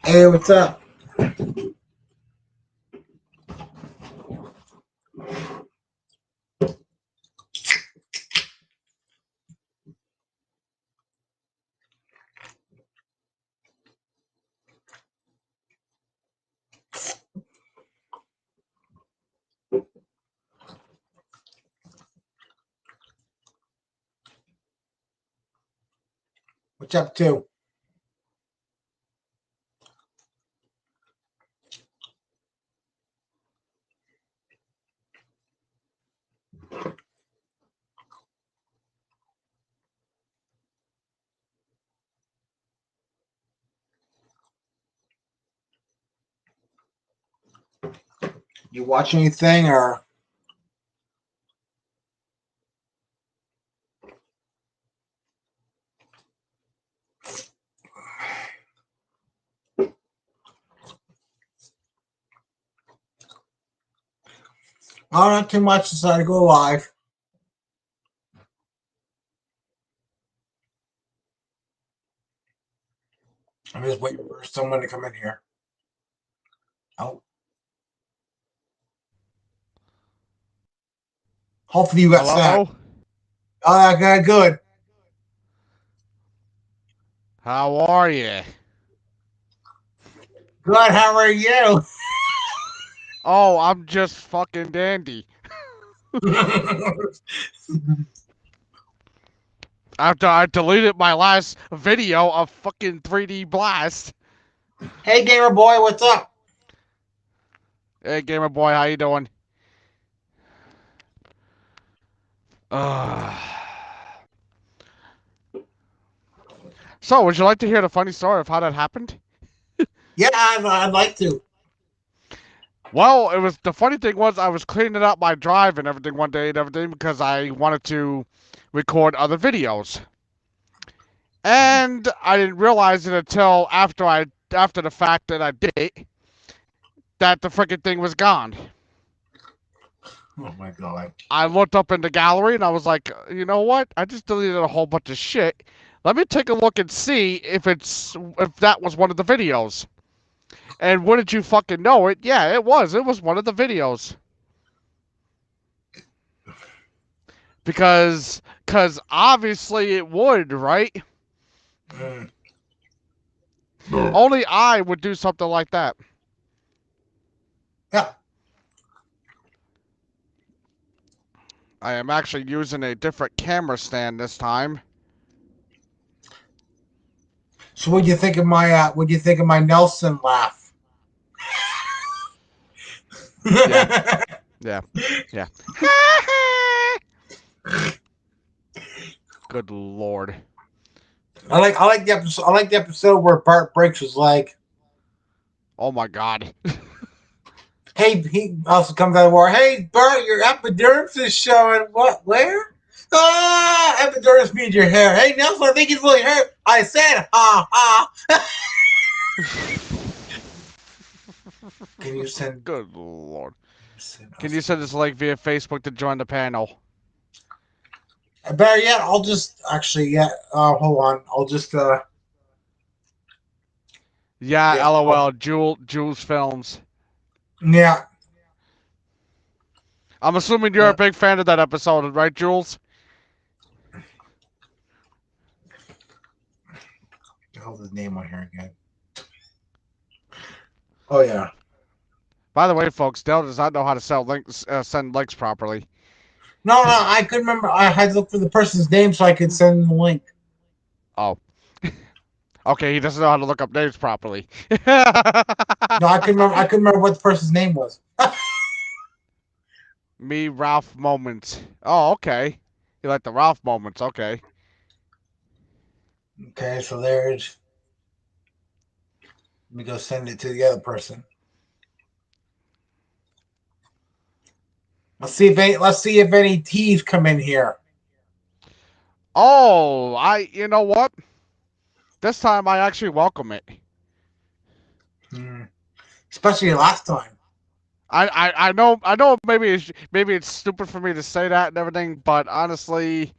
Hey, what's up? What's up, too? You watch anything or? Oh, not too much. Decided to go live. I'm just waiting for someone to come in here. Oh, hopefully you got set. Hello? Oh, okay, good. How are you? Good. How are you? Oh, I'm just fucking dandy. After I deleted my last video of fucking 3D Blast. Hey, gamer boy, what's up? Hey, gamer boy, how you doing? Uh... So, would you like to hear the funny story of how that happened? Yeah, I'd like to. Well, it was the funny thing was I was cleaning out my drive and everything one day and everything because I wanted to record other videos. And I didn't realize it until after the fact that I did it that the freaking thing was gone. Oh my god. I looked up in the gallery and I was like, you know what? I just deleted a whole bunch of shit. Let me take a look and see if that was one of the videos. And wouldn't you fucking know it? Yeah, it was. It was one of the videos. Because obviously it would, right? Mm. Only I would do something like that. Yeah. I am actually using a different camera stand this time. So, what do you think of my? What do you think of my Nelson laugh? Yeah, yeah, yeah. Good lord. I like the episode. I like the episode where Bart breaks his leg. Oh my god. Hey, he also comes out of war. Hey, Bart, your epidermis is showing. What? Where? Ah, epidermis means your hair. Hey, Nelson, I think it's really hurt. I said, ha ha. Can you send? Good lord. Send Can us? you send this link via Facebook to join the panel? Better yet, I'll just actually, yeah. Hold on. I'll just, Yeah, yeah, LOL. Jules Films. yeah. I'm assuming you're a Uh, big fan of that episode, right, Jules? the hell's his name on here again? Oh yeah. By the way, folks, Dell does not know how to send links properly. No, no, I couldn't remember. I had to look for the person's name so I could send them the link. Oh, okay. He doesn't know how to look up names properly. No, I couldn't remember. I couldn't remember what the person's name was. Me, Ralph moments. Oh, okay. You like the Ralph moments? Okay. Okay, so there's. Let me go send it to the other person. Let's see if any T's come in here. Oh, you know what? This time I actually welcome it. Hmm. Especially last time. I know maybe it's stupid for me to say that and everything, but honestly,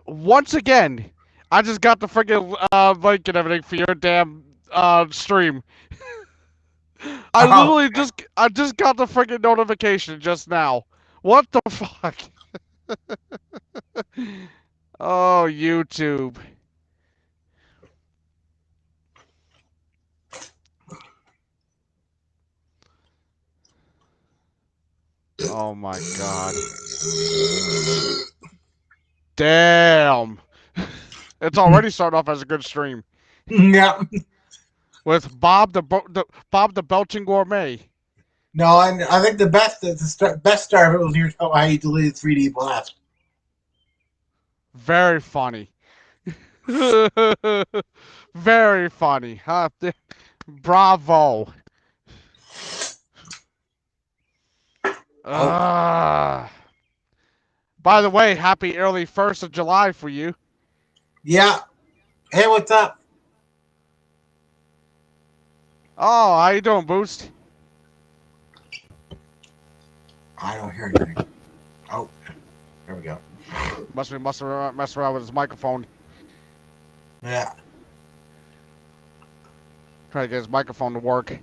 Once again, I just got the freaking link and everything for your damn stream. Oh, I just got the freaking notification just now. What the fuck? Oh, YouTube. Oh my god. Damn. It's already started off as a good stream yeah. with Bob the Belching Gourmet. No, I think the best star of it was here how you deleted 3D Blast. Very funny. Very funny. Huh? Bravo. By the way, happy early 1st of July for you. Yeah. Hey, what's up? Oh, how you doing, Boost? I don't hear anything. Oh, there we go. Must be messing around with his microphone. Yeah. Trying to get his microphone to work.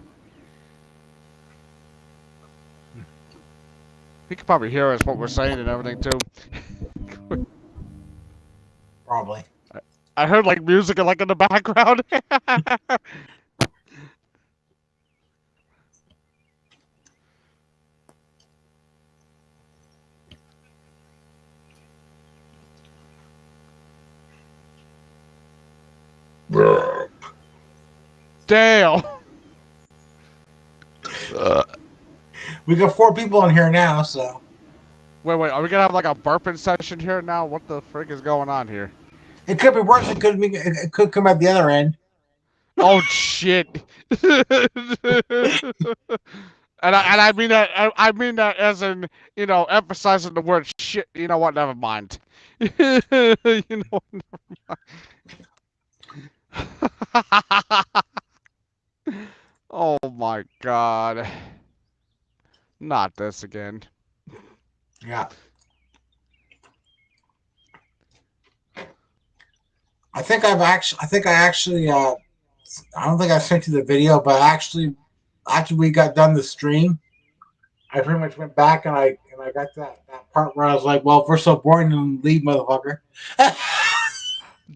He could probably hear us, what we're saying and everything, too. Probably. I heard, like, music, like, in the background. Damn. We got 4 people in here now, so. Wait, are we gonna have, like, a burping session here now? What the frick is going on here? It could be worse. It could come at the other end. Oh, shit. And I mean that as in, you know, emphasizing the word shit. You know what? Never mind. You know, never mind. Oh my god. Not this again. Yeah. I think I don't think I sent you the video, but actually we got done the stream. I pretty much went back and I got that part where I was like, well, if we're so boring, then leave, motherfucker.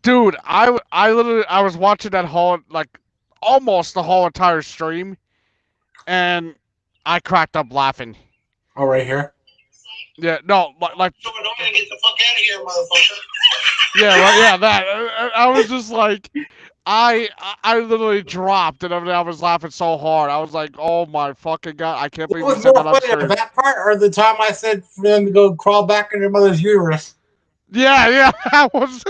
Dude, I literally I was watching that whole, like, almost the whole entire stream, and I cracked up laughing. Oh, right here. Yeah, no, like. So we're going to get the fuck out of here, motherfucker. Yeah, right, yeah, that. I was just like, I literally dropped, and I was laughing so hard. I was like, oh my fucking god, I can't believe you What was said more that on funny, stream. that part or the time I said for them to go crawl back in their mother's uterus? Yeah, that was.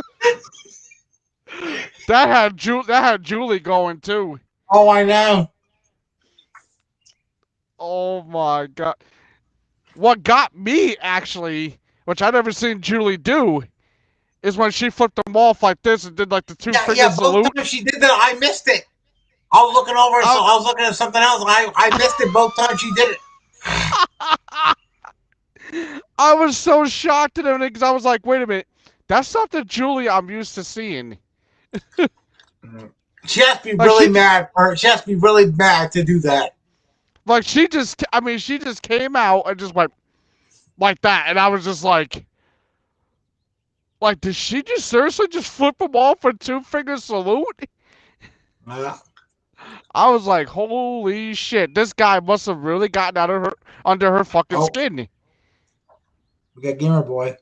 that had Julie going too. Oh, I know. Oh my god. What got me actually, which I never seen Julie do, is when she flipped them off like this and did like the two-finger salute. Both times she did that, I missed it. I was looking over, so I was looking at something else, and I missed it both times she did it. I was so shocked at everything because I was like, wait a minute, that's not the Julie I'm used to seeing. She has to be really mad, or she has to be really mad to do that. Like, she just came out and just went like that, and I was just like, did she just seriously just flip them off a two-finger salute? I was like, holy shit, this guy must have really gotten under her fucking skin. We got Gamer Boy.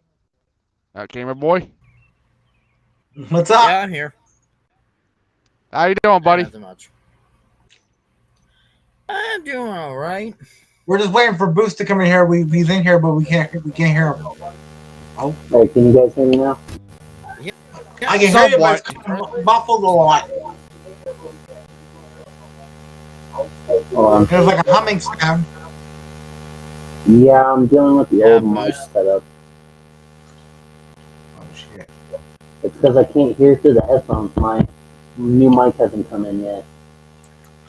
Gamer Boy? What's up? Yeah, I'm here. How you doing, buddy? Nothing much. I'm doing all right. We're just waiting for Boost to come in here. He's in here, but we can't hear him. Oh, hey, can you guys hear me now? Yeah. I can hear you, but it's kind of muffled a lot. There's like a humming sound. Yeah, I'm dealing with the old mic setup. Oh shit! It's because I can't hear through the headphones. My new mic hasn't come in yet.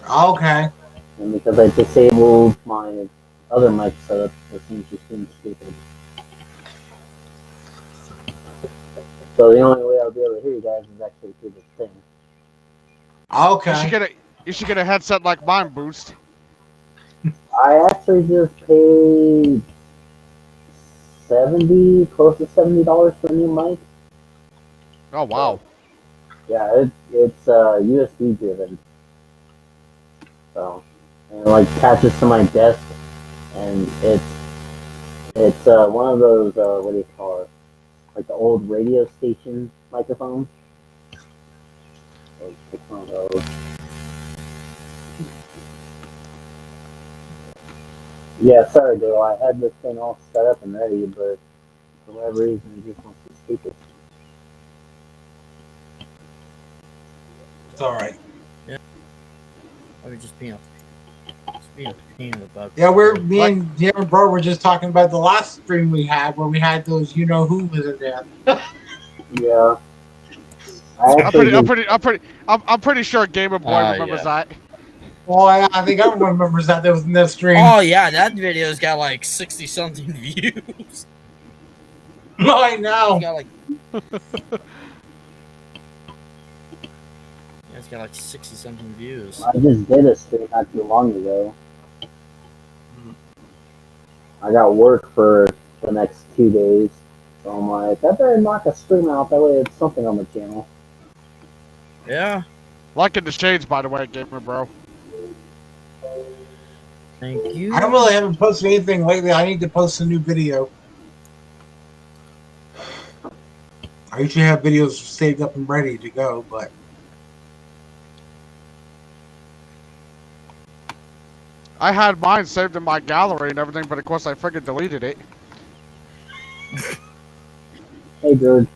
Okay. And because I disabled my other mic setup, it seems just being stupid. So the only way I'll be able to hear you guys is actually through this thing. Okay. You should get a headset like mine, Boost. I actually just paid close to $70 for a new mic. Oh wow. Yeah, it's USB driven. So, and it like attaches to my desk, and it's one of those what do you call it? Like the old radio station microphones. So it's one of those. Yeah, sorry, Dale. I had this thing all set up and ready, but for whatever reason, it just wants to stupid. It's all right. I was just being a pain about. Yeah, me and bro were just talking about the last stream we had where we had those you know who was in there. Yeah. I'm pretty sure Gamer Boy remembers that. Well, I think everyone remembers that was in this stream. Oh yeah, that video's got like 60 something views. I know. It's got like. Yeah, it's got like 60 something views. I just did a stream not too long ago. I got work for the next 2 days, so I'm like, I better knock a stream out, that way it's something on the channel. Yeah. Liking the shades, by the way, Gamer Bro. Thank you. I haven't posted anything lately. I need to post a new video. I usually have videos saved up and ready to go, but I had mine saved in my gallery and everything, but of course I friggin' deleted it. Hey, George.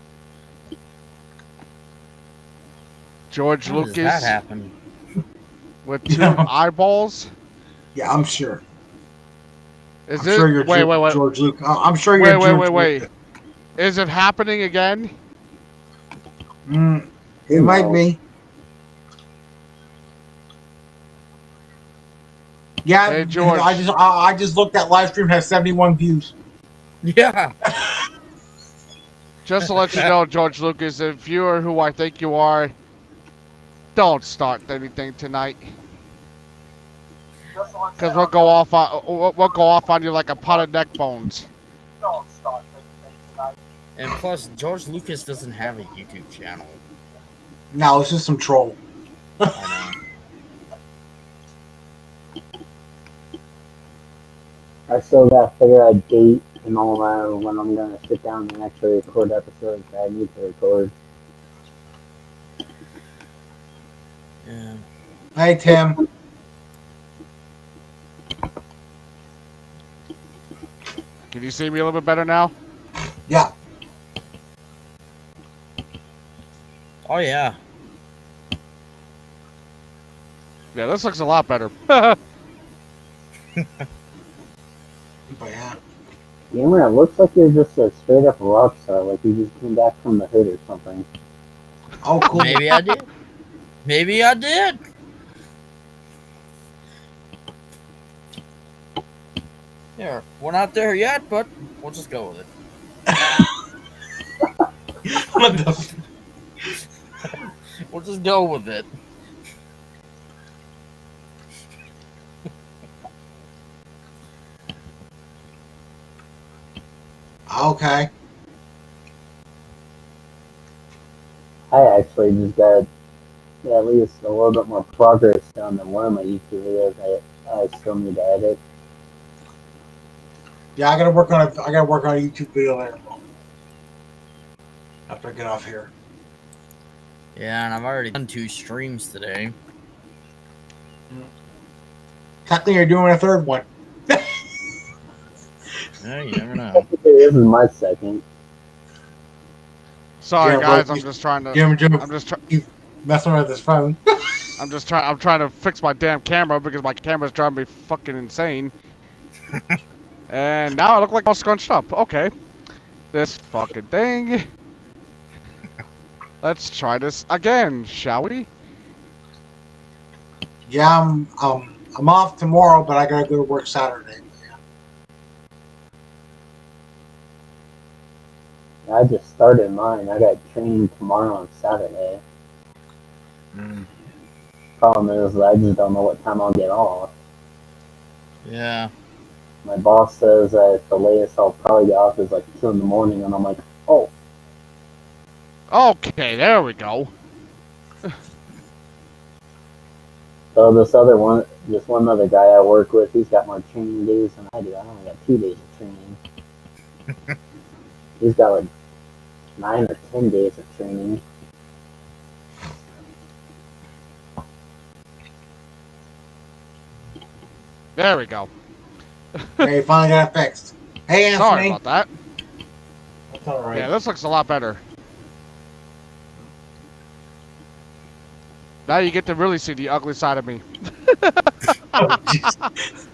George How Lucas does that happen? with two eyeballs. yeah, I'm sure. Is I'm it? sure you're Wait. George Lucas. I'm sure you're George Wait. Lucas. Is it happening again? It might be. Yeah, Hey, George. I just looked at live stream has 71 views. Yeah. Just to let you know, George Lucas, if you are who I think you are, don't start anything tonight. Because we'll go off on you like a pot of neck bones. And plus, George Lucas doesn't have a YouTube channel. No, it's just some troll. I I still gotta figure out a date and all that when I'm gonna sit down and actually record episodes that I need to record. know. Yeah. Hey, Tim. Can you see me a little bit better now? Yeah. Oh yeah. Yeah, this looks a lot better. But yeah. Gamer, it looks like you're just a straight up rock star, like you just came back from the hood or something. Oh, cool. Maybe I did. Maybe I did. Yeah, we're not there yet, but we'll just go with it. What the? We'll just go with it. Okay. I actually just got at least a little bit more progress done than one of my YouTube videos I still need to edit. Yeah, I gotta work on a YouTube video later. After I get off here. Yeah, and I've already done 2 streams today. Technically, you're doing a third one. Yeah, you never know. This is my second. Sorry, Yeah, guys. well, I'm just trying to. Jim, I'm just messing with his phone. I'm trying to fix my damn camera because my camera's driving me fucking insane. And now I look like all scrunched up. Okay. This fucking thing. Let's try this again, shall we? Yeah, I'm off tomorrow, but I gotta go to work Saturday. I just started mine. I got training tomorrow on Saturday. Problem is, I just don't know what time I'll get off. Yeah. My boss says that the latest I'll probably get off is like 2 in the morning, and I'm like, oh, Okay, there we go. so this one other guy I work with, he's got more training days than I do. I only got 2 days of training. He's got like 9 or 10 days of training. There we go. Hey, finally got it fixed. Hey, Sorry Anthony. about that. That's all right. Yeah, this looks a lot better. Now you get to really see the ugly side of me. Oh, jeez.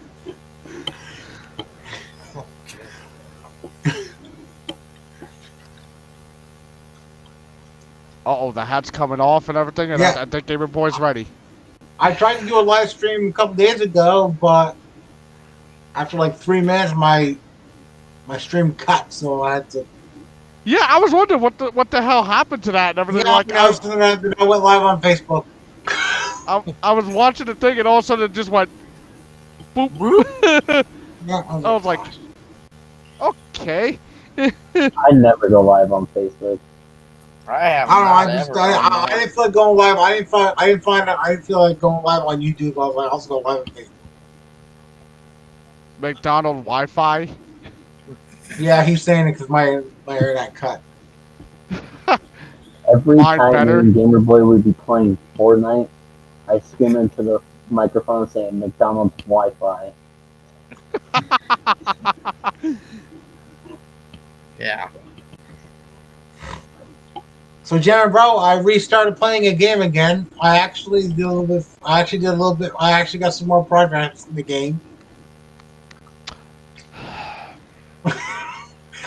Uh-oh, the hat's coming off and everything, and Yeah. I think Gamer Boy's ready. I tried to do a live stream a couple days ago, but after like 3 minutes, my stream cut, so I had to. Yeah, I was wondering what the hell happened to that and everything. Yeah, Like, I went live on Facebook. I was watching the thing, and all of a sudden it just went boop. Yeah, I was like, "Gosh." okay. I never go live on Facebook. I have. I don't know. not I just ever I done didn't feel like going live. I didn't feel like going live on YouTube. I was like, I'll just go live on Facebook. McDonald Wi-Fi. Yeah, he's saying it because my internet cut. Every Mine time better. me and Gamer Boy would be playing Fortnite, I scream into the microphone saying McDonald's Wi-Fi. Yeah. So, Jeremy, bro, I restarted playing a game again. I actually did a little bit. I actually got some more progress in the game.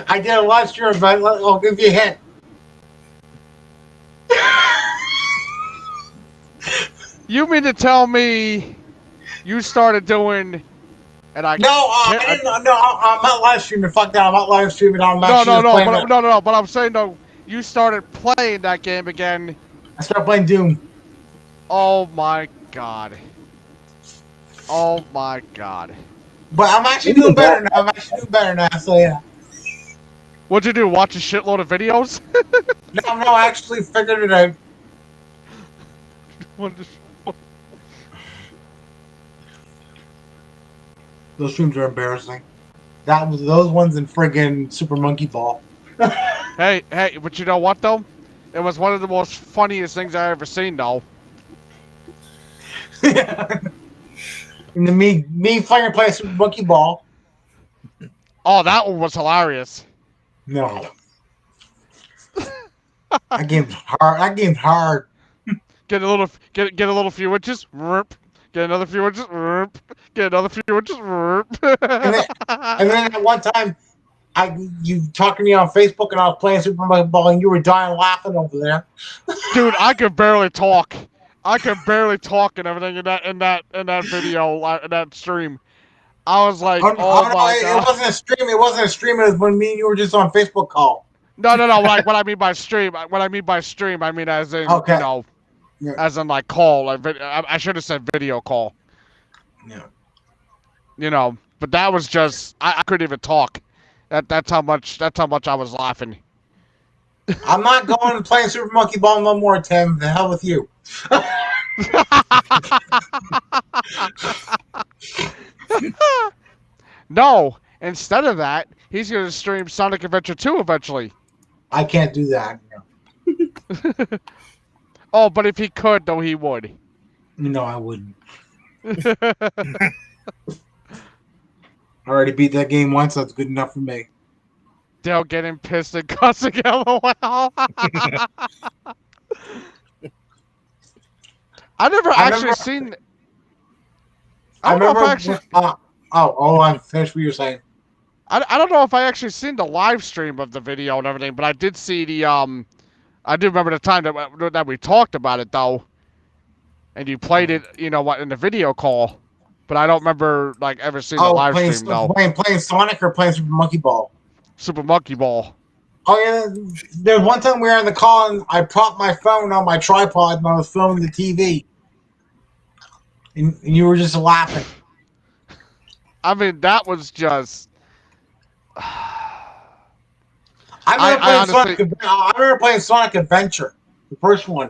I did a live stream, but I'll give you a hint. You mean to tell me you started doing, and I No, I can't- didn't. No, I'm not live streaming. Fuck that. I'm not live streaming. I'm no, actually no, just no, playing. but I'm saying though, you started playing that game again. I started playing Doom. Oh my god. Oh my god. But I'm actually doing better now. So yeah. What'd you do? Watch a shitload of videos? No, I actually figured it out. Those streams are embarrassing. That was those ones in friggin' Super Monkey Ball. Hey, but you know what though? It was one of the most funniest things I ever seen though. And then me fucking playing Super Monkey Ball. Oh, that one was hilarious. No. That game's hard. That game's hard. Get a little few inches. Rrp. Get another few inches. Rrp. Get another few inches. Rrp. And then at one time, you talked to me on Facebook, and I was playing Super Monkey Ball, and you were dying laughing over there. Dude, I could barely talk. I could barely talk and everything in that video, in that stream. I was like, oh my god. It wasn't a stream. It wasn't a stream. It was when me and you were just on Facebook call. No. Like what I mean by stream, I mean as in Okay. you know, Yeah. as in like call. Like I should have said video call. Yeah. You know, but that was just I couldn't even talk. That's how much I was laughing. I'm not going to play Super Monkey Ball no more, Tim. The hell with you. No, instead of that, he's gonna stream Sonic Adventure 2 eventually. I can't do that. Oh, but if he could, though, he would. No, I wouldn't. I already beat that game once. That's good enough for me. Dale getting pissed and cussing LOL. I never actually seen. I don't know if I actually. I'm finished what you're saying. I don't know if I actually seen the live stream of the video and everything, but I did see the I do remember the time that we talked about it though, and you played it, you know what, in the video call, but I don't remember like ever seeing the live stream though. Playing Sonic or playing Super Monkey Ball? Super Monkey Ball. Oh yeah, there's one time we were in the car and I propped my phone on my tripod and I was filming the TV, and you were just laughing. I mean, that was just. I remember playing honestly- Sonic. I remember playing Sonic Adventure, the first one,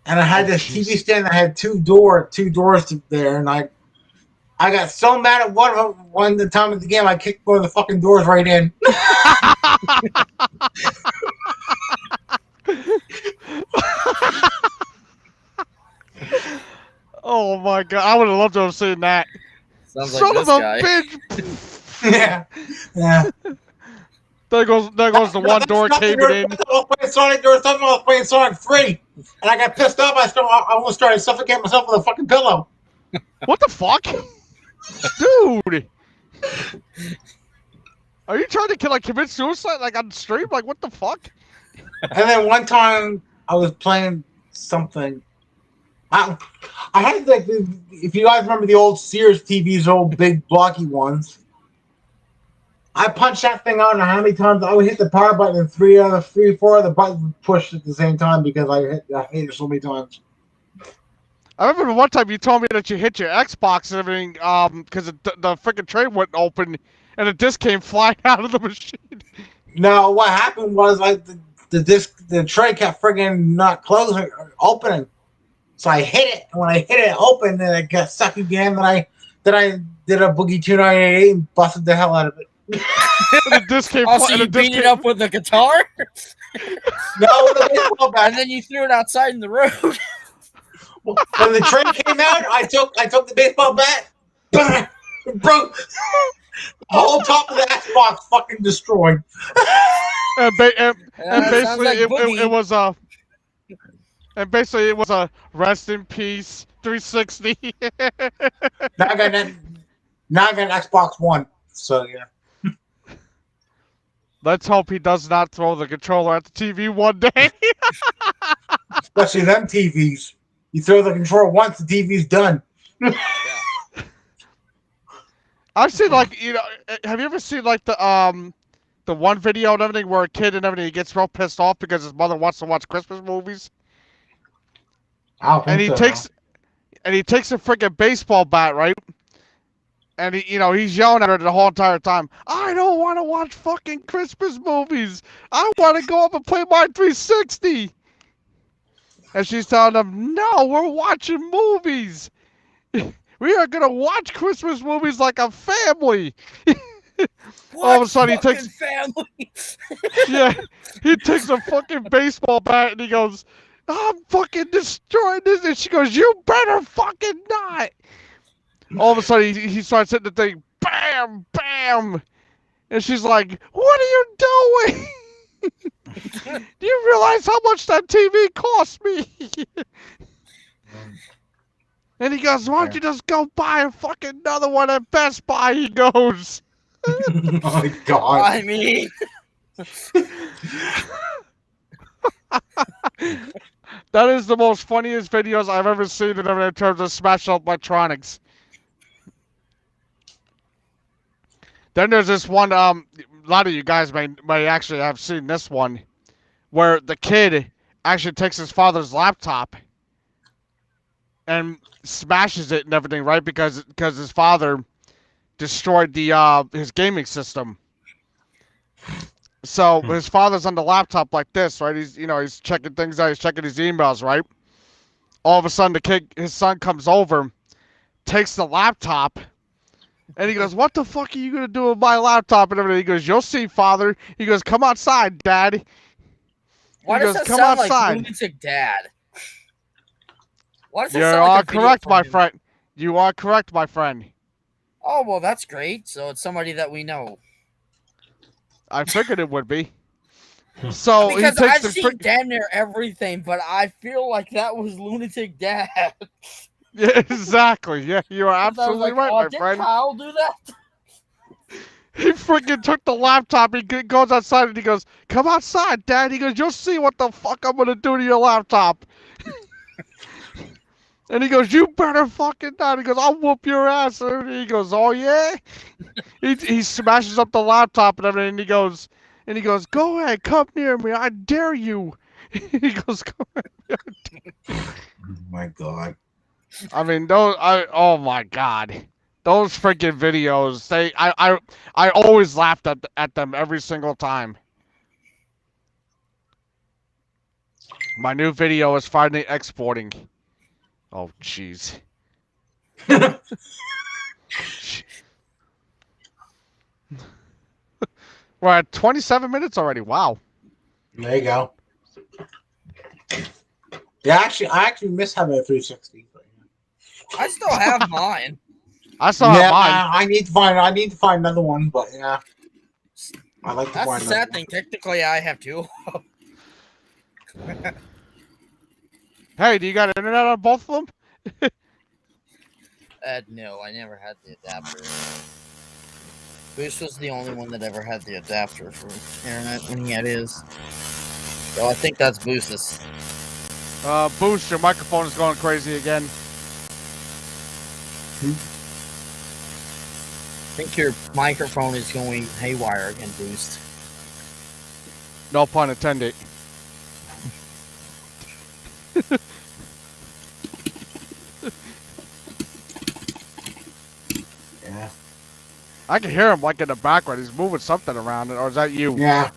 and I had this jeez. TV stand that had two doors there, and I got so mad at one the time of the game, I kicked one of the fucking doors right in. Oh my god! I would have loved to have seen that. Sounds Son like of this a guy. bitch! Yeah, yeah. There goes the one door caving in. I was playing Sonic. There was something I was playing Sonic 3, and I got pissed off. I almost started suffocating myself with a fucking pillow. What the fuck, dude? Are you trying to commit suicide like on stream? Like what the fuck? And then one time I was playing something. I had like if you guys remember the old Sears TVs, old big blocky ones. I punched that thing out, and how many times I would hit the power button, and three, four of the buttons would push at the same time because I hit it so many times. I remember one time you told me that you hit your Xbox and everything, because the freaking tray wouldn't open and the disc came flying out of the machine. No, what happened was like the tray kept friggin' not closing or opening, so I hit it, and when I hit it open, then it got stuck again. Then I did a Boogie 298 and busted the hell out of it. And the disc came Also, flying. you beat it up with a guitar, No, with a baseball bat. and then you threw it outside in the road. When the train came out, I took the baseball bat, broke the whole top of the Xbox, fucking destroyed. And That sounds basically like it Boogie. was a. And basically it was a rest in peace 360. Now I got an Xbox One, so yeah. Let's hope he does not throw the controller at the TV one day. Especially them TVs. You throw the controller once, the TV's done. I've seen have you ever seen like the one video and everything where a kid and everything gets real pissed off because his mother wants to watch Christmas movies, I don't think and he so, takes a freaking baseball bat, right? And he's yelling at her the whole entire time. I don't want to watch fucking Christmas movies. I want to go up and play my 360. And she's telling him, no, we're watching movies. We are gonna watch Christmas movies like a family. All of a sudden, he takes family. yeah, he takes a fucking baseball bat and he goes, "I'm fucking destroying this." And she goes, "You better fucking not." All of a sudden, he starts hitting the thing, bam, bam, and she's like, "What are you doing? Do you realize how much that TV cost me?" And he goes, "Why don't you just go buy a fucking another one at Best Buy?" He goes. Oh my god. I mean, That is the most funniest videos I've ever seen in terms of Smash Electronics. Then there's this one, a lot of you guys may actually have seen this one, where the kid actually takes his father's laptop and smashes it and everything, right? Because his father destroyed the his gaming system. So his father's on the laptop like this, right? He's checking things out. He's checking his emails, right? All of a sudden, his son comes over, takes the laptop, and he goes, "What the fuck are you gonna do with my laptop?" And everything. He goes, "You'll see, father." He goes, "Come outside, Dad." why He does goes, that "Come sound outside." like lunatic dad? Why does that You sound are like a video correct, for my him? friend. You are correct, my friend. Oh well, that's great. So it's somebody that we know. I figured it would be. So he Because takes I've the seen damn near everything, but I feel like that was lunatic dad. Yeah, exactly. Yeah, you are I was absolutely like, right, my did friend. Kyle do that? He freaking took the laptop. He goes outside and he goes, "Come outside, Dad." He goes, "You'll see what the fuck I'm gonna do to your laptop." And he goes, "You better fucking not." He goes, "I'll whoop your ass." And he goes, "Oh yeah." He smashes up the laptop and everything. And he goes, And he goes, "Go ahead, come near me. I dare you." He goes, "Go ahead." Oh my God. I mean, oh my God. Those freaking videos, I always laughed at them every single time. My new video is finally exporting. Oh, jeez. We're at 27 minutes already. Wow. There you go. Yeah, I actually miss having a 360. But, I still have mine. I still have mine. I need to find another one, but yeah. I like to That's find the another sad thing. Technically, I have two. Hey, do you got internet on both of them? No, I never had the adapter. Boost was the only one that ever had the adapter for internet when he had his. So I think that's Boost's. Boost, your microphone is going crazy again. I think your microphone is going haywire again, Boost. No pun intended. Yeah. I can hear him like in the background. He's moving something around, or is that you? Yeah.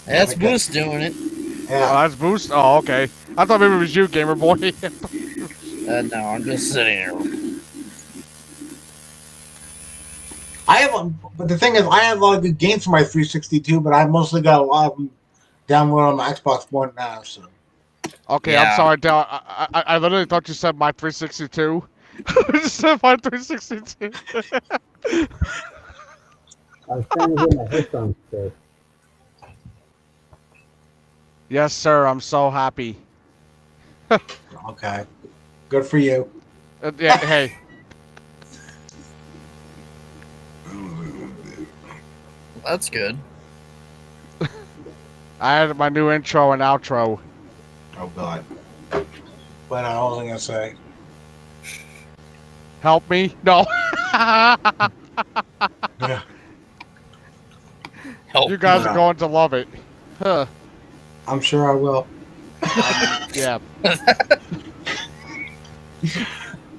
That's Okay. Boost doing it. Oh, Yeah. that's Boost? Oh, okay. I thought maybe it was you, Gamer Boy. No, I'm just sitting here. But the thing is, I have a lot of good games for my 362, but I mostly got a lot of them downloaded on my Xbox One now. So Okay, Yeah. I'm sorry, Dale. I literally thought you said my 362. You said my 362. I was trying to get my headphones fixed. Yes, sir. I'm so happy. okay, good for you. Yeah, hey. That's good. I had my new intro and outro. Oh God. But I was gonna say. Help me? No. Yeah. Help. You guys are going to love it. Huh. I'm sure I will. Yeah.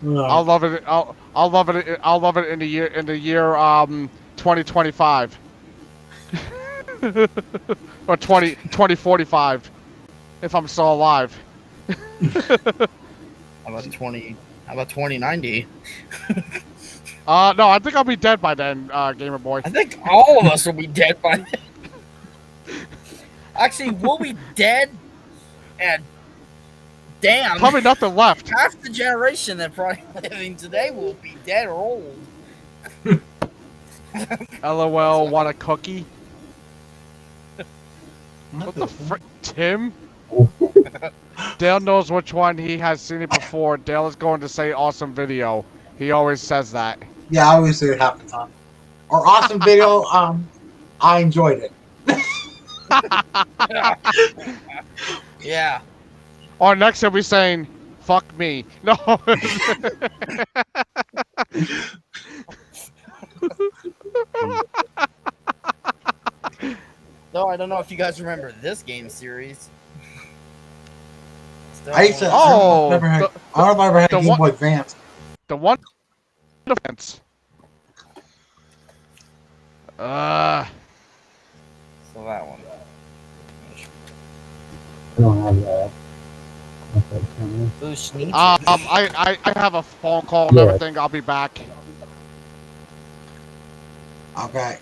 Uh, I'll love it. I'll love it. I'll love it in the year 2025 or 2045 if I'm still alive. How about 2090? No, I think I'll be dead by then, Gamer Boy. I think all of us will be dead by then. Actually, we'll be dead, and damn, Probably nothing left. half the generation that probably living today will be dead or old. LOL, want a cookie? What the frick, Tim? Dale knows which one. He has seen it before. Dale is going to say awesome video. He always says that. Yeah, I always say it half the time. Or awesome video. I enjoyed it. Yeah. Or next he'll be saying, "Fuck me." No. No, I don't know if you guys remember this game series. Still I used to. Oh, I don't know if I ever had the Game one- Boy Advance. The one defense. So that one. I don't have that. Okay, can Boost needs it. I have a phone call and Yeah. everything. I'll be back. Okay.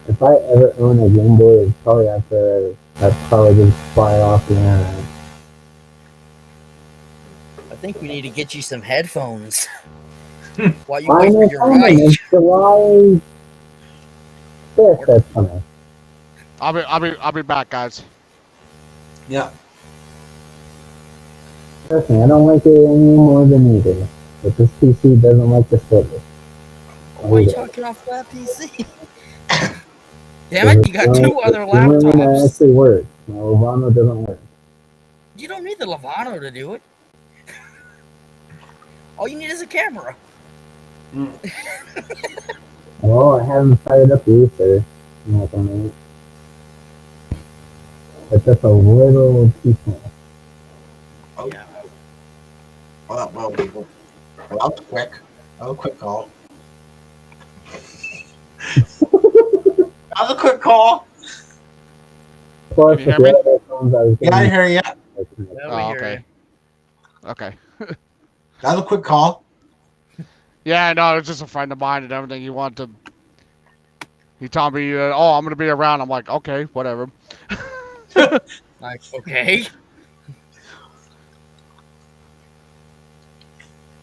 if I ever own a Game Boy, it's probably after I'd probably just fly off the internet. I think we need to get you some headphones. While you Why wait am for I your coming? mic. It's July 5th that's coming. I'll be back, guys. Yeah. Trust me, I don't like it any more than you do. But this PC doesn't like the service. Why are you talking off that PC? Damn it, you got two other The one that laptops. actually works. My Levano doesn't work. You don't need the Levano to do it. All you need is a camera. Well, I haven't fired up the Ether in like a minute. It's just a little too small. Oh, Yeah. well, that was quick. That was a quick call. That was a quick call. Plus, Can you with hear me? the other phones I was Yeah, I getting, hear you. Yeah, we Oh, hear okay. you. Okay. That was a quick call. Yeah, no, it's just a friend of mine and everything. He wanted to. He told me, "Oh, I'm gonna be around." I'm like, "Okay, whatever." Like, okay.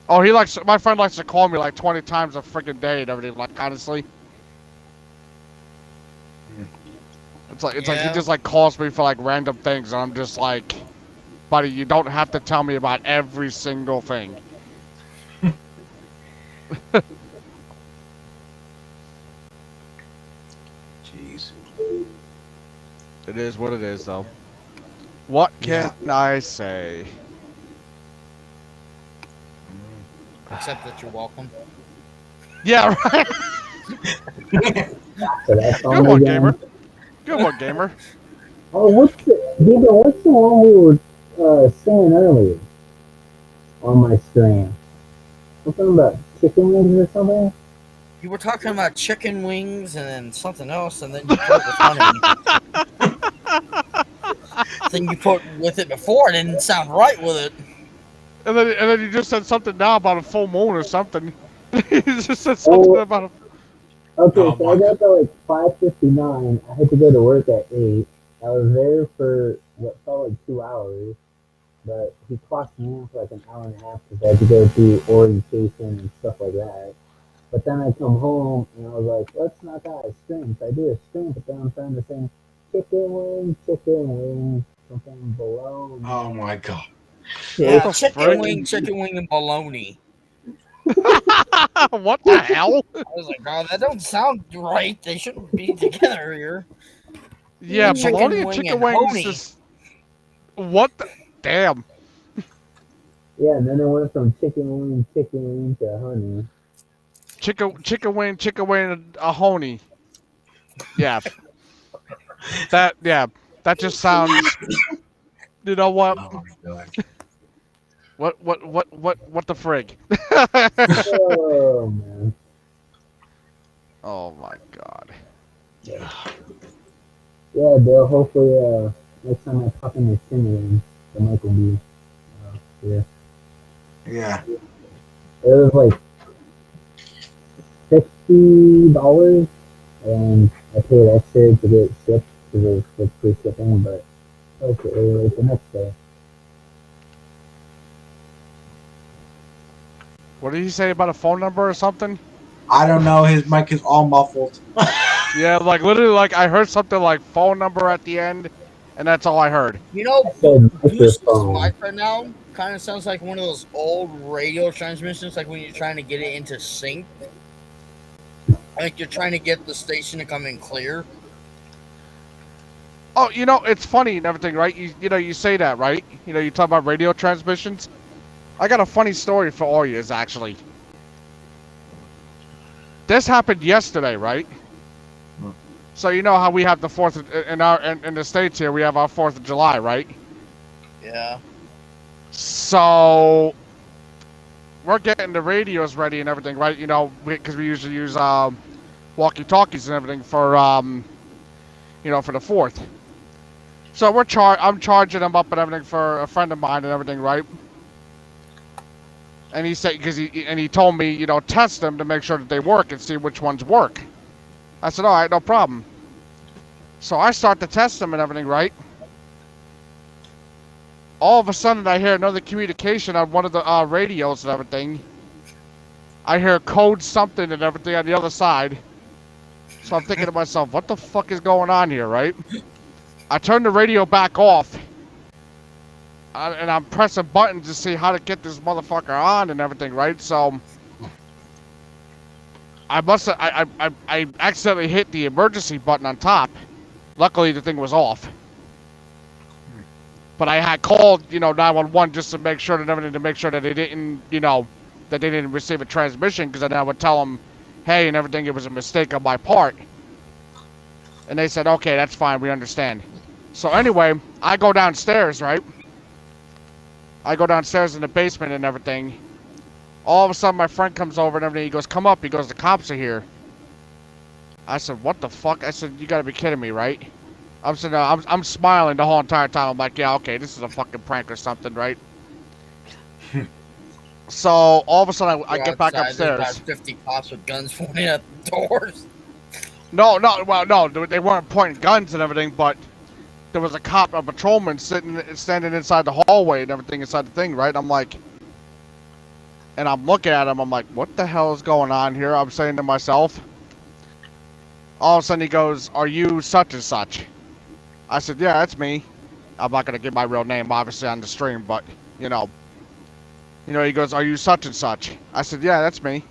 Oh, my friend likes to call me like 20 times a freaking day and everything. Like, honestly, it's like he Yeah. just like calls me for like random things, and I'm just like, buddy, you don't have to tell me about every single thing. Jeez. It is what it is, though. What can I say? Except that you're welcome. Yeah, right. so that's Good on one, again. gamer. Good one, gamer. Oh, what's the one we were saying earlier on my stream? Something about chicken wings or something? You were talking about chicken wings and then something else, and then you put it with honey. Thing you put with it before, it didn't sound right with it. And then you just said something now about a full moon or something. You just said something about a. Okay, Oh, so I my got there like 5:59. I had to go to work at 8. I was there for what felt like 2 hours, but he clocked me in for like an hour and a half because I had to go do orientation and stuff like that. But then I come home and I was like, let's knock out a stream. So I do a stream, but then I'm trying to sing chicken wing, something below. Oh my god. Yeah, the chicken frick? wing, and bologna. What the hell? I was like, oh, that don't sound right. They shouldn't be together here. Yeah, Chicken bologna and wing chicken and wings honey. is. What the. Damn. Yeah, and then it went from chicken wing to honey. Chicken wing, and a honey. Yeah. That just sounds. You know what? Oh my god. What the frig? Oh man. Oh my god. Yeah, Bill. Hopefully, next time I pop in your stream, the mic will be here. Yeah. It was like $60, and I paid extra to get it shipped because it was with free shipping. But okay, like the next day. What did he say about a phone number or something? I don't know. His mic is all muffled. Yeah, like literally, like I heard something like phone number at the end, and that's all I heard. You know, said Boost's microphone. mic right now kind of sounds like one of those old radio transmissions, like when you're trying to get it into sync. Like you're trying to get the station to come in clear. Oh, you know, it's funny and everything, right? You know, you say that, right? You know, you talk about radio transmissions. I got a funny story for all yous, actually. This happened yesterday, right? So you know how we have the 4th in the States here, we have our 4th of July, right? Yeah. So we're getting the radios ready and everything, right? You know, because we usually use walkie-talkies and everything for you know, for the 4th. So I'm charging them up and everything for a friend of mine and everything, right? And he said, he told me, you know, test them to make sure that they work and see which ones work. I said, all right, no problem. So I start to test them and everything, right? All of a sudden, I hear another communication on one of the radios and everything. I hear code something and everything on the other side. So I'm thinking to myself, what the fuck is going on here, right? I turn the radio back off. And I'm pressing buttons to see how to get this motherfucker on and everything, right? So I accidentally hit the emergency button on top. Luckily, the thing was off. But I had called, you know, 911 just to make sure that everything, to make sure that they didn't, you know, that they didn't receive a transmission, because then I would tell them, hey, and everything, it was a mistake on my part. And they said, okay, that's fine, we understand. So anyway, I go downstairs, right? I go downstairs in the basement and everything. All of a sudden, my friend comes over and everything. He goes, come up. He goes, the cops are here. I said, what the fuck? I said, you gotta be kidding me, right? I'm sitting there, I'm smiling the whole entire time. I'm like, yeah, okay, this is a fucking prank or something, right? So all of a sudden, I get back Outside, there's upstairs. about 50 cops with guns pointing at the doors. No, they weren't pointing guns and everything, but there was a cop, a patrolman standing inside the hallway and everything inside the thing, right? I'm like, and I'm looking at him, I'm like, what the hell is going on here? I'm saying to myself. All of a sudden he goes, are you such and such? I said, yeah, that's me. I'm not going to give my real name, obviously, on the stream, but, you know, he goes, are you such and such? I said, yeah, that's me.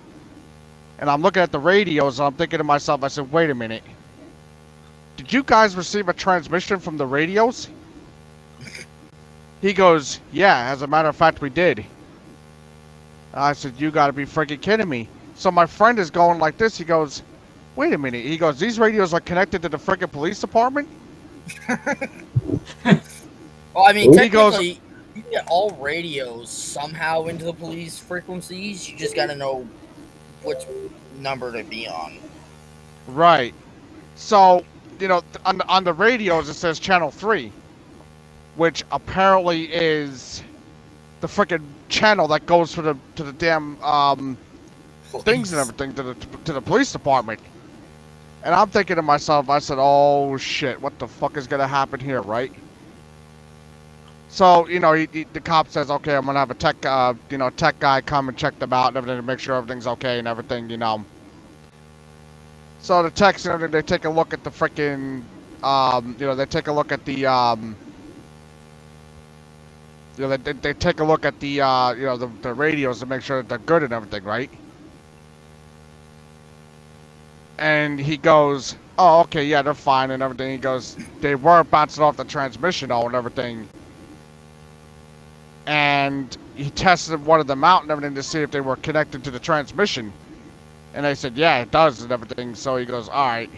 And I'm looking at the radios, and I'm thinking to myself, I said, wait a minute. Did you guys receive a transmission from the radios? He goes, yeah, as a matter of fact, we did. I said, you gotta be freaking kidding me. So my friend is going like this, he goes, wait a minute. He goes, these radios are connected to the freaking police department? Well, I mean, He goes- technically, you can get all radios somehow into the police frequencies. You just gotta know which number to be on. Right. So, on the radios it says channel 3, which apparently is the freaking channel that goes to the damn things and everything to the police department. And I'm thinking to myself, I said, oh shit, what the fuck is gonna happen here, right? So, the cop says, okay, I'm gonna have a tech guy come and check them out and everything to make sure everything's okay and everything, So the techs, they take a look at the freaking, they take a look at the, they take a look at the, the radios to make sure that they're good and everything, right? And he goes, oh, okay, yeah, they're fine and everything. He goes, they were bouncing off the transmission and everything. And he tested one of them out and everything to see if they were connected to the transmission. And they said, yeah, it does and everything. So he goes, all right.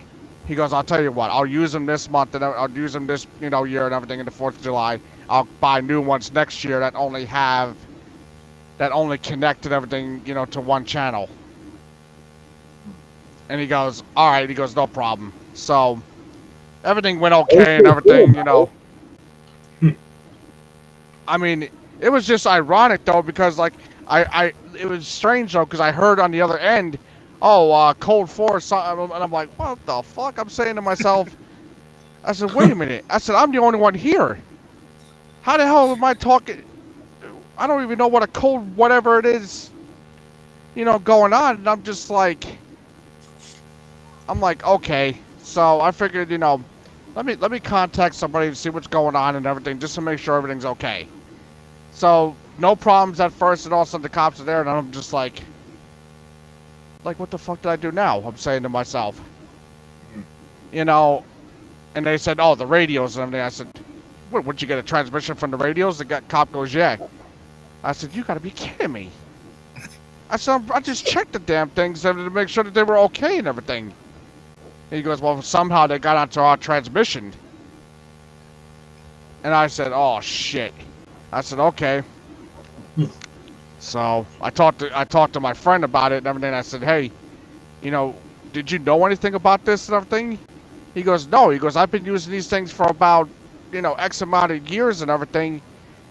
He goes, I'll tell you what, I'll use them this month and I'll use them this, year and everything in the 4th of July. I'll buy new ones next year that only connect and everything, to one channel. And he goes, all right. He goes, no problem. So everything went okay and everything, I mean, it was just ironic though, because like it was strange though, because I heard on the other end, code 4 something, and I'm like, what the fuck? I'm saying to myself, I said, wait a minute. I said, I'm the only one here. How the hell am I talking? I don't even know what a code whatever it is, going on. And I'm just like, okay. So I figured, let me contact somebody and see what's going on and everything, just to make sure everything's okay. So no problems at first, and all of a sudden the cops are there, and I'm just like, what the fuck did I do now? I'm saying to myself, and they said, oh, the radios and everything. I said, what, would you get a transmission from the radios? The cop goes, yeah. I said, you gotta be kidding me. I said, I just checked the damn things to make sure that they were okay and everything. He goes, well, somehow they got onto our transmission. And I said, oh, shit. I said, okay. So I talked to my friend about it and everything. I said, hey, did you know anything about this and everything? He goes, no. He goes, I've been using these things for about, X amount of years and everything.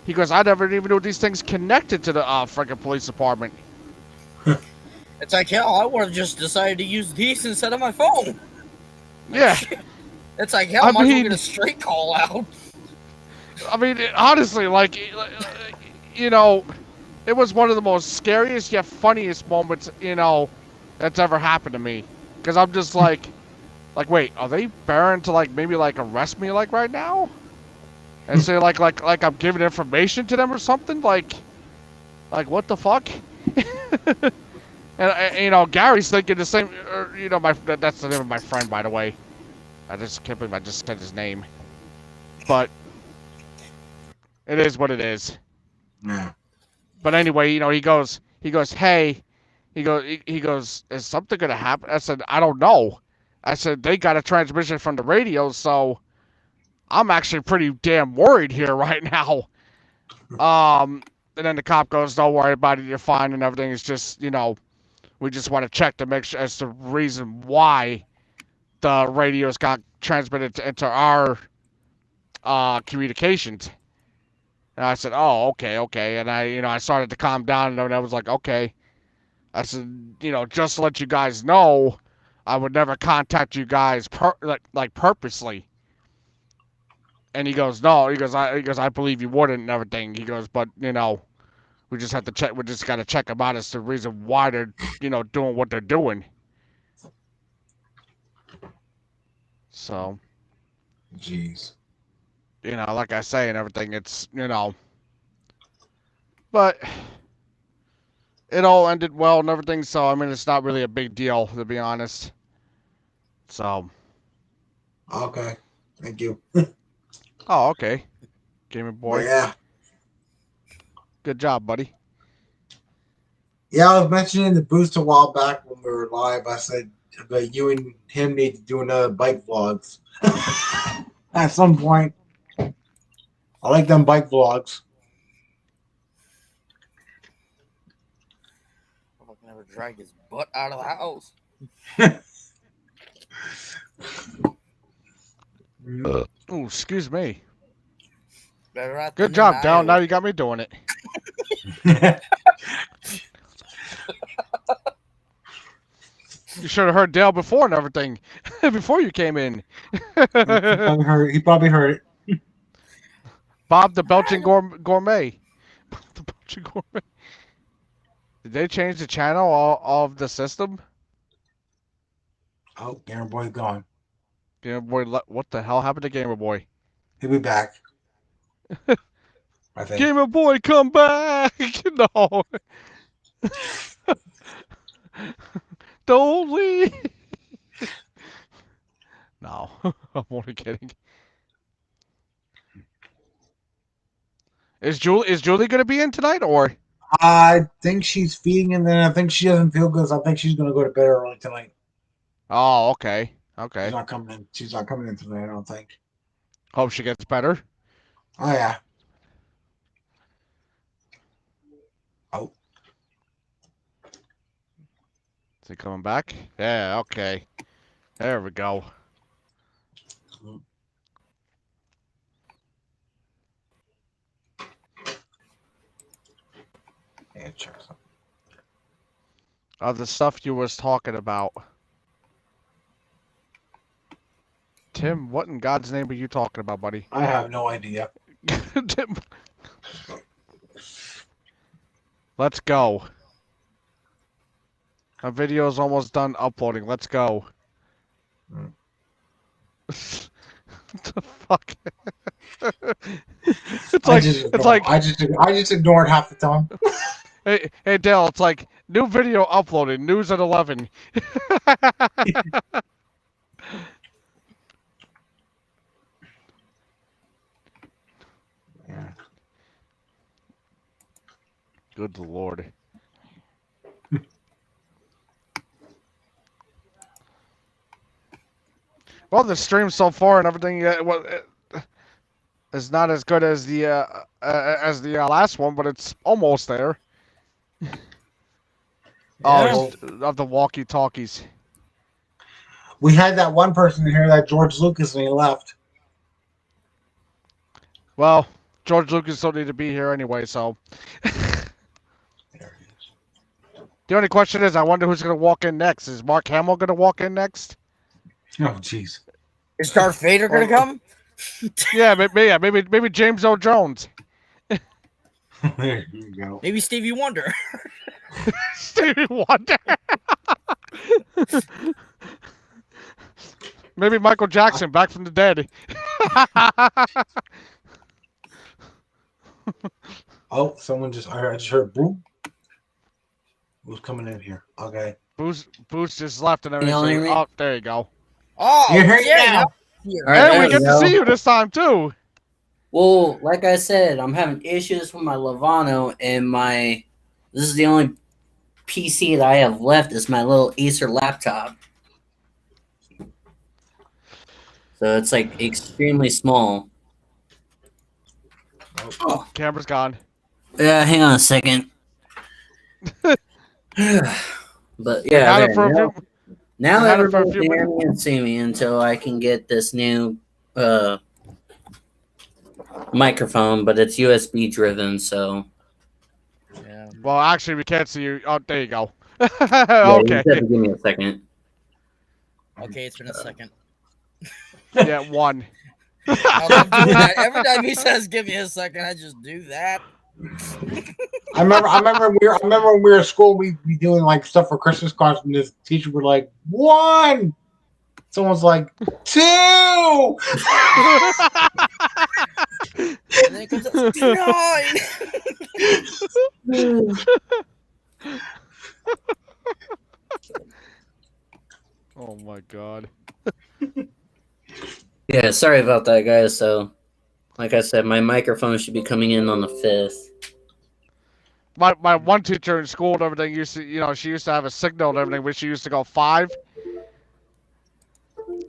He goes, I never even knew these things connected to the freaking police department. It's like, hell, I would have just decided to use these instead of my phone. Yeah. It's like, hell, I might as well get a straight call out. I mean, honestly, it was one of the most scariest yet funniest moments, that's ever happened to me. Because I'm just like, wait, are they bearing to maybe arrest me right now? And say like I'm giving information to them or something? Like what the fuck? And Gary's thinking the same. That's the name of my friend, by the way. I just can't believe I just said his name. But it is what it is. Yeah. But anyway, he goes, hey, He goes, is something gonna happen? I said, I don't know. I said, they got a transmission from the radio, so I'm actually pretty damn worried here right now. And then the cop goes, don't worry about it, you're fine and everything. It's just, we just want to check to make sure as the reason why the radios got transmitted into our communications. And I said, oh, okay. And I started to calm down, and I was like, okay. I said, just to let you guys know, I would never contact you guys purposely. And he goes, no. He goes, I believe you wouldn't and everything. He goes, but we just have to check. We just got to check them out as the reason why they're doing what they're doing. So, Jeez. Like I say and everything, it's but it all ended well and everything. So I mean, it's not really a big deal to be honest. So. Okay. Thank you. Oh, okay. Gamer Boy. Yeah. Good job, buddy. Yeah, I was mentioning the Boost a while back when we were live. I said, but you and him need to do another bike vlogs at some point. I like them bike vlogs. I'll never drag his butt out of the house. Oh, excuse me. Better out Good than job, in Dal. Iowa. Now you got me doing it. You should have heard Dale before and everything. Before you came in. He probably heard it. Bob the Belgian Gourmet. The Belgian Gourmet. Did they change the channel of the system? Oh, Gamer Boy's gone. Gamer Boy, what the hell happened to Gamer Boy? He'll be back. I think. Gamer Boy, come back! No. Don't leave. No, I'm only kidding. Is Julie gonna be in tonight or? I think she's feeding, and then I think she doesn't feel good, so I think she's gonna go to bed early tonight. Oh, okay. She's not coming in. She's not coming in tonight, I don't think. Hope she gets better. Oh yeah. Oh. Is he coming back? Yeah, okay. There we go. Yeah, check something. Of the stuff you was talking about. Tim, what in God's name are you talking about, buddy? I have no idea. Tim. Let's go. Our video is almost done uploading. Let's go. Mm. What the fuck? I just ignored half the time. Hey Dale, it's like new video uploaded. News at 11. Yeah. Good Lord. Well, the stream so far and everything is not as good as the last one, but it's almost there. Oh, of the walkie-talkies. We had that one person in here, that George Lucas, and he left. Well, George Lucas don't need to be here anyway, so. The only question is, I wonder who's going to walk in next. Is Mark Hamill going to walk in next? Oh, jeez. Is Darth Vader gonna come? Yeah, maybe James Earl Jones. There you go. Maybe Stevie Wonder. Stevie Wonder. Maybe Michael Jackson, back from the dead. Oh, someone just I just heard boom. Who's coming in here? Okay. Boost just left and everything. Can you hear me? Oh, there you go. Oh, You're here yeah. now. Here. All right, Hey, there we we get to go. see you this time too. Well, like I said, I'm having issues with my Levano, and this is the only PC that I have left is my little Acer laptop. So it's like extremely small. Oh, Camera's gone. hang on a second. But yeah, Had it there, for a now, few- now had it for a everybody few can hear me and see me until I can get this new microphone, but it's USB driven, so Yeah. Well, actually, we can't see you. Oh, there you go. yeah, you Okay. just have to give me a second. Okay, it's been a second. Yeah, 1. I love doing that. Every time he says, "Give me a second," I just do that. I remember when we were at school, we'd be doing like stuff for Christmas cards, and this teacher would like 1. Someone's like 2. And then it comes up 9. Oh my god. Yeah, sorry about that, guys. So, like I said, my microphone should be coming in on the 5th. My one teacher in school and everything used to, she used to have a signal and everything, where she used to go 5.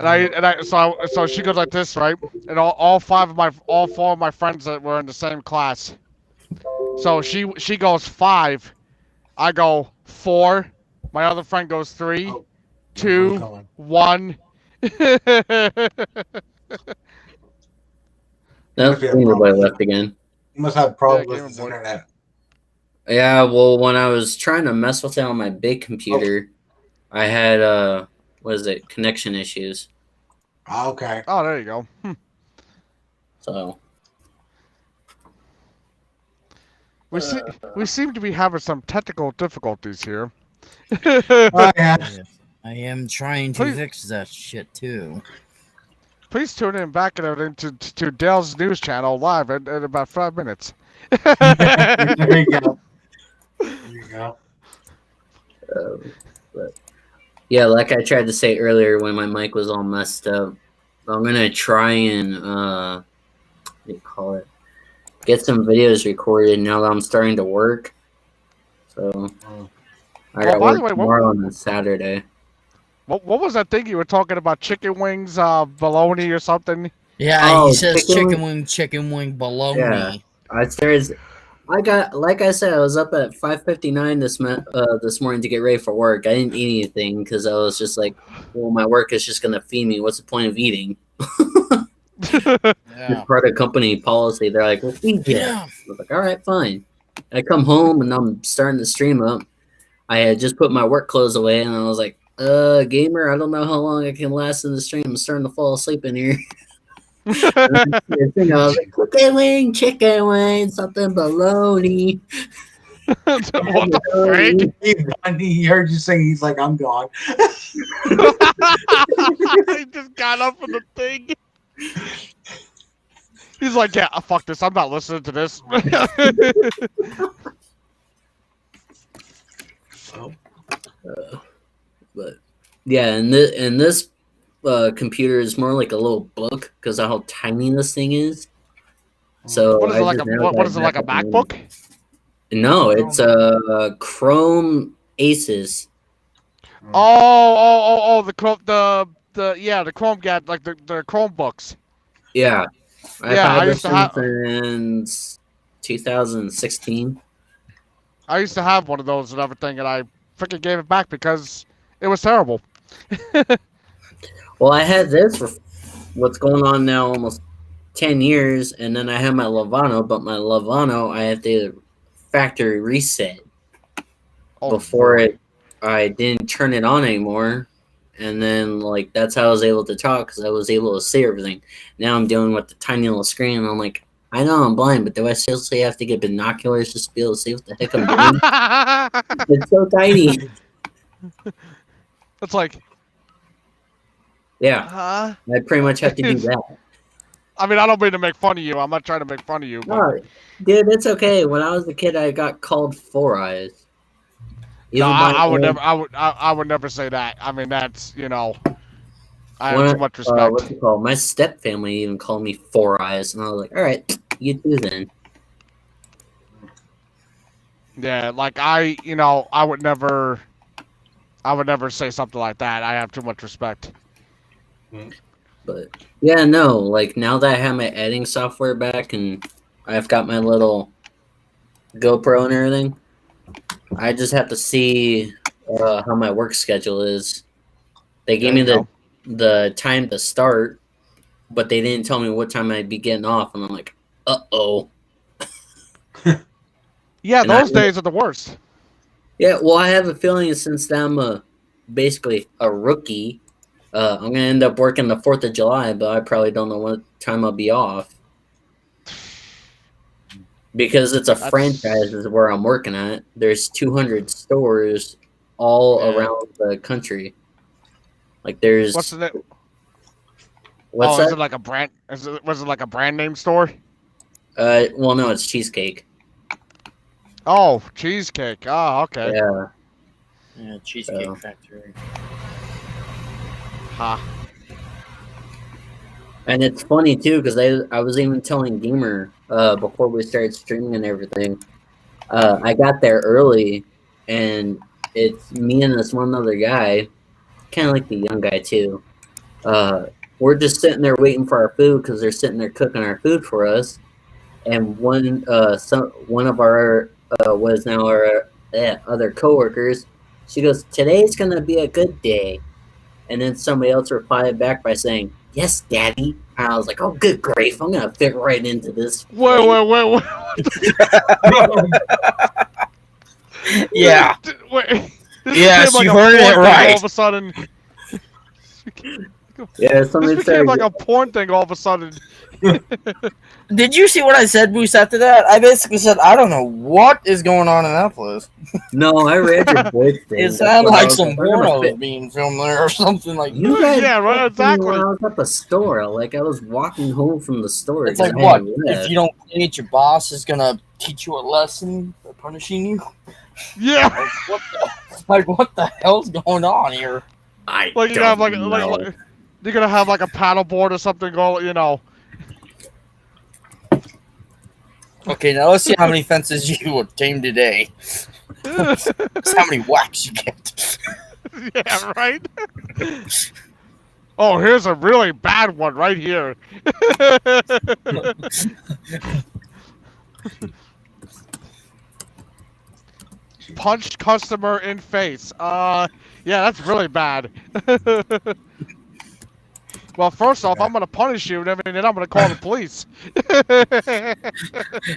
So she goes like this, right? And all 4 of my friends that were in the same class. So she goes 5. I go 4. My other friend goes 3, 2, 1. Nope, be a everybody problem. left again. You must have problems Yeah, with Game this Boy. internet. Yeah, well, when I was trying to mess with it on my big computer, I had connection issues. Okay. Oh, there you go. So We seem to be having some technical difficulties here. Oh, yeah. I am trying to Please- fix that shit too. Please tune in back and everything to Dale's news channel live in about 5 minutes. There you go. There you go. but yeah, like I tried to say earlier when my mic was all messed up, I'm gonna try and what do you call it? Get some videos recorded now that I'm starting to work. So I got by the work way, tomorrow on a Saturday. What was that thing you were talking about? Chicken wings, bologna, or something? Yeah, Oh, he says chicken chicken wing below Yeah. me. I got, like I said, I was up at 5:59 this morning to get ready for work. I didn't eat anything because I was just like, well, my work is just gonna feed me. What's the point of eating? Yeah. It's part of company policy. They're like, well, feed you. Yeah. I was like, all right, fine. I come home and I'm starting to stream up. I had just put my work clothes away and I was like, gamer, I don't know how long I can last in the stream. I'm starting to fall asleep in here. I was like, chicken wing, something bologna. What the frig? He's gone. He heard you sing. He's like, I'm gone. He just got up from the thing. He's like, yeah, fuck this. I'm not listening to this. But yeah, and this computer is more like a little book because of how tiny this thing is. So What is it, I like just a have what that is it, like a back up. MacBook? No, it's a Chrome Asus. The Chrome, the Chrome got like the Chromebooks. Yeah, I've Yeah, had I this used to have- since 2016. I used to have one of those and everything, and I freaking gave it back because it was terrible. Well, I had this for what's going on now almost 10 years, and then I had my Levano, but my Levano I have to factory reset Oh, before I didn't turn it on anymore. And then, like, that's how I was able to talk because I was able to see everything. Now I'm dealing with the tiny little screen, and I'm like, I know I'm blind, but do I seriously have to get binoculars just to be able to see what the heck I'm doing? It's so tiny. It's like, Yeah, huh? I pretty much have to do that. I mean, I don't mean to make fun of you. I'm not trying to make fun of you. But No, dude, it's okay. When I was a kid, I got called Four Eyes. no, Even by I would my- never. I would never say that. I mean, that's I When have too much respect. what's it called? My step family even called me Four Eyes, and I was like, "All right, you too then." Yeah, like I would never say something like that. I have too much respect. But yeah, no, like now that I have my editing software back and I've got my little GoPro and everything, I just have to see how my work schedule is. They gave me There you the time to start, but they didn't tell me what time I'd be getting off, and I'm like, uh-oh. Yeah, And those days are the worst. Yeah, well, I have a feeling since I'm basically a rookie, I'm gonna end up working the 4th of July, but I probably don't know what time I'll be off. Because it's a That's- franchise is where I'm working at. There's 200 stores all Yeah. around the country. Like there's What's the what's is that? it like a brand? Was it like a brand name store? Well, no, it's cheesecake. Oh, cheesecake. Oh, okay. Yeah. Yeah, Cheesecake So. Factory. Ha. And it's funny too because I was even telling Gamer before we started streaming and everything. I got there early, and it's me and this one other guy, kind of like the young guy too. We're just sitting there waiting for our food because they're sitting there cooking our food for us. And one of our was now our other coworkers. She goes, "Today's gonna be a good day," and then somebody else replied back by saying, "Yes, Daddy." And I was like, "Oh, good grief! I'm gonna fit right into this." Wait. Yeah. Wait. This Yes, became like you a heard it porn thing right. All of a sudden. Yeah, somebody This became started. like a porn thing all of a sudden. Did you see what I said, Moose, after that? I basically said, I don't know what is going on in that place. No, I read your voice thing. It That's sounded what I like was some I'm gonna pornos fit- being filmed there or something like that. You guys Yeah, right, texted me when exactly. I was at the store. Like I was walking home from the store. It's like, 'cause I what? hadn't If left. you don't clean it, your boss is going to teach you a lesson by punishing you? Yeah. What the hell's going on here? I Like you don't have like, know. like you're gonna have like a paddle board or something. Go, Okay, now let's see how many fences you obtained today. Let's see how many whacks you get. Yeah, right. Oh, here's a really bad one right here. Punched customer in face. Yeah, that's really bad. Well, first off, I'm gonna punish you, and then I'm gonna call the police.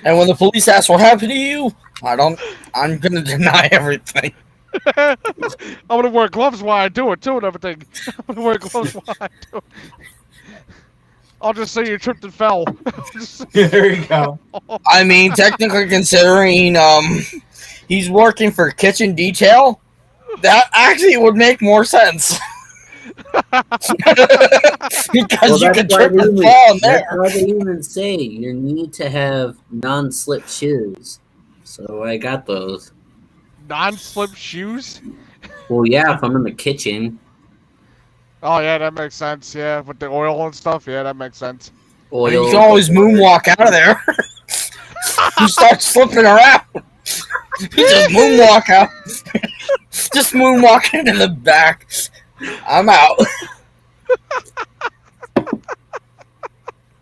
And when the police ask what happened to you, I'm gonna deny everything. I'm gonna wear gloves while I do it too, and everything. I'm gonna wear gloves while I do it. I'll just say you tripped and fell. There you go. I mean, technically considering he's working for kitchen detail, that actually would make more sense. Because you can trip and fall in That's there. why they even say you need to have non-slip shoes. So I got those. Non-slip shoes? Well, yeah, if I'm in the kitchen. Oh yeah, that makes sense. Yeah, with the oil and stuff. Yeah, that makes sense. I mean, Oil. you can always moonwalk out of there. You start slipping around. You just moonwalk out. Just moonwalk into the back. I'm out.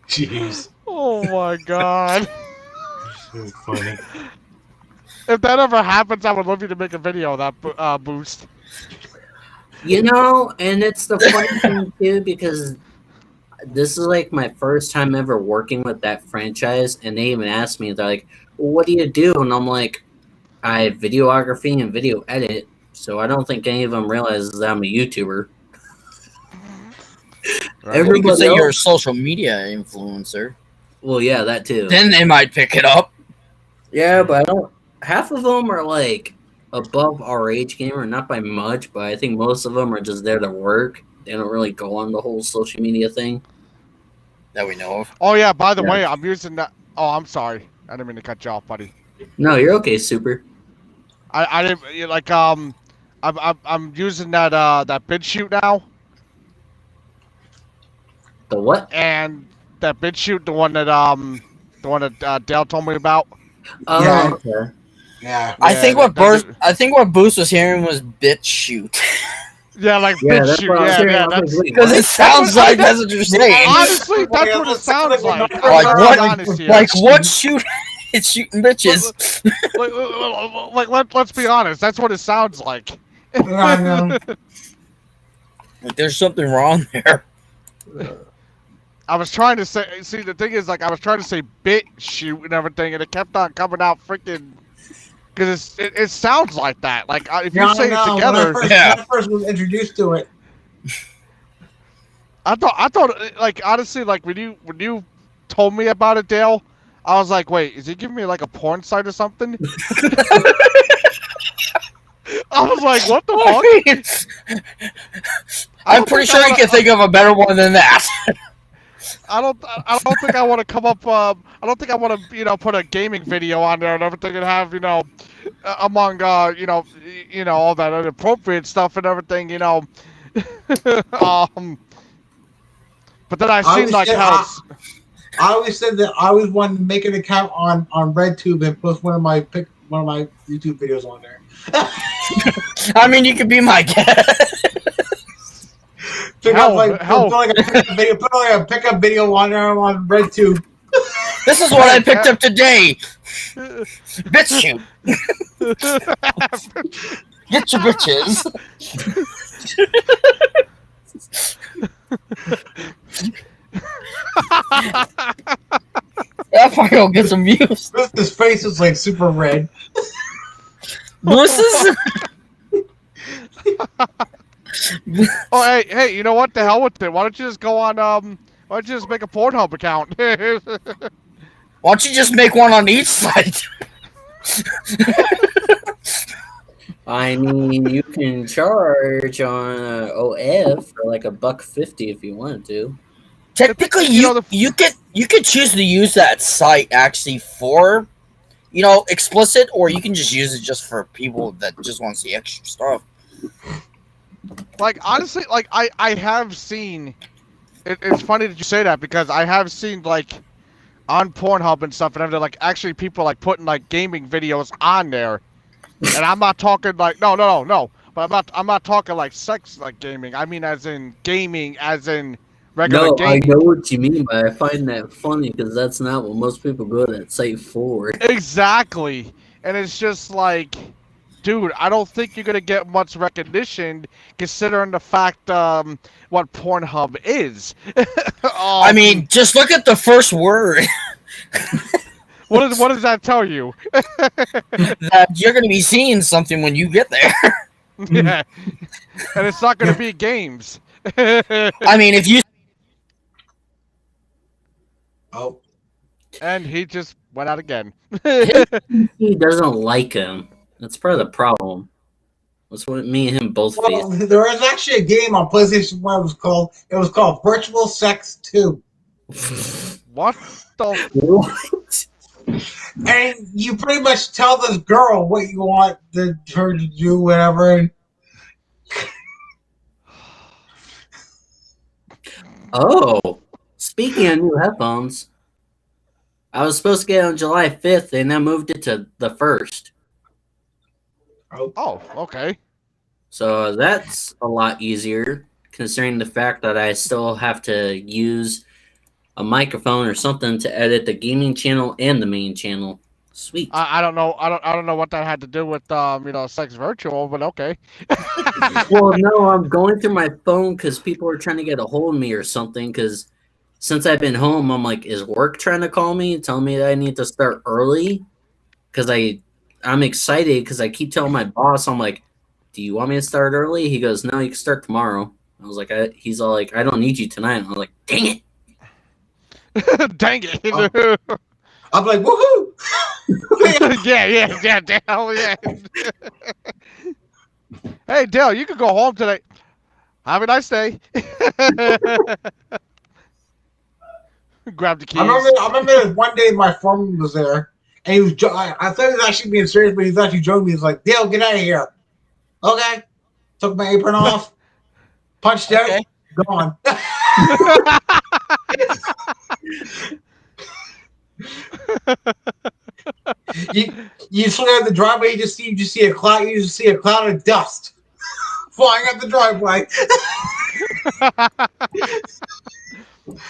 Jeez. Oh my god. This is funny. If that ever happens, I would love you to make a video of that boost. You know, and it's the funny thing too because this is like my first time ever working with that franchise, and they even asked me, they're like, well, "What do you do?" And I'm like, "I videography and video edit." So I don't think any of them realizes that I'm a YouTuber. Right. You could Everybody say you're a else- social media influencer. Well, yeah, that too. Then they might pick it up. Yeah, but I don't. Half of them are like above our age gamer, not by much, but I think most of them are just there to work. They don't really go on the whole social media thing. That we know of. Oh yeah, by the Yeah. way, I'm using that. Oh, I'm sorry. I didn't mean to cut you off, buddy. No, you're okay, Super. I didn't like I'm using that that BitChute now, The what? and that BitChute, the one that Dale told me about. Oh, Yeah. okay. Yeah. I think Yeah, what Boost was hearing was bitch shoot. Yeah, like Yeah, bitch that's shoot. what I was Yeah, hearing. yeah, I was that's like, wait, Because what? it sounds like that's what you're saying. honestly, that's what it sounds like. I'm Like gonna what? be honest here. Like what shoot? It's shooting bitches. Let's be honest. That's what it sounds like. I know. There's something wrong there. I was trying to say. See, the thing is, like, I was trying to say bit shoot and everything, and it kept on coming out freaking. Because it sounds like that. Like if you Yeah, say I know. it together, When I first was introduced to it. I thought, like, honestly, like when you told me about it, Dale, I was like, wait, is he giving me like a porn site or something? I was like, what the fuck? I'm pretty sure you can think of a better one than that. I don't think I want to come up. I don't think I want to, put a gaming video on there and everything and have, among, all that inappropriate stuff and everything, But then I seen like how it's. I always said that I always wanted to make an account on RedTube and post one of my YouTube videos on there. I mean, you could be my guest. Put like a pickup video on there on RedTube. This is what I picked up today. Bitch shoot. Get your bitches. That fucker will get some views. His face is like super red. Bruce's. Oh, hey, you know what? The hell with it. Why don't you just go on? Why don't you just make a Pornhub account? Why don't you just make one on each site? I mean, you can charge on OF for like $1.50 if you wanted to. Technically, you could choose to use that site actually for, explicit, or you can just use it just for people that just want to see extra stuff. Like, honestly, like I have seen. It's funny that you say that because I have seen like on Pornhub and stuff, and everything, like actually people like putting like gaming videos on there, and I'm not talking like no, but I'm not talking like sex like gaming. I mean, as in gaming, as in regular No, gaming. I know what you mean, but I find that funny because that's not what most people go to that site for. Exactly, and it's just like, dude, I don't think you're gonna get much recognition considering the fact what Pornhub is. I mean, just look at the first word. what does that tell you? That you're gonna be seeing something when you get there. Yeah, and it's not gonna be games. I mean, if you. Oh. And he just went out again. He doesn't like him. That's part of the problem. That's what me and him both Well, face. there was actually a game on PlayStation 1. It was called Virtual Sex 2. What the? What? And you pretty much tell this girl what you want her to do, whatever. And Oh, speaking of new headphones, I was supposed to get it on July 5th. They now moved it to the 1st. Oh, okay. So that's a lot easier, considering the fact that I still have to use a microphone or something to edit the gaming channel and the main channel. Sweet. I don't know. I don't know what that had to do with sex virtual, but okay. Well, no, I'm going through my phone because people are trying to get a hold of me or something. Because since I've been home, I'm like, is work trying to call me, telling me that I need to start early? Because I'm excited because I keep telling my boss, I'm like, do you want me to start early? He goes, no, you can start tomorrow. I was like, he's all like, I don't need you tonight. I'm like, dang it. Dang it. I'm like, woohoo! yeah, Dale, yeah. Hey, Dale, you can go home today. Have a nice day. Grab the keys. I remember one day my foreman was there, and he was. I thought he was actually being serious, but he was actually joking me. He's like, Dale, get out of here. Okay. Took my apron off, punched out, gone. You just look at the driveway. You just see a cloud. You just see a cloud of dust flying up the driveway.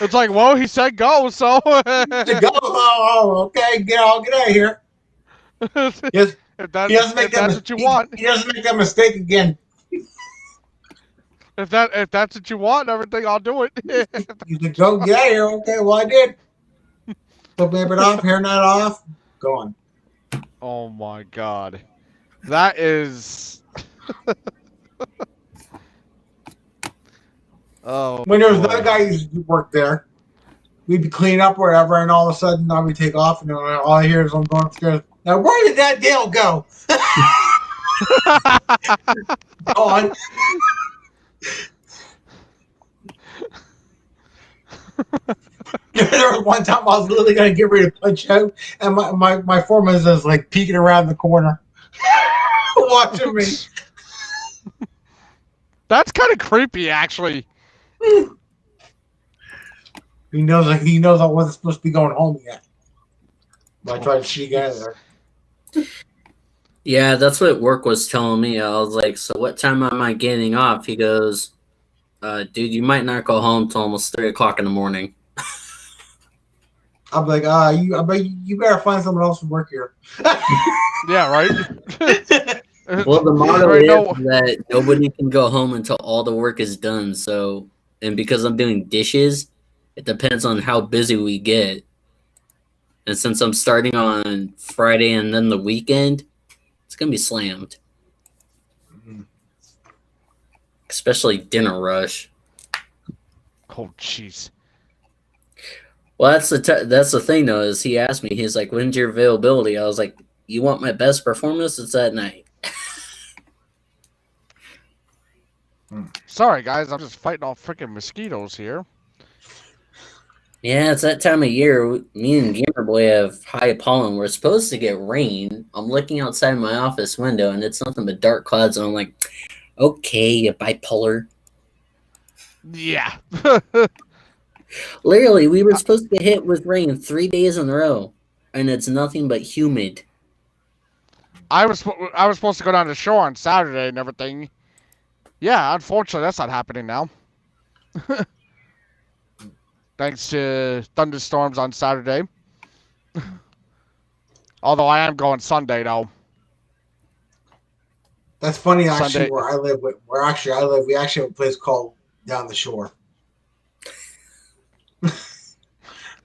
It's like, well, he said go, so. To go. Okay, get out of here. Yes, If that's what you he, want. He doesn't make that mistake again. If that's what you want, everything, I'll do it. You said, go get out of here. Okay, well, I did. Put my it off, hairnet off, gone. Oh my god, that is. Oh. When there was boy. another guy who worked there, we'd be cleaning up or whatever, and all of a sudden I would take off, and then all I hear is I'm going upstairs. Now, where did that Dale go? Gone. There was one time I was literally going to get ready to punch out, and my foreman is just like peeking around the corner, watching me. That's kind of creepy, actually. He knows I wasn't supposed to be going home yet. But I tried to sneak out of there. Yeah, that's what work was telling me. I was like, so what time am I getting off? He goes, dude, you might not go home till almost 3 o'clock in the morning. I'm like, you better find someone else to work here. Yeah, right? Well, the motto Right, is no. that nobody can go home until all the work is done. So, and because I'm doing dishes, it depends on how busy we get. And since I'm starting on Friday and then the weekend, it's going to be slammed. Especially dinner rush. Oh, jeez. Well, that's the thing, though, is he asked me, he's like, when's your availability? I was like, you want my best performance? It's at night. Sorry, guys. I'm just fighting off freaking mosquitoes here. Yeah, it's that time of year. Me and Gamer Boy have high pollen. We're supposed to get rain. I'm looking outside my office window, and it's nothing but dark clouds, and I'm like, okay, you bipolar. Yeah. Literally, we were supposed to get hit with rain 3 days in a row, and it's nothing but humid. I was supposed to go down to the shore on Saturday and everything. Yeah, unfortunately, that's not happening now. Thanks to thunderstorms on Saturday. Although I am going Sunday, though. That's funny, actually. Sunday. Where I live, we actually have a place called Down the Shore,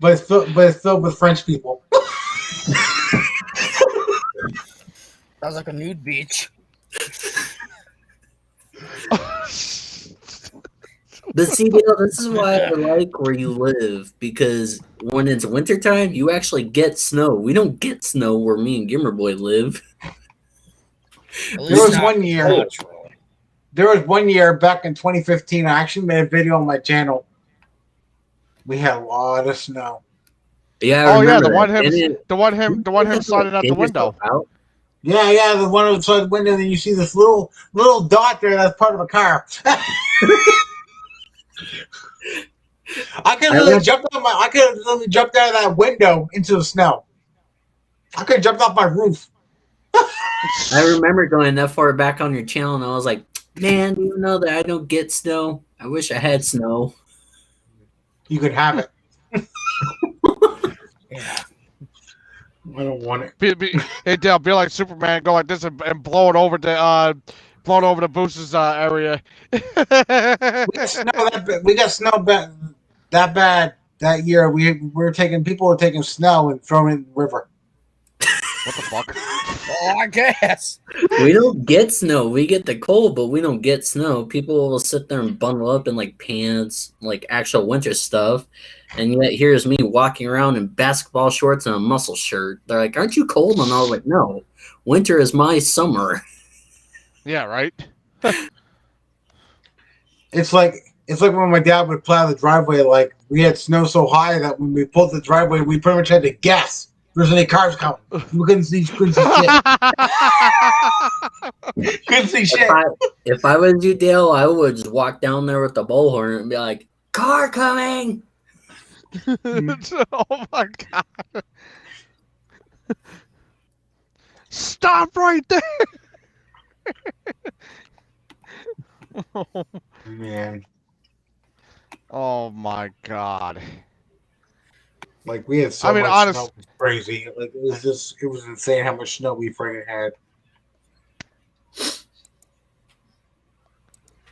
but it's filled with French people. Sounds like a nude beach. But see, Dale, this is why I like where you live, because when it's wintertime, you actually get snow. We don't get snow where me and Gamer Boy live. At least There was not one year. natural. There was one year back in 2015. I actually made a video on my channel. We had a lot of snow. Yeah, I Oh yeah, remember the one that. him, Didn't the one him sliding out the yourself window. out? Yeah, the one outside the window. Then you see this little dot there. That's part of a car. I could have literally jumped out of that window into the snow. I could have jumped off my roof. I remember going that far back on your channel, and I was like, man, do you know that I don't get snow? I wish I had snow. You could have it. Yeah. I don't want it. Hey, Dale, be like Superman, go like this and blow it over the Booster's area. We got snow that bad that year. People were taking snow and throwing it in the river. What the fuck? Oh, I guess. We don't get snow. We get the cold, but we don't get snow. People will sit there and bundle up in like pants, like actual winter stuff. And yet here's me walking around in basketball shorts and a muscle shirt. They're like, aren't you cold? And I was like, no, winter is my summer. Yeah, right. It's like when my dad would plow the driveway. Like we had snow so high that when we pulled the driveway, we pretty much had to guess if there's any cars coming. We couldn't see shit. Couldn't see shit. If I was you, Dale, I would just walk down there with the bullhorn and be like, car coming. Oh my god. Stop right there. Man, Oh my god. like we had so I mean, much honest. snow, it was crazy. Like it was insane how much snow we freaking had.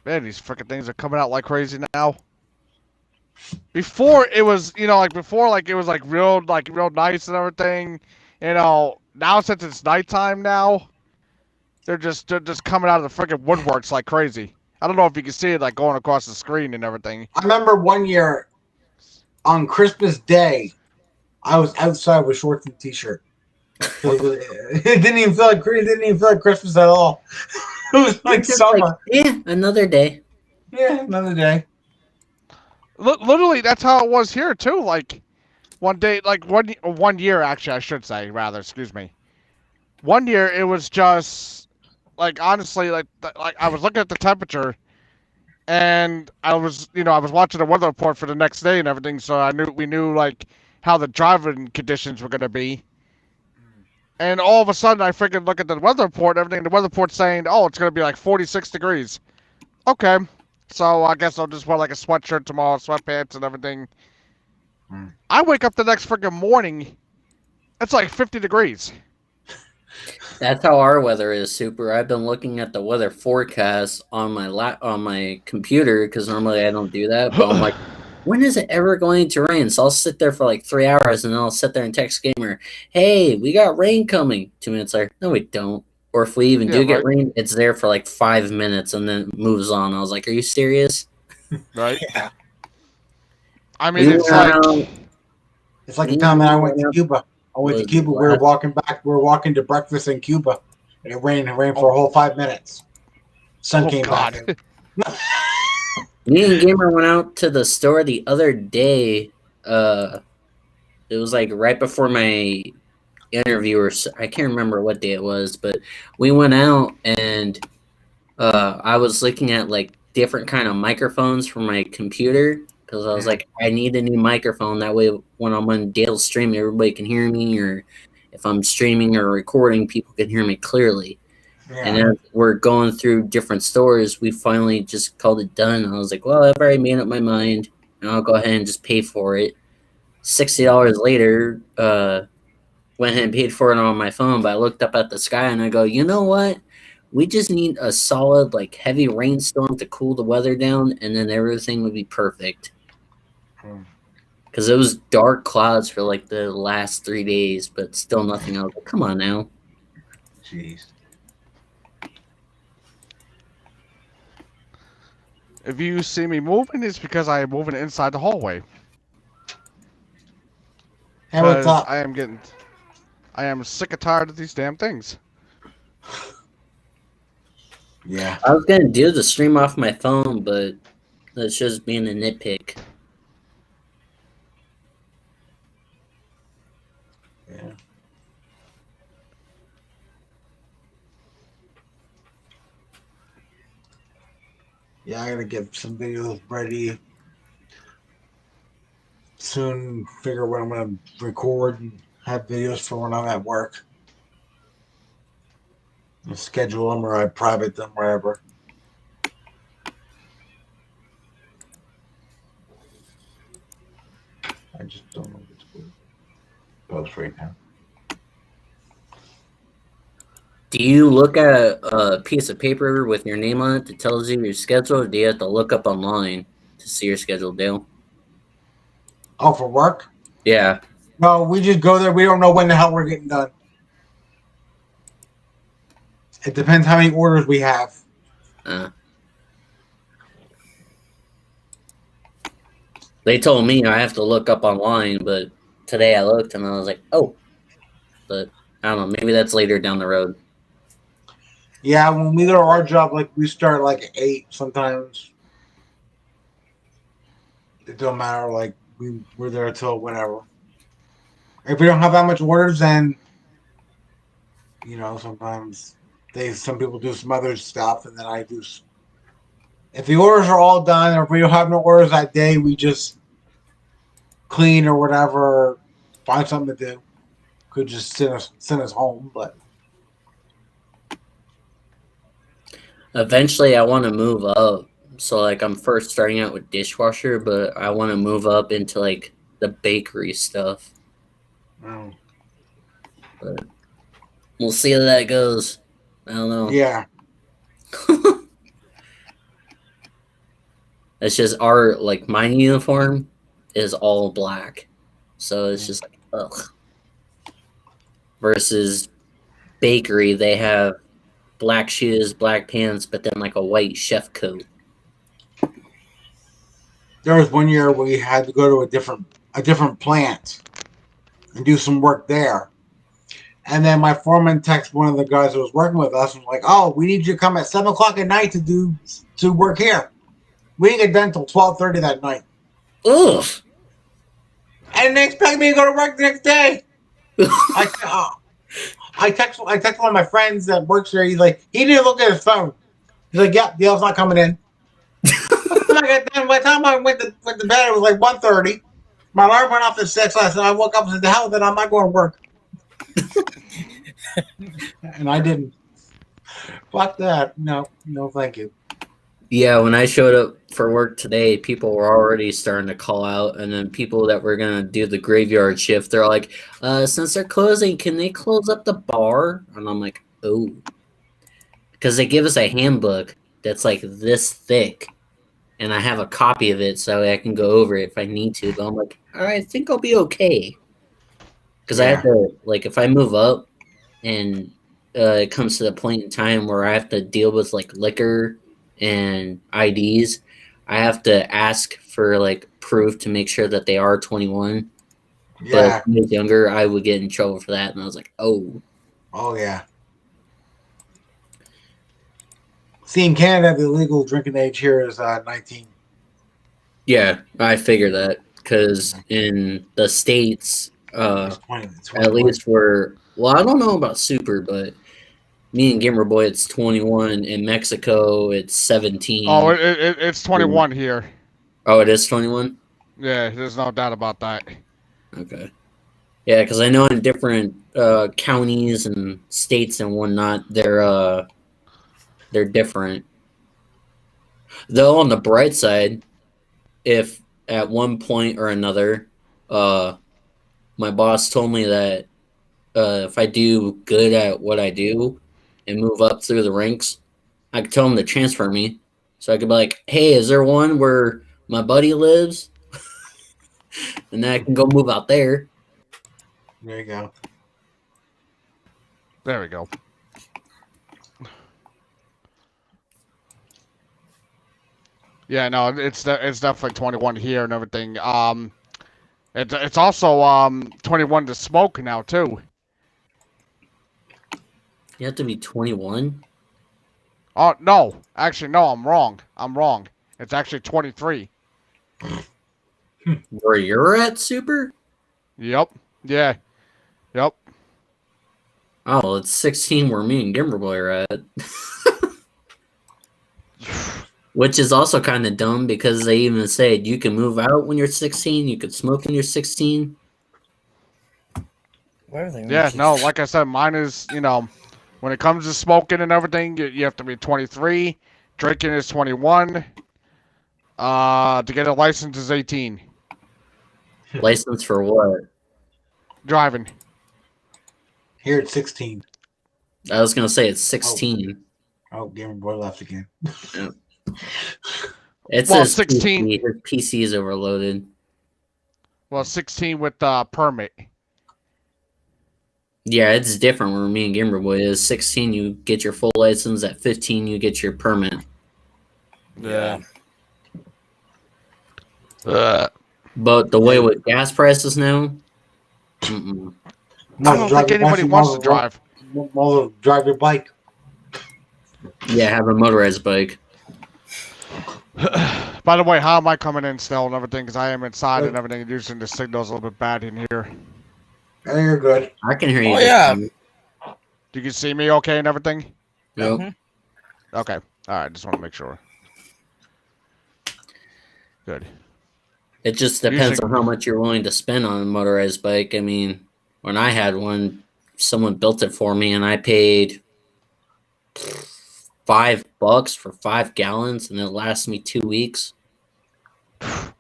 Man, these freaking things are coming out like crazy now. Before it was, before it was real nice and everything. Now since it's nighttime now, they're just coming out of the freaking woodworks like crazy. I don't know if you can see it like going across the screen and everything. I remember one year on Christmas Day, I was outside with shorts and a t-shirt. It didn't even feel like Christmas at all. It was like Just summer. like, yeah, another day. Yeah, another day. Literally, that's how it was here too. Like one day, like one year actually, I should say rather. Excuse me. One year it was just like honestly like I was looking at the temperature, and I was watching the weather report for the next day and everything, so we knew like how the driving conditions were gonna be. And all of a sudden, I freaking look at the weather report and everything. The weather report's saying, "Oh, it's gonna be like 46 degrees." Okay, so I guess I'll just wear like a sweatshirt tomorrow, sweatpants and everything. I wake up the next freaking morning, it's like 50 degrees. That's how our weather is, Super. I've been looking at the weather forecast on my on my computer because normally I don't do that. But I'm like, when is it ever going to rain? So I'll sit there for like 3 hours and then I'll sit there and text Gamer, "Hey, we got rain coming." 2 minutes later, no, we don't. Or if we even do get rain, it's there for like 5 minutes and then it moves on. I was like, "Are you serious?" Right? Yeah. I mean, it's like the time that I went to Cuba. I went to Cuba. We were walking back. We were walking to breakfast in Cuba, and it rained. It rained for a whole 5 minutes. Sun came back. Me and Gamer went out to the store the other day. It was like right before my interview, or I can't remember what day it was, but we went out and I was looking at like different kind of microphones for my computer because I was like, I need a new microphone. That way, when I'm on Dale's stream, everybody can hear me, or if I'm streaming or recording, people can hear me clearly. Yeah. And as we're going through different stores, we finally just called it done. I was like, well, I've already made up my mind, and I'll go ahead and just pay for it. $60 later, went ahead and paid for it on my phone, but I looked up at the sky and I go, you know what? We just need a solid, like, heavy rainstorm to cool the weather down, and then everything would be perfect. Because it was dark clouds for, like, the last 3 days, but still nothing. I was like, come on now. Jeez. If you see me moving, it's because I am moving inside the hallway. Hey, what's up? I am sick and tired of these damn things. Yeah. I was going to do the stream off my phone, but that's just being a nitpick. Yeah. Yeah, I gotta get some videos ready soon. Figure what I'm gonna record and have videos for when I'm at work. I'll schedule them or I private them wherever. I just don't know what to post right now. Do you look at a piece of paper with your name on it that tells you your schedule, or do you have to look up online to see your schedule, Dale? Oh, for work? Yeah. No, we just go there. We don't know when the hell we're getting done. It depends how many orders we have. They told me I have to look up online, but today I looked and I was like, oh. But I don't know. Maybe that's later down the road. Yeah, when we go to our job, like we start like at 8 sometimes. It don't matter. Like we're there till whenever. If we don't have that much orders, then sometimes some people do some other stuff, and then I do. If the orders are all done, or if we don't have no orders that day, we just clean or whatever, find something to do. Could just send us home, but Eventually, I want to move up. So, like, I'm first starting out with dishwasher, but I want to move up into, like, the bakery stuff. Oh. But we'll see how that goes. I don't know. Yeah. It's just my uniform is all black. So it's just like, ugh. Versus bakery, they have black shoes, black pants, but then like a white chef coat. There was one year we had to go to a different plant and do some work there. And then my foreman texted one of the guys who was working with us and was like, "Oh, we need you to come at 7 o'clock at night to work here." We didn't get done until 12:30 that night. Ugh. And they expect me to go to work the next day. I text one of my friends that works there. He's like, he didn't look at his phone. He's like, "Yeah, Dale's not coming in." By the time I went to bed, it was like 1:30. My alarm went off at 6. I woke up and said, "The hell, then I'm not going to work." And I didn't. Fuck that. No, thank you. Yeah, when I showed up for work today, people were already starting to call out, and then people that were gonna do the graveyard shift, they're like, since they're closing, can they close up the bar? And I'm like, oh. Because they give us a handbook that's like this thick, and I have a copy of it so I can go over it if I need to, but I'm like, I think I'll be okay. Because I have to, like, if I move up and it comes to the point in time where I have to deal with, like, liquor and IDs, I have to ask for, like, proof to make sure that they are 21. Yeah. But if I was younger, I would get in trouble for that. And I was like, oh. Oh, yeah. See, in Canada, the legal drinking age here is 19. Yeah, I figure that. Because in the States, It's 20, at least I don't know about Super, but me and Gamer Boy, it's 21. In Mexico, it's 17. Oh, it's 21 here. Oh, it is 21? Yeah, there's no doubt about that. Okay. Yeah, because I know in different counties and states and whatnot, they're different. Though on the bright side, if at one point or another, my boss told me that if I do good at what I do and move up through the ranks, I could tell him to transfer me. So I could be like, hey, is there one where my buddy lives? And then I can go move out there. There you go. There we go. Yeah, no, it's definitely 21 here and everything. It's also 21 to smoke now too. You have to be 21? Oh no, actually no, I'm wrong. It's actually 23. Where you're at, Super? Yep. Yeah. Yep. Oh, it's 16 where me and Gamer Boy are at. Which is also kind of dumb because they even said you can move out when you're 16, you could smoke when you're 16. Yeah, no, like I said, mine is, when it comes to smoking and everything, you have to be 23. Drinking is 21. To get a license is 18. License for what? Driving. Here it's 16. I was going to say it's 16. Oh, Gamer Boy left again. Yep. It Well, says 16. PC. His PC is overloaded. Well, 16 with permit. Yeah, it's different where me and Gamer Boy is. 16, you get your full license. At 15, you get your permit. Yeah. But the way with gas prices now, mm-mm. I don't think anybody wants to drive. Well, drive your bike. Yeah, have a motorized bike. By the way, how am I coming in still and everything? Because I am inside and everything. And usually the signal's a little bit bad in here. Yeah, you're good. I can hear you. Oh, yeah. You can see me okay and everything? Yep. Mm-hmm. Okay. All right. Just want to make sure. Good. It just depends on how much you're willing to spend on a motorized bike. I mean, when I had one, someone built it for me, and I paid $5 for 5 gallons, and it lasts me 2 weeks. Of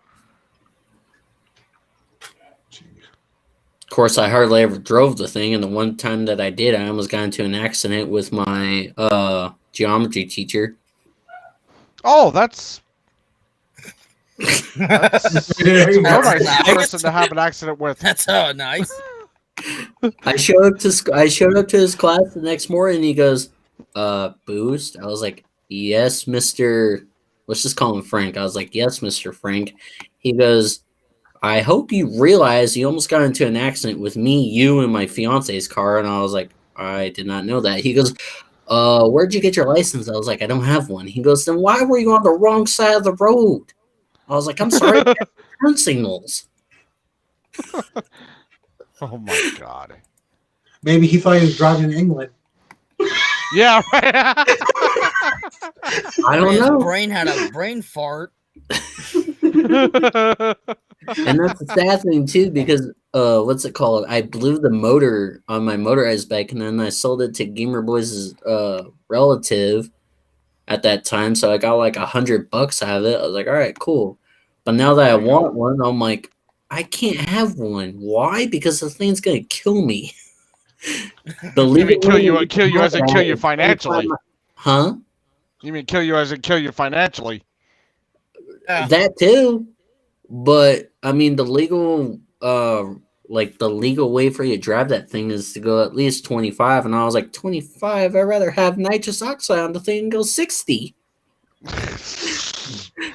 course, I hardly ever drove the thing, and the one time that I did, I almost got into an accident with my geometry teacher. Oh, that's There you a go. nice nice. person to have an accident with. That's nice. I showed up to his class the next morning, and he goes, Boost? I was like, yes, Mr. Let's just call him Frank. I was like, yes, Mr. Frank. He goes, I hope you realize you almost got into an accident with me, you, and my fiance's car. And I was like, I did not know that. He goes, where'd you get your license? I was like, I don't have one. He goes, then why were you on the wrong side of the road? I was like, I'm sorry, turn signals. Oh my god. Maybe he thought he was driving in England. Yeah, right. I don't His know. brain had a brain fart. And that's the sad thing too, because what's it called? I blew the motor on my motorized bike, and then I sold it to Gamer Boys' relative at that time. So I got like $100 out of it. I was like, all right, cool. But now that I want one, I'm like, I can't have one. Why? Because the thing's gonna kill me. The You mean legal way kill you as in kill you is financially? Huh? You mean kill you as in kill you financially? Yeah. That too. But I mean, the legal way for you to drive that thing is to go at least 25. And I was like, 25? I'd rather have nitrous oxide on the thing and go 60.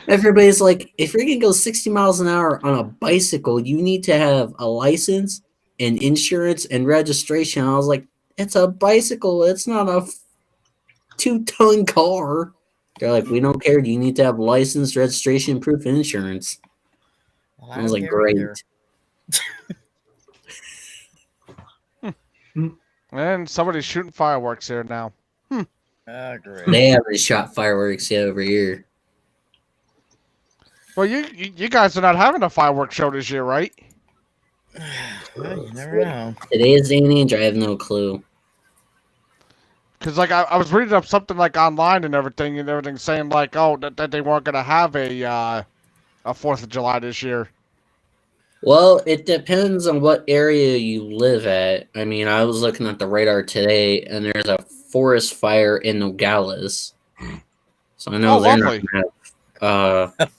Everybody's like, if you're gonna go 60 miles an hour on a bicycle, you need to have a license and insurance and registration. I was like, it's a bicycle, it's not a 2-ton car. They're like, we don't care. You need to have license, registration, proof, and insurance. Well, I was like, don't care great. either. And somebody's shooting fireworks here now. Great. They haven't shot fireworks yet over here. Well, you guys are not having a fireworks show this year, right? Well, you never know. Today's day and age, I have no clue. Because like I was reading up something like online and everything saying like, oh, that they weren't gonna have a 4th of July this year. Well, it depends on what area you live at. I mean, I was looking at the radar today, and there's a forest fire in Nogales. So I know they're lovely. not gonna have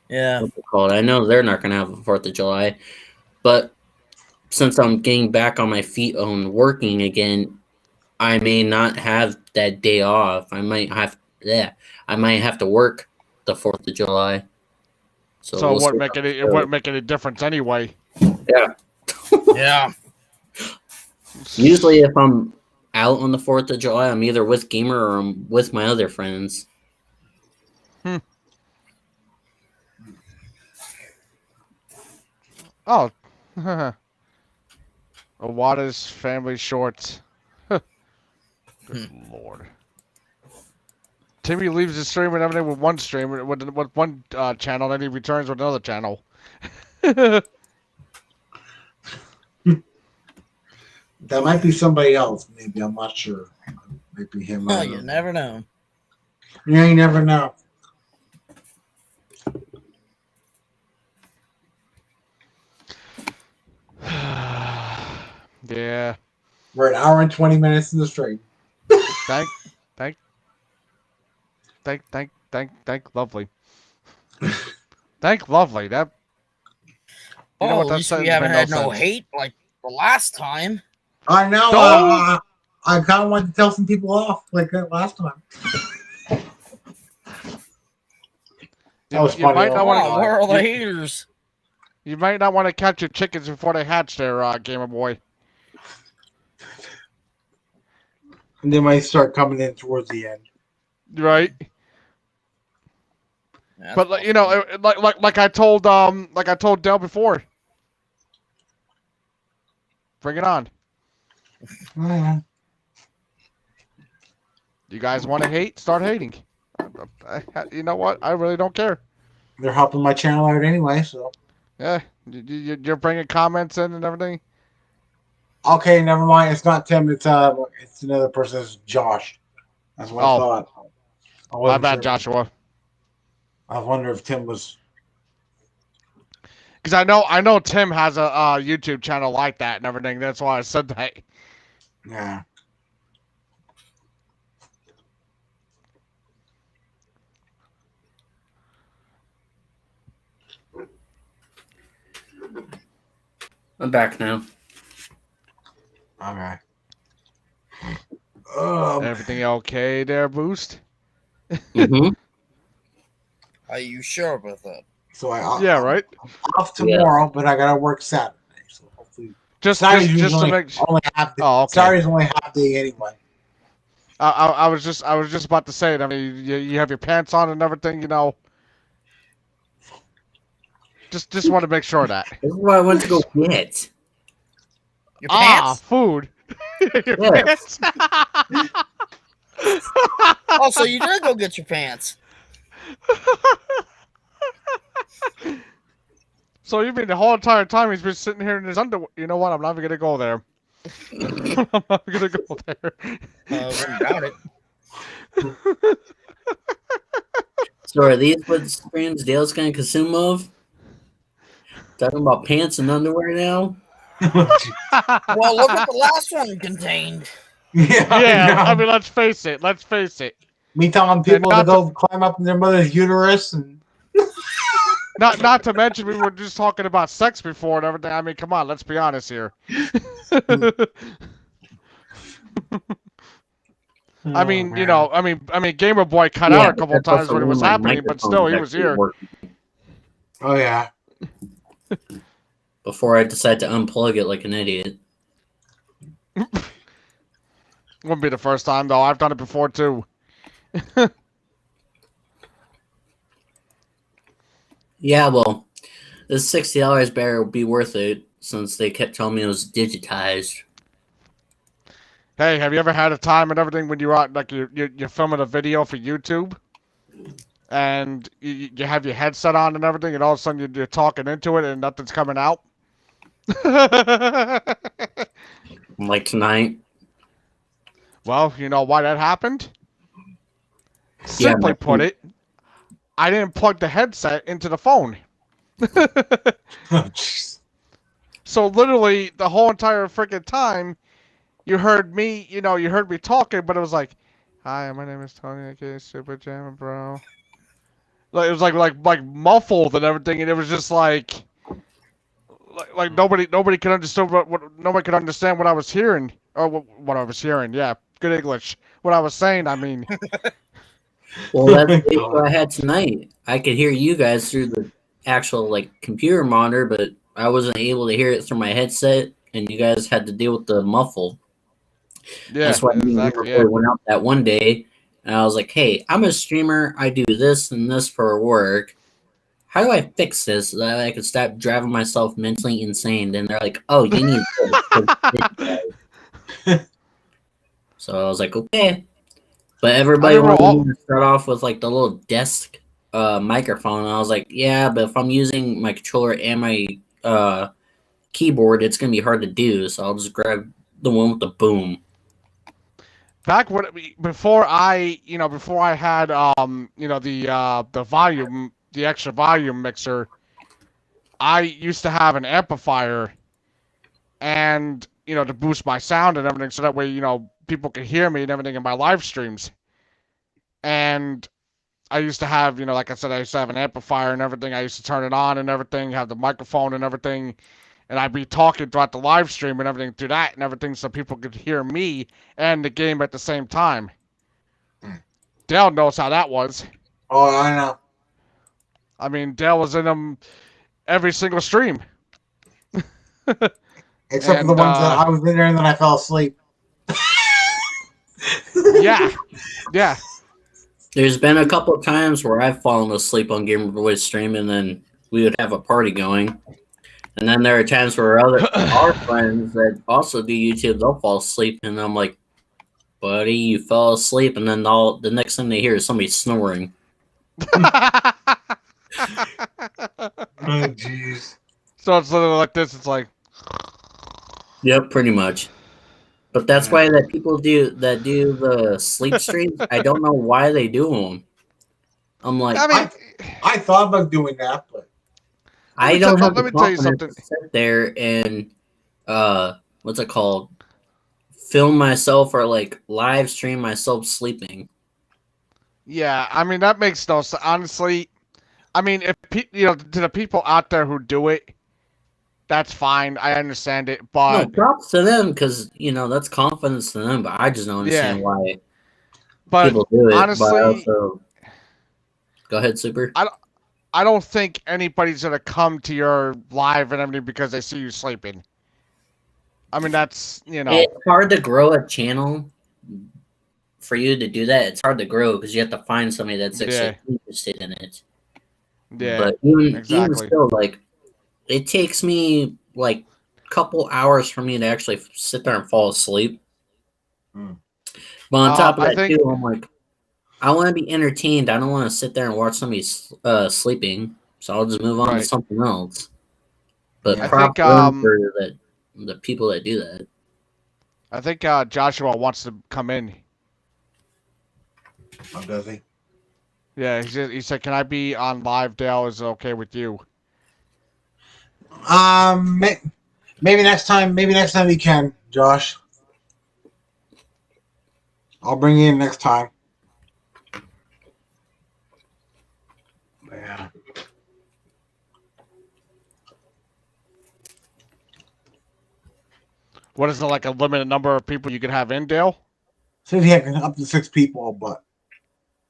Yeah. what's it called? I know they're not gonna have a 4th of July. But since I'm getting back on my feet on working again, I may not have that day off. I might have to work the 4th of July. So So we'll it see. wouldn't make any difference anyway. Yeah. Yeah. Usually if I'm out on the 4th of July, I'm either with Gamer or I'm with my other friends. Oh, Awada's family shorts. Good lord. Timmy leaves the stream and everything with one stream, with one channel, then he returns with another channel. That might be somebody else. Maybe I'm not sure. Maybe him. Oh, you never know. Yeah, you never know. Yeah. We're an hour and 20 minutes in the stream. Thank lovely. Thank lovely. That. You know Oh, what at that least says? we haven't Made had no no sense. hate like the last time. I know. Don't- I kind of wanted to tell some people off like that last time. That was You funny. might not Oh, wanna- Wow, where are the haters? You might not want to catch your chickens before they hatch there, Gamer Boy. And they might start coming in towards the end. Right? That's But like, you know, like I told Dell before. Bring it on. You guys want to hate? Start hating. You know what? I really don't care. They're helping my channel out anyway, so. Yeah, you're bringing comments in and everything. Okay, never mind. It's not Tim. It's another person. It's Josh. That's what I thought. I My wasn't bad, sure. Joshua. I was wondering if Tim was. Because I know Tim has a YouTube channel like that and everything. That's why I said that. Yeah. I'm back now. Okay. Everything okay there, Boost? Mm-hmm. Are you sure about that? So I'm Yeah, right. off tomorrow, but I gotta work Saturday. So hopefully, Just Saturday's to usually make. only half. Oh, okay. Saturday's only half day anyway. I was just about to say it. I mean, you have your pants on and everything, you know. Just want to make sure of that. This is what I went to go get. Your pants? Food. Your Yes. pants. Oh, so you did go get your pants. So you mean the whole entire time he's been sitting here in his underwear? You know what? I'm not even gonna go there. I'm not gonna go there. Wouldn't doubt it. So are these what streams Dale's gonna consume of? Talking about pants and underwear now? Well, look what the last one contained. Yeah, I I mean, let's face it. Let's face it. me telling people to not go climb up in their mother's uterus and. Not to mention we were just talking about sex before and everything. I mean, come on, let's be honest here. I mean, you know, I mean, Gamer Boy cut out a couple but that's times also when it was my happening, but still, he was microphone here. working Oh yeah. Before I decide to unplug it like an idiot. Wouldn't be the first time though. I've done it before too. Yeah, well, this $60 better be worth it since they kept telling me it was digitized. Hey, have you ever had a time and everything when you're out, like you're filming a video for YouTube, and you have your headset on and everything, and all of a sudden you're talking into it and nothing's coming out? Like tonight. Well, you know why that happened? Simply put it, I didn't plug the headset into the phone. Oh, jeez. So literally the whole entire freaking time, you heard me, you know, you heard me talking, but it was like, "Hi, my name is Tony, aka Super Jam, bro." Like it was like muffled and everything, and it was just like nobody could understand what nobody could understand what I was hearing or what I was hearing. Yeah, good English. What I was saying, I mean. Well, that's the issue I had tonight. I could hear you guys through the actual like computer monitor, but I wasn't able to hear it through my headset, and you guys had to deal with the muffle. Yeah, That's why exactly. I went out that one day, and I was like, "Hey, I'm a streamer. I do this and this for work. How do I fix this so that I can stop driving myself mentally insane?" And they're like, "Oh, you need this." So I was like, "Okay." But everybody wanted to start off with like the little desk microphone. And I was like, "Yeah, but if I'm using my controller and my keyboard, it's gonna be hard to do. So I'll just grab the one with the boom." Back when before I had the volume, the extra volume mixer, I used to have an amplifier, and to boost my sound and everything, so that way people could hear me and everything in my live streams. And I used to have, like I said, I used to have an amplifier and everything. I used to turn it on and everything, have the microphone and everything. And I'd be talking throughout the live stream and everything through that and everything so people could hear me and the game at the same time. Dale knows how that was. Oh, I know. I mean, Dale was in them every single stream. Except for the ones that I was in there and then I fell asleep. Yeah. Yeah. There's been a couple of times where I've fallen asleep on Gamer Boy's stream, and then we would have a party going. And then there are times where our friends that also do YouTube, they'll fall asleep, and I'm like, "Buddy, you fell asleep," and then the next thing they hear is somebody snoring. Oh, jeez. So it's literally like this. It's like, Yep, pretty much. But that's why that people do the sleep streams. I don't know why they do them. I'm like, I mean, I thought about doing that, but I don't have the let me tell you confidence something. to sit there and what's it called? Film myself or like live stream myself sleeping. Yeah, I mean that makes no sense. Honestly, I mean, if to the people out there who do it, that's fine. I understand it, No, but props to them because that's confidence to them. But I just don't understand why but people do it. honestly, but also, go ahead, Super. I don't think anybody's gonna come to your live and everything because they see you sleeping. I mean, that's It's hard to grow a channel. For you to do that, it's hard to grow because you have to find somebody that's actually interested in it. Yeah, but even exactly. still, like, it takes me like a couple hours for me to actually sit there and fall asleep. Mm. But on top of I that, think- too, I'm like, I want to be entertained. I don't want to sit there and watch somebody sleeping. So I'll just move on to Right. something else. But I props think, to them for the people that do that. I think Joshua wants to come in. Oh, does he? Yeah, he said, "Can I be on live, Dale? Is it okay with you?" Maybe next time. Maybe next time you can, Josh. I'll bring you in next time. Yeah. What is it, like a limited number of people you can have in, Dale? So if you have up to 6 people, but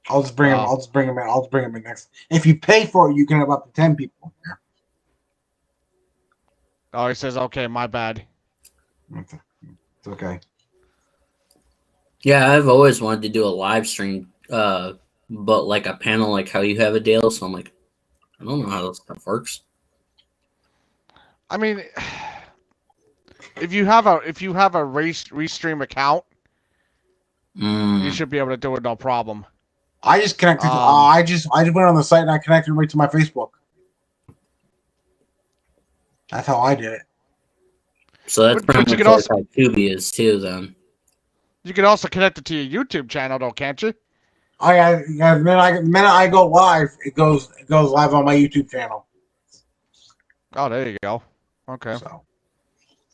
I'll just bring him. I'll just bring him in. I'll just bring him in next. If you pay for it, you can have up to 10 people here. Oh, he says, "Okay, my bad." It's okay. Yeah, I've always wanted to do a live stream, but like a panel, like how you have a deal. So I'm like, I don't know how this stuff works. I mean, if you have a Restream account, you should be able to do it no problem. I just connected. I just went on the site and I connected right to my Facebook. That's how I did it. So that's But pretty you much can like how Tubi is too. Then You can also connect it to your YouTube channel, though, can't you? Oh yeah. The minute I go live, it goes live on my YouTube channel. Oh, there you go. Okay. So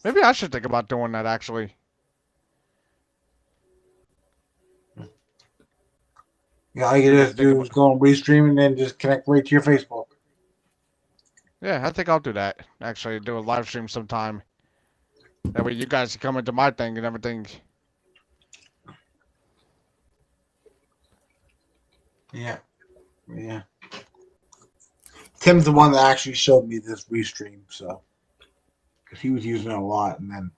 Maybe I should think about doing that, actually. yeah, all you just do is go and restream and then just connect right to your Facebook. Yeah, I think I'll do that. Actually, do a live stream sometime. That way you guys can come into my thing and everything. Yeah. Yeah. Tim's the one that actually showed me this restream, so because he was using it a lot, and then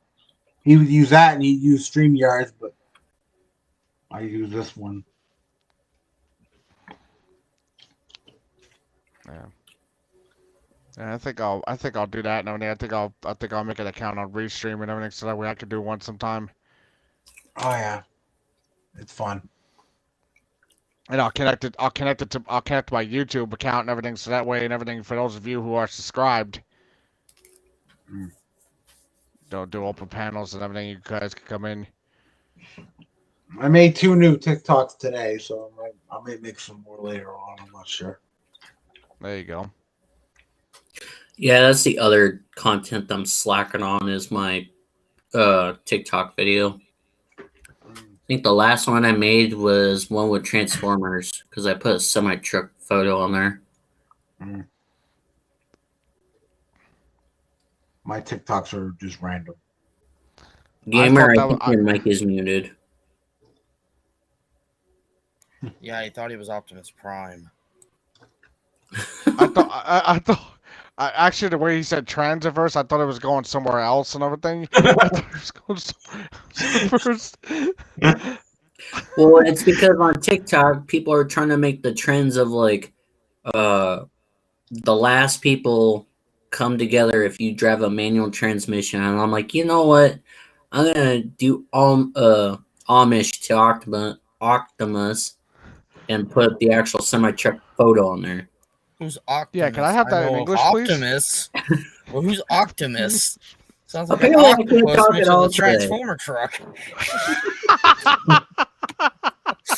he would use that and he'd use StreamYards, but I use this one. Yeah. Yeah, I think I'll do that and everything. I think I'll make an account on Restream and everything so that way I can do one sometime. Oh yeah. It's fun. And I'll connect it to my YouTube account and everything so that way and everything for those of you who are subscribed. They'll do open panels and everything. You guys can come in. I made 2 new TikToks today, so I may make some more later on. I'm not sure. There you go. yeah, that's the other content I'm slacking on is my TikTok video. I think the last one I made was one with Transformers because I put a semi-truck photo on there. My TikToks are just random. Gamer, I thought think your mic is muted. Yeah, he thought he was Optimus Prime. I thought actually the way he said Transiverse, I thought it was going somewhere else and everything. I thought it was going somewhere first. Well, it's because on TikTok, people are trying to make the trends of like the last people come together if you drive a manual transmission. And I'm like, you know what? I'm gonna do Amish to Optimus and put the actual semi-truck photo on there. Who's Optimus? Yeah, can I have that in know English, please? Optimus. Well, who's Optimus? Sounds like an Apparently I can't octopus talk mixed at all with a today. Transformer truck.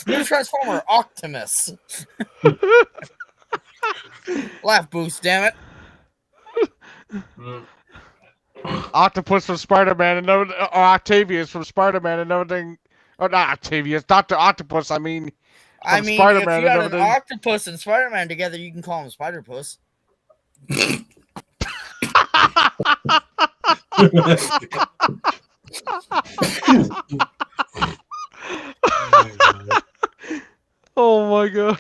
New Transformer Optimus. Laugh boost, damn it. Octopus from Spider-Man and or Octavius from Spider-Man and everything. Oh, not Octavius, Dr. Octopus, I mean. I From mean, Spider-Man if you and got an everything. octopus and Spider-Man together, you can call him Spider-Puss. Oh my god.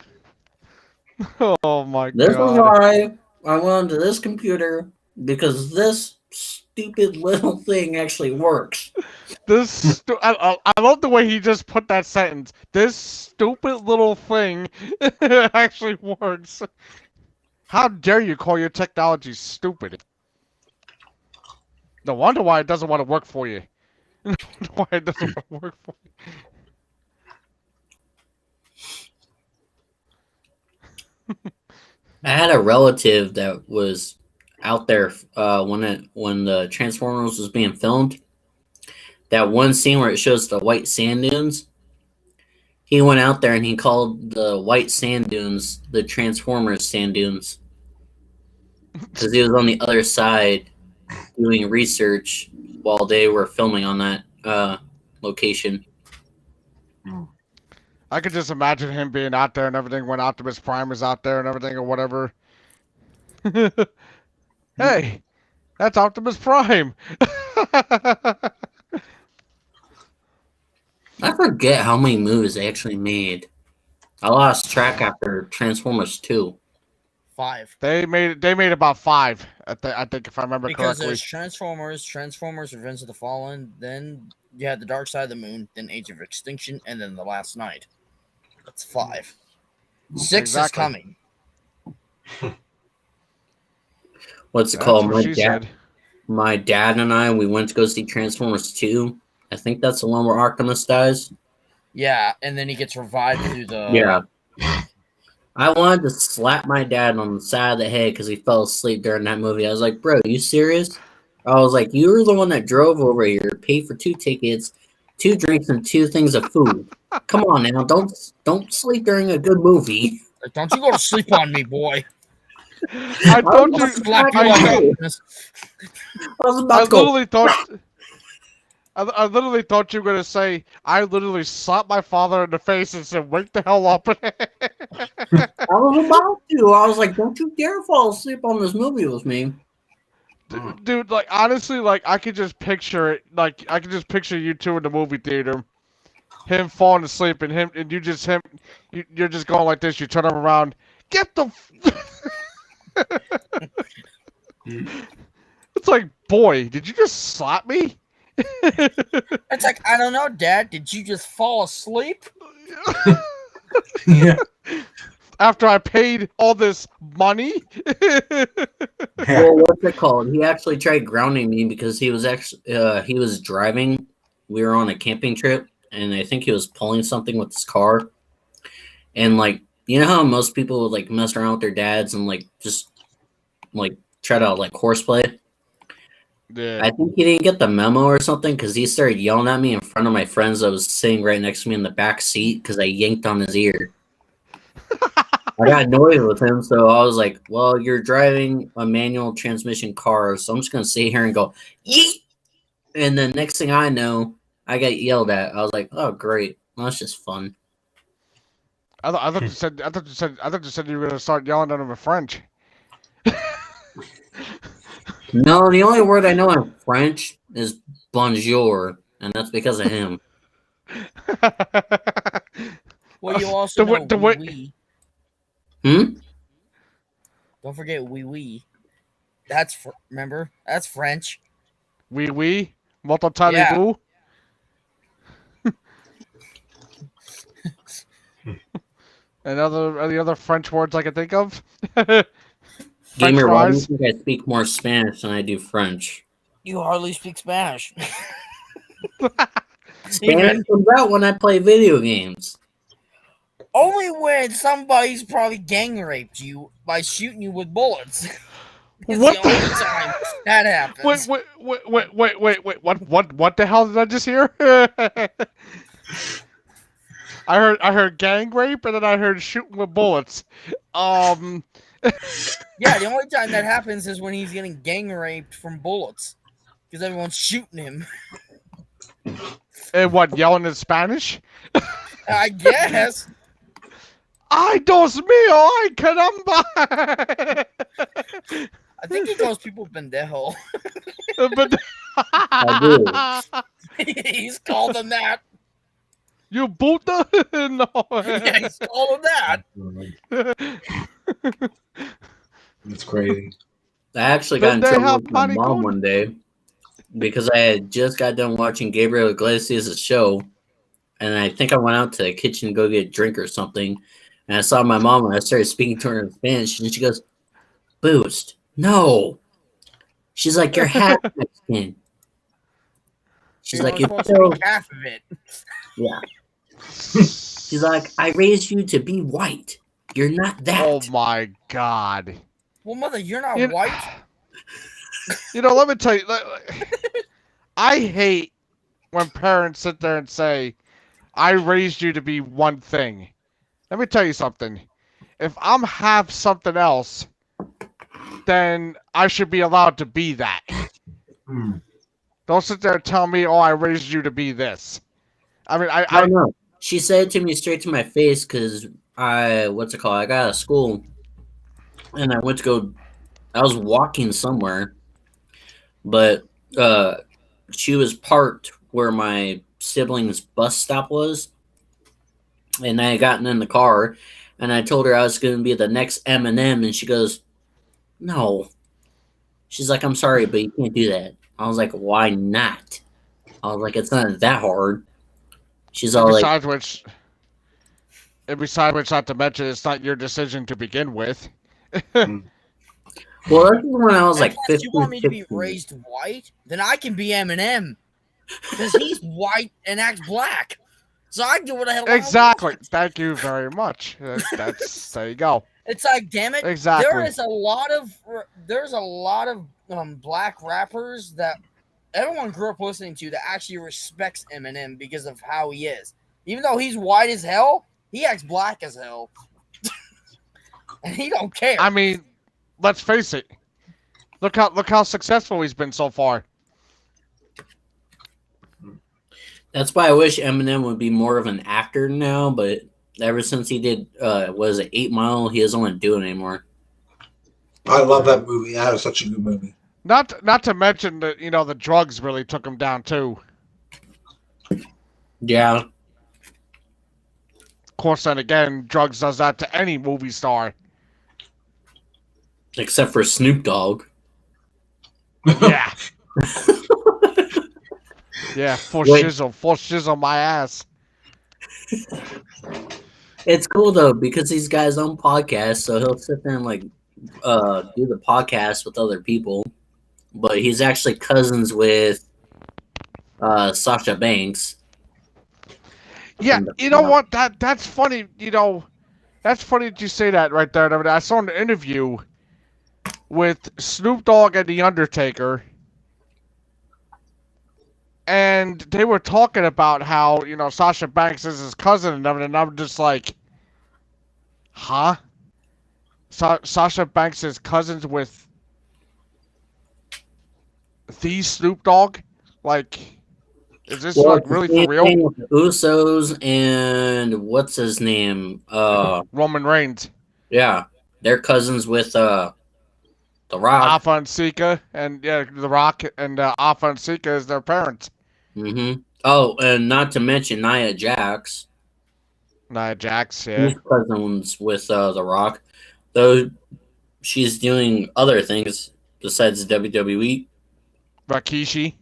Oh my This is god. why I went onto this computer, because this stupid little thing actually works. I love the way he just put that sentence. This stupid little thing actually works. How dare you call your technology stupid? No wonder why it doesn't want to work for you. No wonder why it doesn't want to work for you. I had a relative that was out there when the Transformers was being filmed. That one scene where it shows the white sand dunes. He went out there and he called the white sand dunes the Transformers sand dunes because he was on the other side doing research while they were filming on that location. I could just imagine him being out there and everything when Optimus Prime is out there and everything or whatever. Hey, that's Optimus Prime. I forget how many movies they actually made. I lost track after Transformers 2. 5. They made about 5. I think if I remember Because correctly. there's Transformers, Revenge of the Fallen, then you had The Dark Side of the Moon, then Age of Extinction, and then The Last Night. That's 5. 6 Exactly. is coming. What's it That's called? what she said. My dad and I, we went to go see Transformers 2. I think that's the one where Optimus dies. Yeah, and then he gets revived through the... Yeah. I wanted to slap my dad on the side of the head because he fell asleep during that movie. I was like, bro, you serious? I was like, you were the one that drove over here, paid for 2 tickets, 2 drinks, and 2 things of food. Come on now, don't sleep during a good movie. Like, don't you go to sleep on me, boy. I thought I'll you. slap you I, like I, Optimus. I was I about to go. literally thought. I literally thought you were gonna say. I literally slapped my father in the face and said, "Wake the hell up!" I was about to. I was like, don't you dare fall asleep on this movie with me. Dude, like honestly, like I could just picture it. Like I could just picture you two in the movie theater, him falling asleep, and you're just going like this. You turn him around. Get the. It's like, boy, did you just slap me? It's like, I don't know, Dad. Did you just fall asleep? Yeah. After I paid all this money? Well, what's it called? He actually tried grounding me because he was driving. We were on a camping trip, and I think he was pulling something with his car. And like, you know how most people would like mess around with their dads and like just like try to like horseplay. Yeah. I think he didn't get the memo or something because he started yelling at me in front of my friends that was sitting right next to me in the back seat because I yanked on his ear. I got annoyed with him, so I was like, well, you're driving a manual transmission car, so I'm just going to sit here and go, yeet! And then next thing I know, I got yelled at. I was like, oh, great. Well, that's just fun. I thought you said you were gonna start yelling at him in French. No, the only word I know in French is bonjour, and that's because of him. Well, you also know the oui, way- oui. Don't forget oui, oui. Remember? That's French. Oui, oui. Multi Yeah. vous. And any other French words I can think of? French Gamer, why do you fries. think I speak more Spanish than I do French? You hardly speak Spanish. Spanish comes out when I play video games. Only when somebody's probably gang raped you by shooting you with bullets. It's What the only time that happens. wait, what the hell did I just hear? I heard gang rape and then I heard shooting with bullets. Yeah, the only time that happens is when he's getting gang raped from bullets. Because everyone's shooting him. And what, yelling in Spanish? I guess. Ay, Dios mío, ay, caramba! I think he calls people pendejo. But I He's called them that. you puta? No. Yeah, he's called them that. It's crazy. I actually got in But they trouble have with my potty mom cone? one day because I had just got done watching Gabriel Iglesias' show, and I think I went out to the kitchen to go get a drink or something, and I saw my mom and I started speaking to her in Spanish, and she goes, "Boost, no." She's like, "You're half Mexican." She's You're like, "You supposed to still, be half of it. yeah." She's like, "I raised you to be white. You're not that." Oh my god. Well, mother, you're not You- white. You know, let me tell you, I hate when parents sit there and say, I raised you to be one thing. Let me tell you something. If I'm half something else, then I should be allowed to be that. Hmm. Don't sit there and tell me, oh, I raised you to be this. I mean, I don't know. She said it to me straight to my face because I got out of school and I went to go. I was walking somewhere, but she was parked where my siblings' bus stop was, and I had gotten in the car, and I told her I was going to be the next Eminem, and she goes, "No." She's like, "I'm sorry, but you can't do that." I was like, "Why not?" I was like, "It's not that hard." She's all like, besides which, not to mention, it's not your decision to begin with. "Well, this is when I was like Unless 15, you want me to be 16. raised white, then I can be Eminem. Because he's white and acts black. So I can do what the hell I Exactly. want. Thank you very much. That's there you go. It's like, damn it. Exactly. There's a lot of black rappers that everyone grew up listening to that actually respects Eminem because of how he is. Even though he's white as hell, he acts black as hell. And he don't care. I mean, let's face it. Look how successful he's been so far. That's why I wish Eminem would be more of an actor now, but ever since he did, was it 8 Mile, he doesn't want to do it anymore. I love that movie. That was such a good movie. Not to mention that the drugs really took him down too. Yeah. Of course, then again, drugs does that to any movie star. Except for Snoop Dogg. Yeah. Yeah, full shizzle my ass. It's cool though because he's got his own podcast, so he'll sit there and like do the podcast with other people. But he's actually cousins with Sasha Banks. Yeah, you know what? That's funny. That's funny that you say that right there. I mean, I saw an interview with Snoop Dogg and The Undertaker, and they were talking about how Sasha Banks is his cousin and everything. And I'm just like, huh? Sasha Banks is cousins with the Snoop Dogg? Like, is this really for real? With the Usos and what's his name? Roman Reigns. Yeah, they're cousins with The Rock. Alpha and Sika, and The Rock and Alpha and Sika is their parents. Mm-hmm. Oh, and not to mention Nia Jax. Nia Jax, yeah. She's cousins with The Rock, though she's doing other things besides WWE. Rikishi.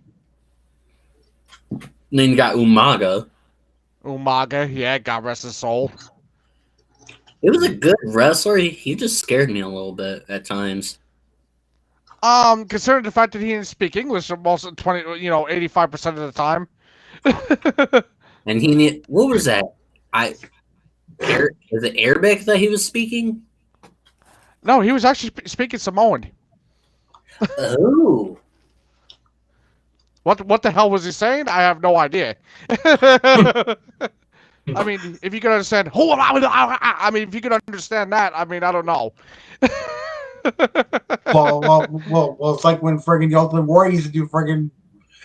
And then you got Umaga. Umaga, yeah, God rest his soul. It was a good wrestler. He just scared me a little bit at times. Considering the fact that he didn't speak English most of 85% of the time. And what was that? Is it Arabic that he was speaking? No, he was actually speaking Samoan. Oh. What the hell was he saying? I have no idea. I mean, if you can understand, I mean, if you can understand that, I mean, I don't know. Well, it's like when friggin' the Ultimate Warrior used to do friggin'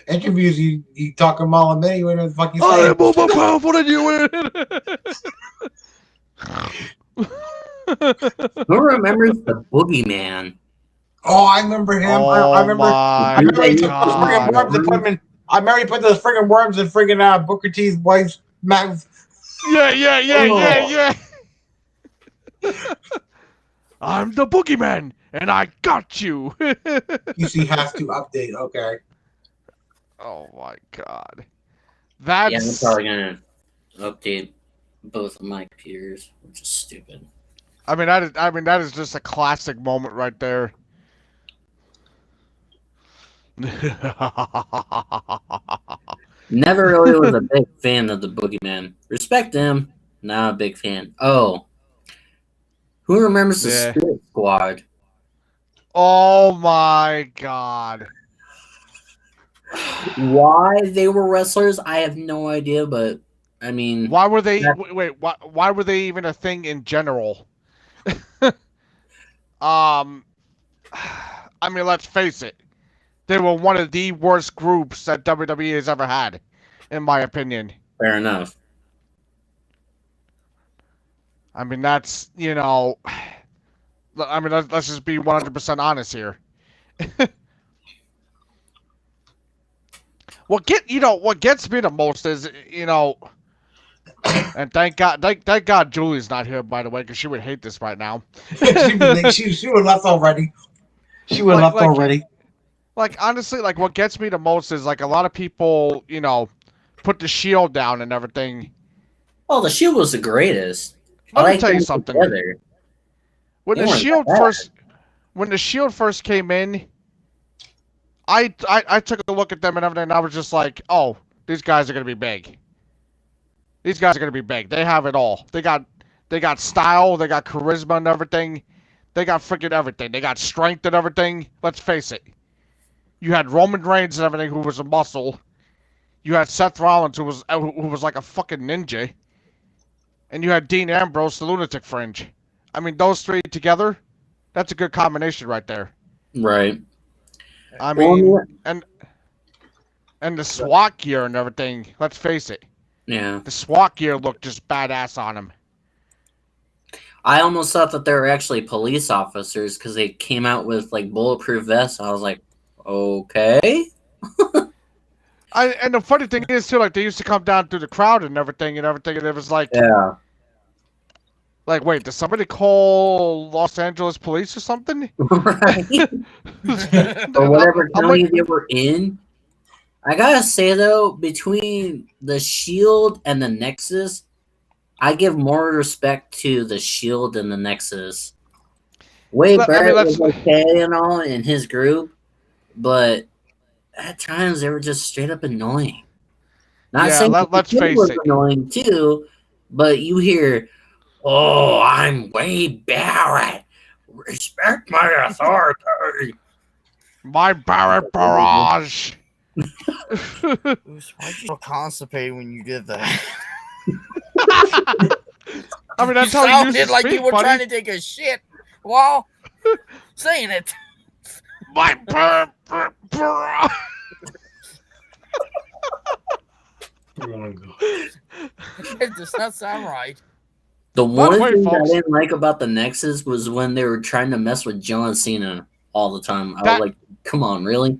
interviews. He talking all a minute. What the fuck you I saying? am more powerful than you. Who remembers the Boogeyman? Oh, I remember him. I Oh remember. my I remember he Dude, took those friggin' God. worms and put them in. I remember he put those friggin' worms in friggin' Booker T's wife's mouth. Yeah. I'm the boogeyman, and I got you. PC has to update. Okay. Oh my God. Yeah, I'm That's. probably gonna update both of my computers, which is stupid. I mean, that is just a classic moment right there. Never really was a big fan of the Boogeyman. Respect him, not a big fan. Oh, who remembers the Yeah. Spirit Squad? Oh my God. Why they were wrestlers, I have no idea, but I mean, Why were they? That- Wait. Why were they even a thing in general? I mean, let's face it. They were one of the worst groups that WWE has ever had, in my opinion. fair enough. I mean, that's, you know, I mean, let's just be 100% honest here. What gets me the most is, you know, and thank God Julie's not here, by the way, because she would hate this right now. she would left already. She would left already. Like, honestly, like, what gets me the most is, like, a lot of people, you know, put the Shield down and everything. Oh, the Shield was the greatest. Let me like tell you them something. together. When They the weren't Shield that bad. first came in, I took a look at them and everything, and I was just like, oh, these guys are gonna be big. These guys are gonna be big. They have it all. They got style, they got charisma and everything. They got freaking everything. They got strength and everything. Let's face it. You had Roman Reigns and everything, who was a muscle. You had Seth Rollins, who was like a fucking ninja. And you had Dean Ambrose, the lunatic fringe. I mean, those three together, that's a good combination right there. Right. I Well, mean, and the SWAT gear and everything. Let's face it, yeah. the SWAT gear looked just badass on him. I almost thought that they were actually police officers because they came out with like bulletproof vests. I was like, okay. And the funny thing is too, like they used to come down through the crowd and everything, and it was like, Yeah. like, wait, did somebody call Los Angeles police or something? Right. Or whatever I'm county like, they were in. I gotta say though, between the Shield and the Nexus, I give more respect to the Shield and the Nexus. Wade Barrett was okay and all in his group, but at times they were just straight up annoying. Not saying let's the Shield face was it. annoying too, but you hear, "Oh, I'm Wade Barrett. Respect my authority." My Barrett Barrage. Why'd you feel constipated when you did that? I mean, that's You how you used sounded to like speak, you were buddy. trying to take a shit while saying it. My Barrett Barrage. It does not sound right. The By the one way, thing I folks- didn't like about the Nexus was when they were trying to mess with John Cena all the time. I That- was like, come on, really?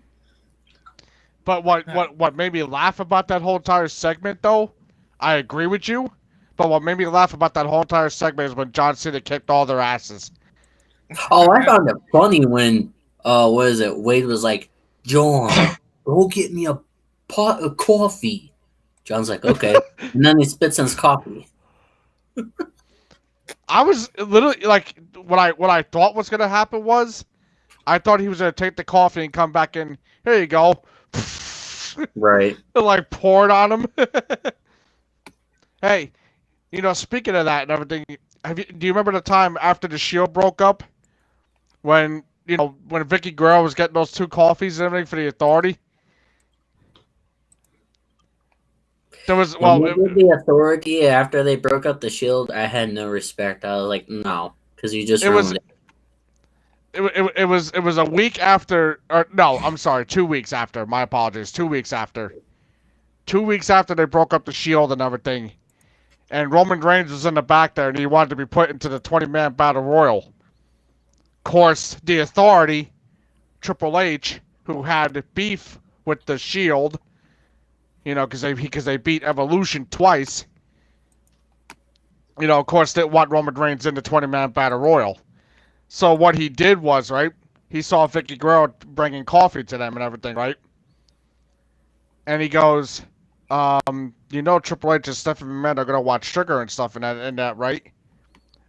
But what made me laugh about that whole entire segment, though, I agree with you. But what made me laugh about that whole entire segment is when John Cena kicked all their asses. Oh, I found it funny when, what is it? Wade was like, John, go get me a pot of coffee. John's like, okay. And then he spits in his coffee. I was literally like, what I thought was gonna happen was, I thought he was gonna take the coffee and come back in. Here you go. Right. And, like, pour it on him. Hey, you know, speaking of that and everything, do you remember the time after the Shield broke up, when when Vicky Guerrero was getting those 2 coffees and everything for the Authority. There was When they did the Authority after they broke up the Shield, I had no respect. I was like, no, because you just ruined it. It was a week after, or no, I'm sorry, 2 weeks after. My apologies, 2 weeks after. 2 weeks after they broke up the Shield and everything, and Roman Reigns was in the back there, and he wanted to be put into the 20-man battle royal. Of course, the Authority, Triple H, who had beef with the Shield, because they beat Evolution twice. Of course, they want Roman Reigns in the 20-man battle royal. So what he did was, right, he saw Vicky Guerrero bringing coffee to them and everything, right? And he goes, Triple H and Stephanie McMahon are going to watch Sugar and stuff and that, right?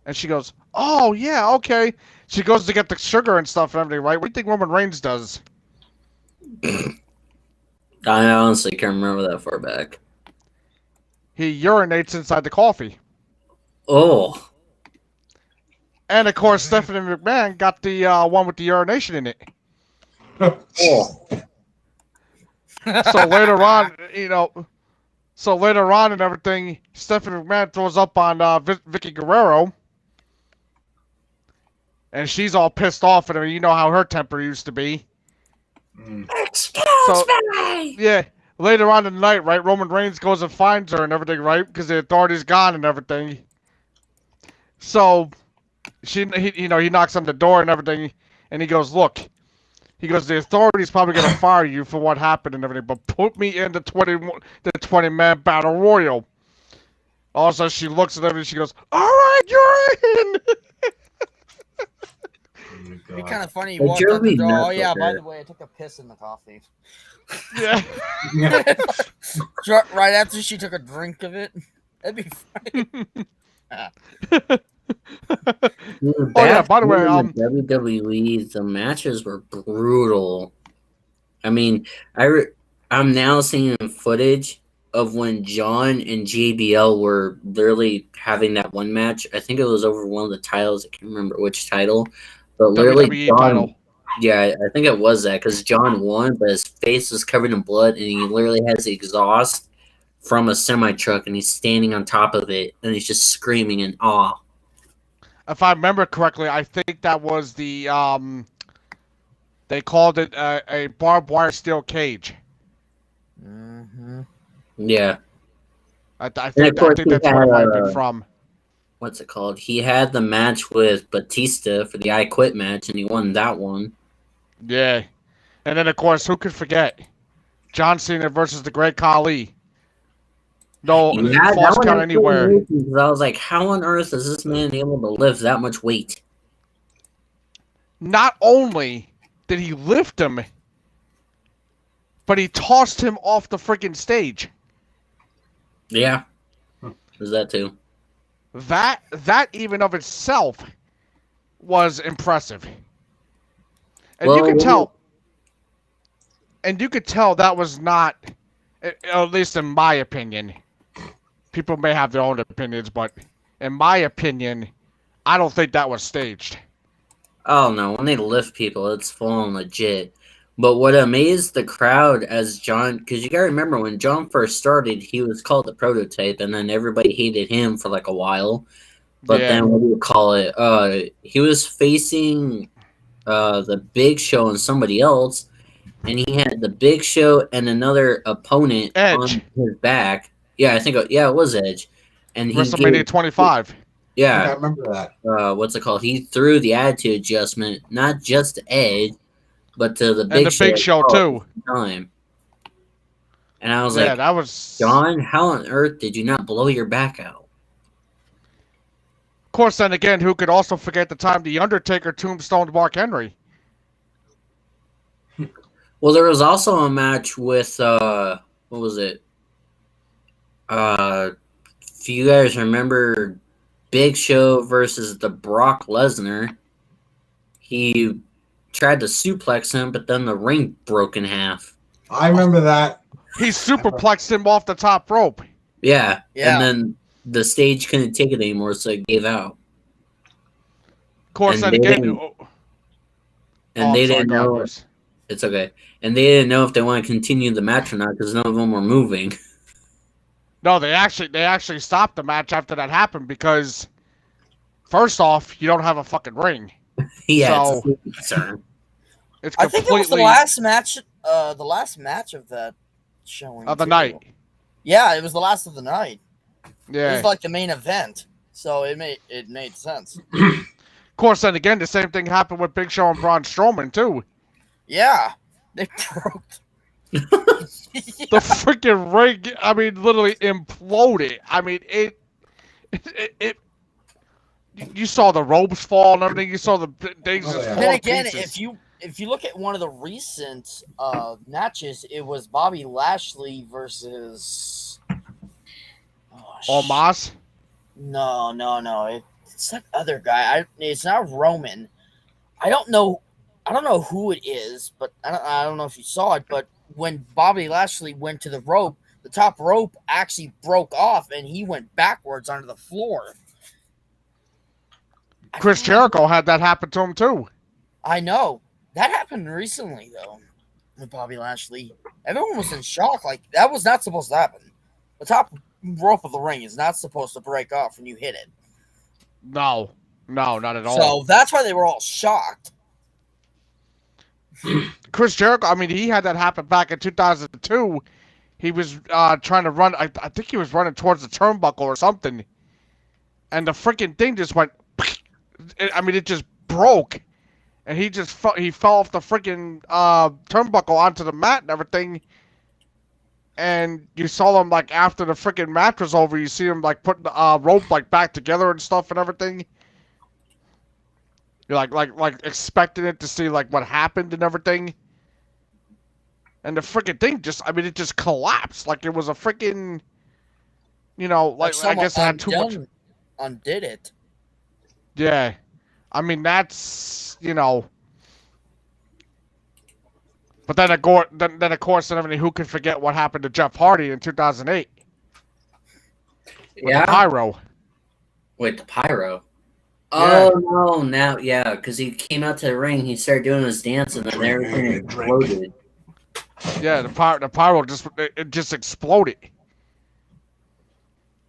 And she goes, oh, yeah, okay. She goes to get the sugar and stuff and everything, right? What do you think Roman Reigns does? I honestly can't remember that far back. He urinates inside the coffee. Oh. And, of course, Stephanie McMahon got the one with the urination in it. Oh. So later on, and everything, Stephanie McMahon throws up on Vicky Guerrero. And she's all pissed off, and you know how her temper used to be. Excuse me! Yeah, later on in the night, right, Roman Reigns goes and finds her and everything, right, because the Authority's gone and everything. So, he knocks on the door and everything, and he goes, look, the Authority's probably going to fire you for what happened and everything, but put me in the 20-man battle royal. Also, she looks at everything, she goes, all right, you're in! It'd be kind of funny. It You walked drove out the me door. nuts Oh yeah, with by her. the way, I took a piss in the coffee. Yeah. Right after she took a drink of it. That'd be funny. Dude, Oh, yeah, back by the way, in WWE, the matches were brutal. I mean, I'm now seeing footage of when John and JBL were literally having that one match. I think it was over one of the titles. I can't remember which title. But literally, WWE John, title. yeah, I think it was that because John won, but his face was covered in blood, and he literally has the exhaust from a semi-truck, and he's standing on top of it, and he's just screaming in awe. If I remember correctly, I think that was the, they called it a barbed wire steel cage. Mm-hmm. Yeah. I of think course that's he where it had, might be from. What's it called? He had the match with Batista for the I Quit match, and he won that one. Yeah. And then, of course, who could forget? John Cena versus the Great Khali. No Yeah, false that one count actually anywhere. amazed me, 'cause I was like, how on earth is this man able to lift that much weight? Not only did he lift him, but he tossed him off the freaking stage. Yeah. There's that too. That even of itself was impressive. And Well, you could tell. And you could tell that was not, at least in my opinion. People may have their own opinions, but in my opinion, I don't think that was staged. Oh no, when they lift people, it's full on legit. But what amazed the crowd as John, because you gotta remember when John first started, he was called the Prototype, and then everybody hated him for like a while. But Yeah. then what do you call it? He was facing the Big Show and somebody else, and he had the Big Show and another opponent Edge. on his back. Yeah, I think it was Edge, and he WrestleMania gave, 25. Yeah, I yeah, remember that. what's it called? He threw the attitude adjustment, not just to Edge, but to the Big And the Big Show, at too. the time. And I was Yeah, like, that was... John, how on earth did you not blow your back out? Of course, then again, who could also forget the time The Undertaker tombstoned Mark Henry? Well, there was also a match with what was it? If you guys remember Big Show versus the Brock Lesnar, he tried to suplex him, but then the ring broke in half. I remember that. He superplexed him off the top rope. Yeah, Yeah. and then the stage couldn't take it anymore, so it gave out. Of course, And then they again... didn't- and Oh, they I'm sorry, didn't go ahead, know. Bruce. It's okay, and they didn't know if they want to continue the match or not because none of them were moving. No, they actually stopped the match after that happened because, first off, you don't have a fucking ring. Yeah, So- it's a safety concern. It's I completely think it was the last match. The last match of that showing of the too. night. Yeah, it was the last of the night. It Yeah. was like the main event, so it made sense. Of course, then again, the same thing happened with Big Show and Braun Strowman too. Yeah, they broke. The freaking ring, I mean, literally imploded. I mean, it you saw the ropes fall and everything. You saw the things Oh, just yeah. fall Then to again, pieces. if you look at one of the recent matches, it was Bobby Lashley versus Omos. No. It's that other guy. It's not Roman. I don't know who it is, but I don't know if you saw it. But when Bobby Lashley went to the rope, the top rope actually broke off, and he went backwards onto the floor. Chris Jericho had that happen to him too. I know that happened recently though with Bobby Lashley. Everyone was in shock. Like that was not supposed to happen. The top rope of the ring is not supposed to break off when you hit it. No, not at all. So that's why they were all shocked. Chris Jericho, I mean, he had that happen back in 2002. He was trying to run. I think he was running towards the turnbuckle or something, and the freaking thing just went. It just broke, and he fell off the freaking turnbuckle onto the mat and everything. And you saw him like after the freaking match was over. You see him like putting the rope like back together and stuff and everything. You're like expecting it to see like what happened and everything. And the freaking thing it just collapsed like it was a freaking, like I guess it had too much. Undid it. Yeah, I mean that's But then of course and everything. Who can forget what happened to Jeff Hardy in 2008? With Yeah. the pyro. Wait, the pyro. Yeah. Oh no! Now, yeah, because he came out to the ring, he started doing his dance, and then everything exploded. Yeah, the pyro just exploded.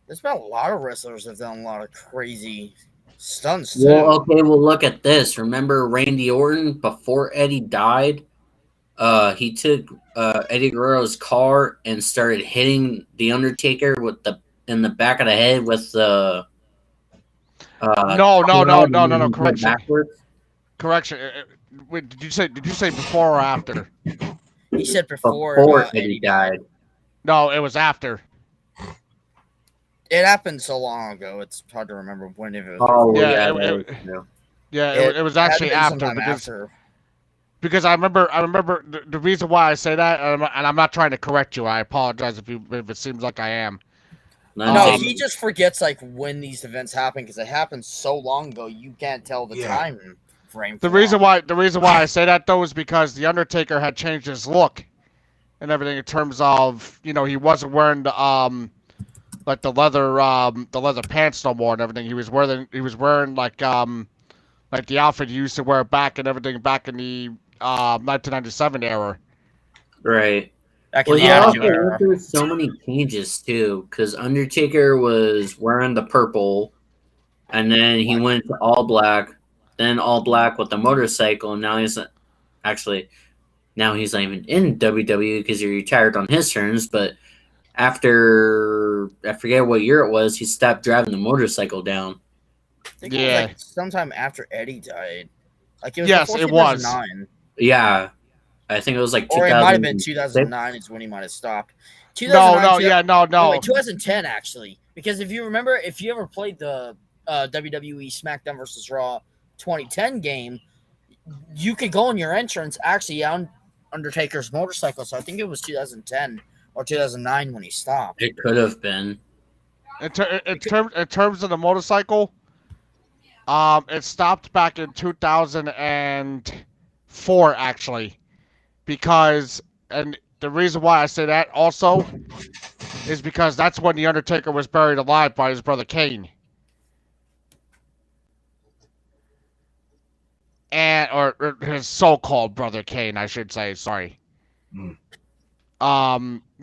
There's been a lot of wrestlers that have done a lot of crazy stunts too. Well, okay, well, look at this. Remember Randy Orton before Eddie died? He took Eddie Guerrero's car and started hitting the Undertaker in the back of the head with the. No. Correction. Backwards. Correction. Wait, did you say before or after? He said Before Eddie died. No, it was after. It happened so long ago. It's hard to remember when it was. Oh Yeah, yeah, it was actually had to be after sometime because I remember the reason why I say that, and I'm not trying to correct you. I apologize if it seems like I am. No, he just forgets like when these events happen because it happened so long ago. You can't tell the Yeah. time frame. The reason why I say that though is because the Undertaker had changed his look and everything in terms of he wasn't wearing the like the leather pants no more and everything. He was wearing like the outfit he used to wear back and everything back in the 1997 era. Right. Back Well, in the yeah, Attitude also Era. went through so many changes too, because Undertaker was wearing the purple, and then he went to all black, then all black with the motorcycle, and now he's not even in WWE because he retired on his terms. But after I forget what year it was, he stopped driving the motorcycle down. I think Yeah. it was like sometime after Eddie died. Like it was Yes, before it was. 2009. Yeah, I think it was like Or it might have been 2000. 2009 is when he might have stopped. No. 2010 actually. Because if you remember, if you ever played the WWE SmackDown vs. Raw 2010 game, you could go in your entrance actually on Undertaker's motorcycle. So I think it was 2010 or 2009 when he stopped. It could have been. In terms of the motorcycle, it stopped back in 2004 actually, because and the reason why I say that also is because that's when the Undertaker was buried alive by his brother Kane. or his so-called brother Kane, I should say. Sorry. Mm.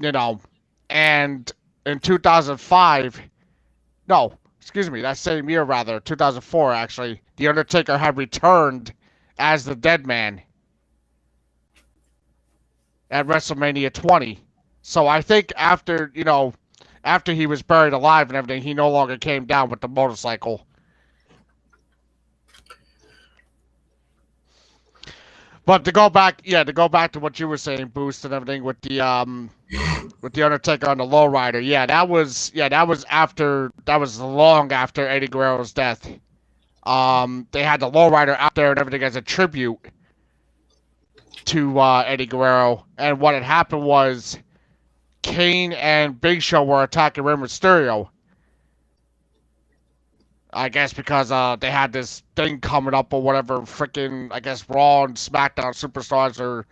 You know, and in 2005, no, excuse me, that same year rather, 2004 actually, The Undertaker had returned as the Dead Man at WrestleMania 20. So I think after, after he was buried alive and everything, he no longer came down with the motorcycle. But to go back to what you were saying, Boost, and everything with the Undertaker on the lowrider, that was long after Eddie Guerrero's death. They had the lowrider out there and everything as a tribute to Eddie Guerrero, and what had happened was Kane and Big Show were attacking Rey Mysterio. I guess because they had this thing coming up or whatever, freaking, I guess Raw and SmackDown superstars are,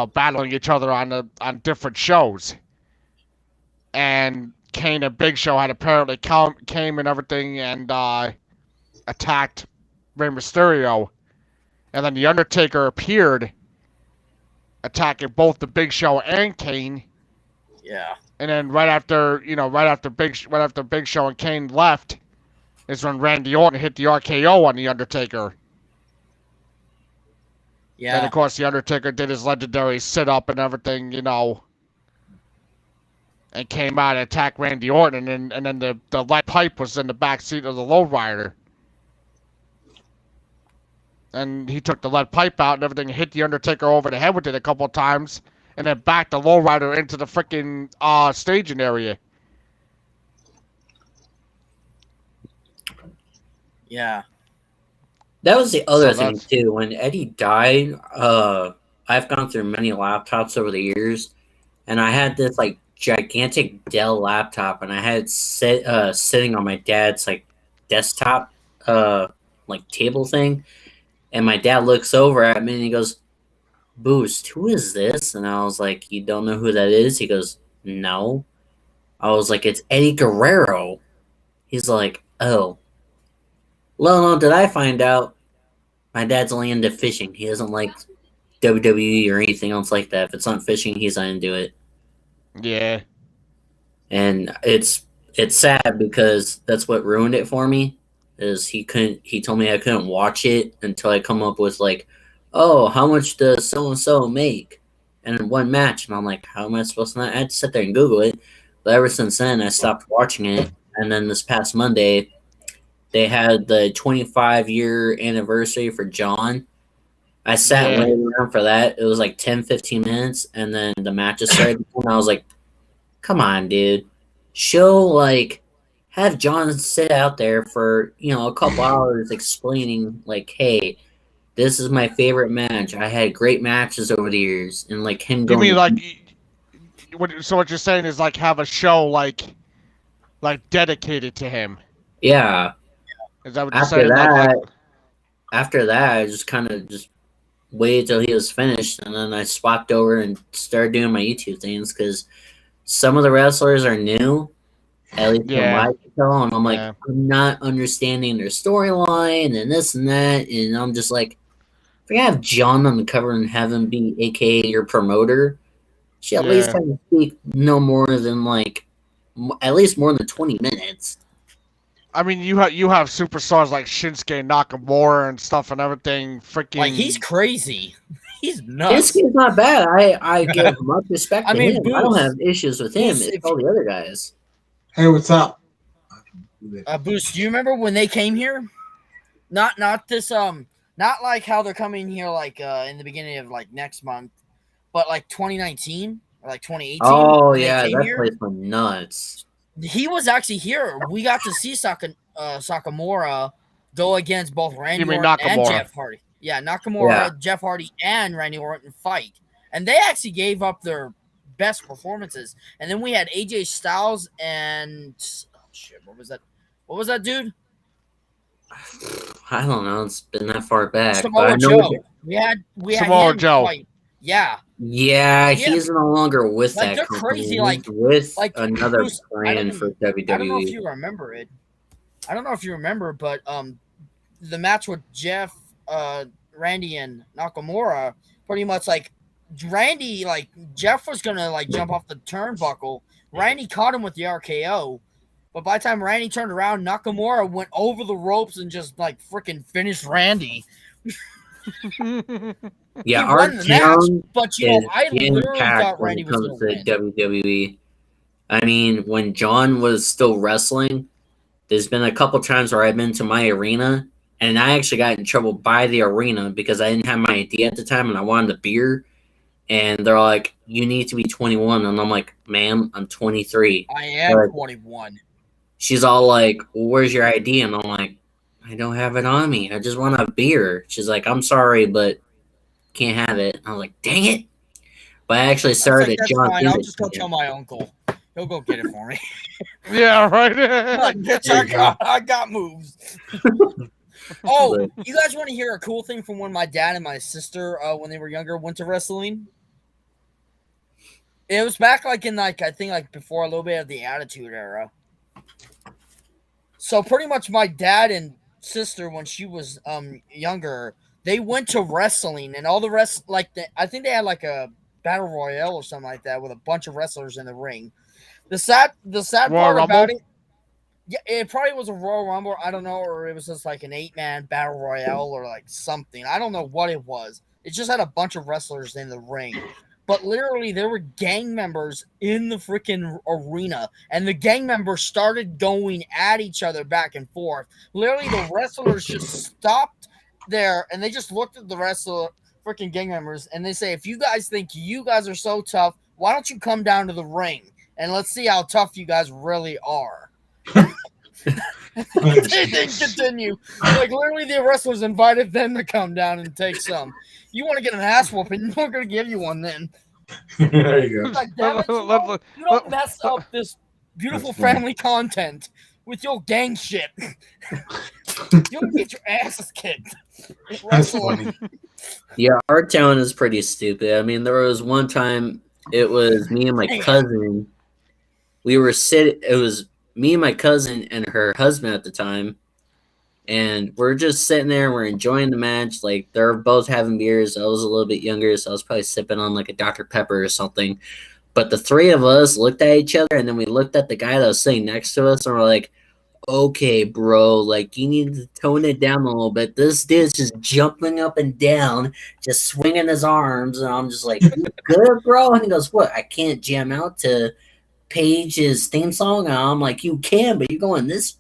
battling each other on different shows. And Kane and Big Show had apparently came and everything and attacked Rey Mysterio. And then The Undertaker appeared, attacking both the Big Show and Kane. Yeah. And then right after Big Show and Kane left, is when Randy Orton hit the RKO on The Undertaker. Yeah. And of course, The Undertaker did his legendary sit-up and everything, and came out and attacked Randy Orton, and then the lead pipe was in the back seat of the lowrider. And he took the lead pipe out and everything, hit The Undertaker over the head with it a couple of times, and then backed the lowrider into the freaking staging area. Yeah. That was the other So thing too. When Eddie died, I've gone through many laptops over the years, and I had this like gigantic Dell laptop, and I had it sitting on my dad's like desktop like table thing, and my dad looks over at me and he goes, "Boost, who is this?" And I was like, "You don't know who that is?" He goes, "No." I was like, "It's Eddie Guerrero." He's like, "Oh." Well, no, did I find out my dad's only into fishing. He doesn't like WWE or anything else like that. If it's not fishing, he's not into it. Yeah. And it's sad because that's what ruined it for me. Is he told me I couldn't watch it until I come up with like, oh, how much does so and so make? And in one match, and I'm like, how am I supposed to not? I had to sit there and Google it. But ever since then, I stopped watching it. And then this past Monday, they had the 25-year anniversary for John. I sat waiting around for that. It was like 10, 15 minutes, and then the matches started. And I was like, come on, dude. Have John sit out there for, a couple hours explaining, like, hey, this is my favorite match. I had great matches over the years. And, like, him going... You mean, so what you're saying is, like, have a show, like dedicated to him? Yeah. Is that what you're saying? After that, I just kind of just waited till he was finished, and then I swapped over and started doing my YouTube things, because some of the wrestlers are new, at least from what I can tell, and I'm like, I'm not understanding their storyline, and this and that, and I'm just like, if you have John on the cover and have him be AKA your promoter, she at least have to speak no more than, like, at least more than 20 minutes. I mean, you have superstars like Shinsuke Nakamura and stuff and everything. Freaking, like, he's crazy. He's nuts. Shinsuke's not bad. I give much respect to him. Boost, I don't have issues with him. It's all the other guys. Hey, what's up? Boost, do you remember when they came here? Not this not like how they're coming here like in the beginning of like next month, but like 2019 or like 2018. Oh yeah, that place went nuts. He was actually here. We got to see Sakamura go against both Randy Orton and Jeff Hardy. Yeah, Nakamura, Jeff Hardy, and Randy Orton fight. And they actually gave up their best performances. And then we had AJ Styles and... Oh, shit, what was that? What was that, dude? I don't know. It's been that far back. Samoa Joe. We had Samoa Joe. Fight. Yeah. Yeah, he's no longer with that they're company. Crazy, he's with another Bruce, brand for WWE. I don't know if you remember it. I don't know if you remember, but the match with Jeff Randy and Nakamura, pretty much like Randy, like Jeff was gonna like jump off the turnbuckle. Randy caught him with the RKO, but by the time Randy turned around, Nakamura went over the ropes and just like freaking finished Randy. Yeah, He our won the match, town but you is know, I literally impact thought when Randy it was comes gonna to win. WWE. I mean, when John was still wrestling, there's been a couple times where I've been to my arena, and I actually got in trouble by the arena because I didn't have my ID at the time, and I wanted a beer. And they're like, "You need to be 21," and I'm like, "Ma'am, I'm 23." I am But 21. she's all like, "Well, where's your ID?" And I'm like, "I don't have it on me. I just want a beer." She's like, "I'm sorry, but can't have it." I was like, "Dang it!" But I actually I was started like, at that's John fine. I'll Cena. just go tell my uncle. He'll go get it for me. Yeah, right. Like, bitch, There you go. I got moves. Oh, you guys want to hear a cool thing from when my dad and my sister, when they were younger, went to wrestling? It was back like in like I think like before a little bit of the Attitude Era. So pretty much my dad and sister, when she was younger, they went to wrestling and all the rest I think they had like a battle royale or something like that with a bunch of wrestlers in the ring. The sad Royal part about Rumble? it, yeah, it probably was a Royal Rumble, I don't know, or it was just like an 8-man battle royale or like something. I don't know what it was. It just had a bunch of wrestlers in the ring. But literally, there were gang members in the freaking arena, and the gang members started going at each other back and forth. Literally, the wrestlers just stopped there, and they just looked at the freaking gang members, and they say, "If you guys think you guys are so tough, why don't you come down to the ring and let's see how tough you guys really are?" They didn't continue. Like literally, the wrestlers invited them to come down and take some. You want to get an ass whooping? We're gonna give you one then. There you go. Like, damn it, you don't mess up this beautiful That's funny. family content with your gang shit. You'll get your asses kicked. That's Wrestling. funny. Yeah, our town is pretty stupid. I mean, there was one time it was me and my cousin. We were it was me and my cousin and her husband at the time. And we're just sitting there, we're enjoying the match. Like, they're both having beers. I was a little bit younger, so I was probably sipping on like a Dr. Pepper or something. But the three of us looked at each other, and then we looked at the guy that was sitting next to us, and we're like, "Okay, bro, like, you need to tone it down a little bit. This dude's just jumping up and down, just swinging his arms." And I'm just like, "You good, bro?" And he goes, "What? I can't jam out to Paige's theme song?" And I'm like, "You can, but you're going this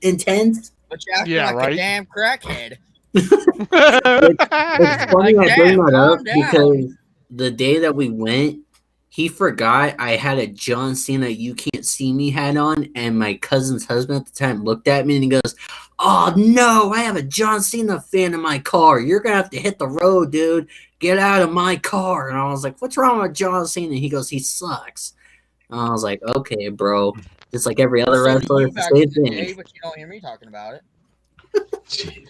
intense?" But you're acting Yeah, like right. a damn crackhead. It's funny Like, I bring damn, that calm up down. because the day that we went, he forgot I had a John Cena "You Can't See Me" hat on, and my cousin's husband at the time looked at me and he goes, "Oh no, I have a John Cena fan in my car. You're gonna have to hit the road, dude. Get out of my car." And I was like, "What's wrong with John Cena?" He goes, "He sucks." And I was like, "Okay, bro." Just like every other So do wrestler, you it's the back same in the day, thing. but you don't hear me talking about it. Jeez.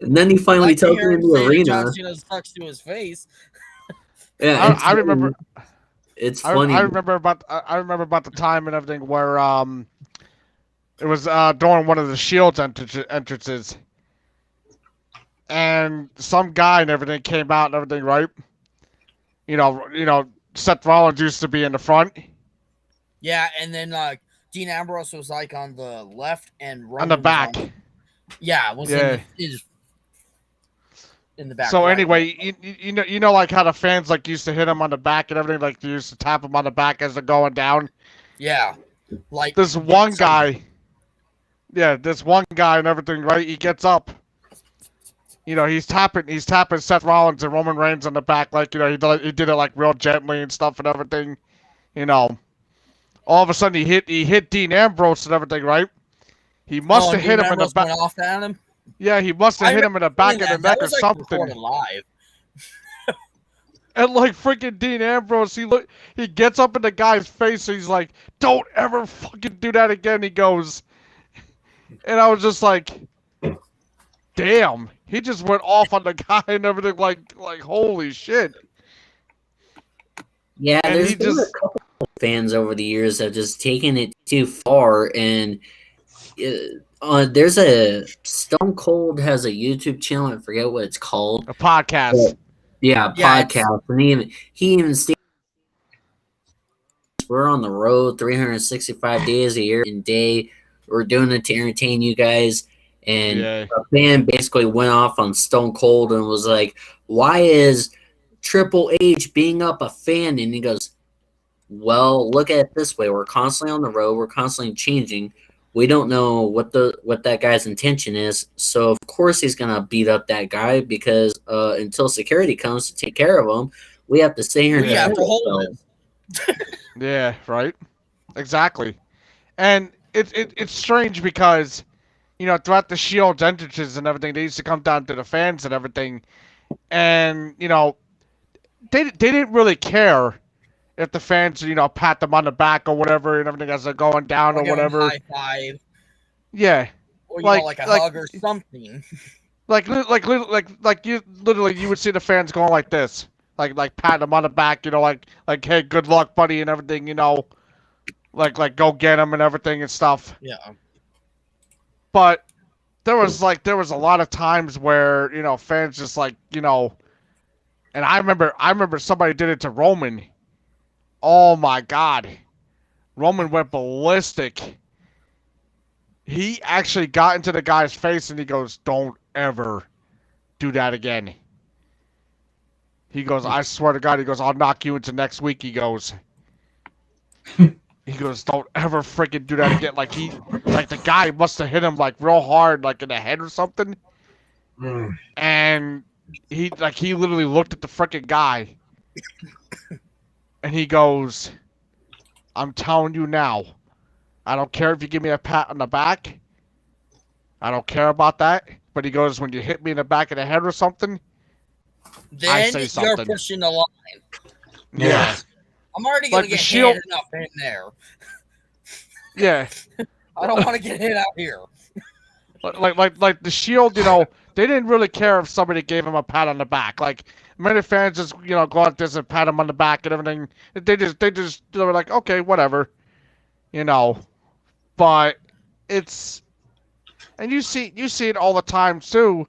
And then he finally Like to tells hear me him in the say that arena. John Cena sucks to his face. Yeah, I remember. It's funny. I remember about the time and everything where it was during one of the Shield's entrances, and some guy and everything came out and everything, right? You know, Seth Rollins used to be in the front. Yeah, and then like Dean Ambrose was like on the left and Roman On the was back. yeah, was Yeah. in the back. So right. anyway, you know like how the fans like used to hit him on the back and everything, like they used to tap him on the back as they're going down. Yeah, like This one guy, this one guy and everything, right? He gets up. You know, he's tapping Seth Rollins and Roman Reigns on the back, like, you know, he did it like real gently and stuff and everything. You know, all of a sudden he hit Dean Ambrose and everything, right? He must have hit Dean him in the Ambrose back. went off at him. Yeah, he must have hit him in the back of the neck or was, like, something. recorded live. And like freaking Dean Ambrose, he gets up in the guy's face and he's like, "Don't ever fucking do that again." He goes, and I was just like, "Damn!" He just went off on the guy and everything. Like holy shit. Yeah, And there's he been just- a couple of fans over the years that have just taken it too far, and There's a Stone Cold has a YouTube channel. I forget what it's called. A podcast. Yeah, Yeah, podcast. And he even states we're on the road 365 days a year and day. We're doing it to entertain you guys. And Yeah. a fan basically went off on Stone Cold and was like, "Why is Triple H being up a fan?" And he goes, "Well, look at it this way: we're constantly on the road. We're constantly changing. We don't know what that guy's intention is. So of course he's gonna beat up that guy because until security comes to take care of him, we have to stay here and We have to defend hold ourselves." Yeah, right. Exactly. And it's strange because, you know, throughout the Shield's entrances and everything, they used to come down to the fans and everything, and you know, they didn't really care if the fans, you know, pat them on the back or whatever and everything as they're going down or give 'em whatever. high five, Yeah, or Like- a like- hug or something. like you literally you would see the fans going like this, like patting them on the back, you know, like hey, good luck, buddy, and everything, you know, like go get him and everything and stuff. Yeah. But there was a lot of times where, you know, fans just like, you know, and I remember somebody did it to Roman. Oh my God, Roman went ballistic. He actually got into the guy's face and he goes, "Don't ever do that again." He goes, "I swear to God," he goes, "I'll knock you into next week." He goes, "Don't ever freaking do that again." Like the guy must have hit him like real hard, like in the head or something. Mm. And he literally looked at the freaking guy and he goes, "I'm telling you now, I don't care if you give me a pat on the back. I don't care about that." But he goes, "When you hit me in the back of the head or something." Then say you're something. pushing the line. Yeah. I'm already gonna Like the get Shield- hit enough in there. Yeah. I don't want to get hit out here. Like the Shield, you know, they didn't really care if somebody gave him a pat on the back. Like many fans just, you know, go out there and pat him on the back and everything. They were like, okay, whatever, you know. But it's, and you see it all the time too,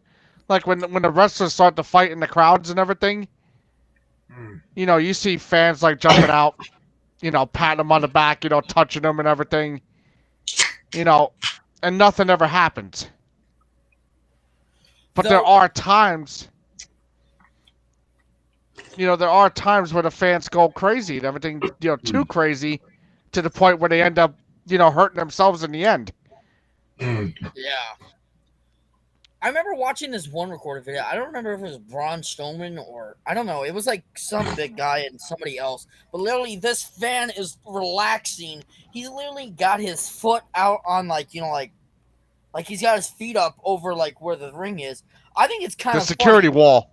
like when the wrestlers start to fight in the crowds and everything. Mm. You know, you see fans like jumping out, you know, patting them on the back, you know, touching them and everything. You know, and nothing ever happens. But there Though- are times, you know, where the fans go crazy and everything, you know, too crazy to the point where they end up, you know, hurting themselves in the end. Mm. Yeah. I remember watching this one recorded video. I don't remember if it was Braun Strowman or I don't know. It was like some big guy and somebody else. But literally, this fan is relaxing. He's literally got his foot out on like, you know, like he's got his feet up over like where the ring is. I think it's kind The of security funny. wall.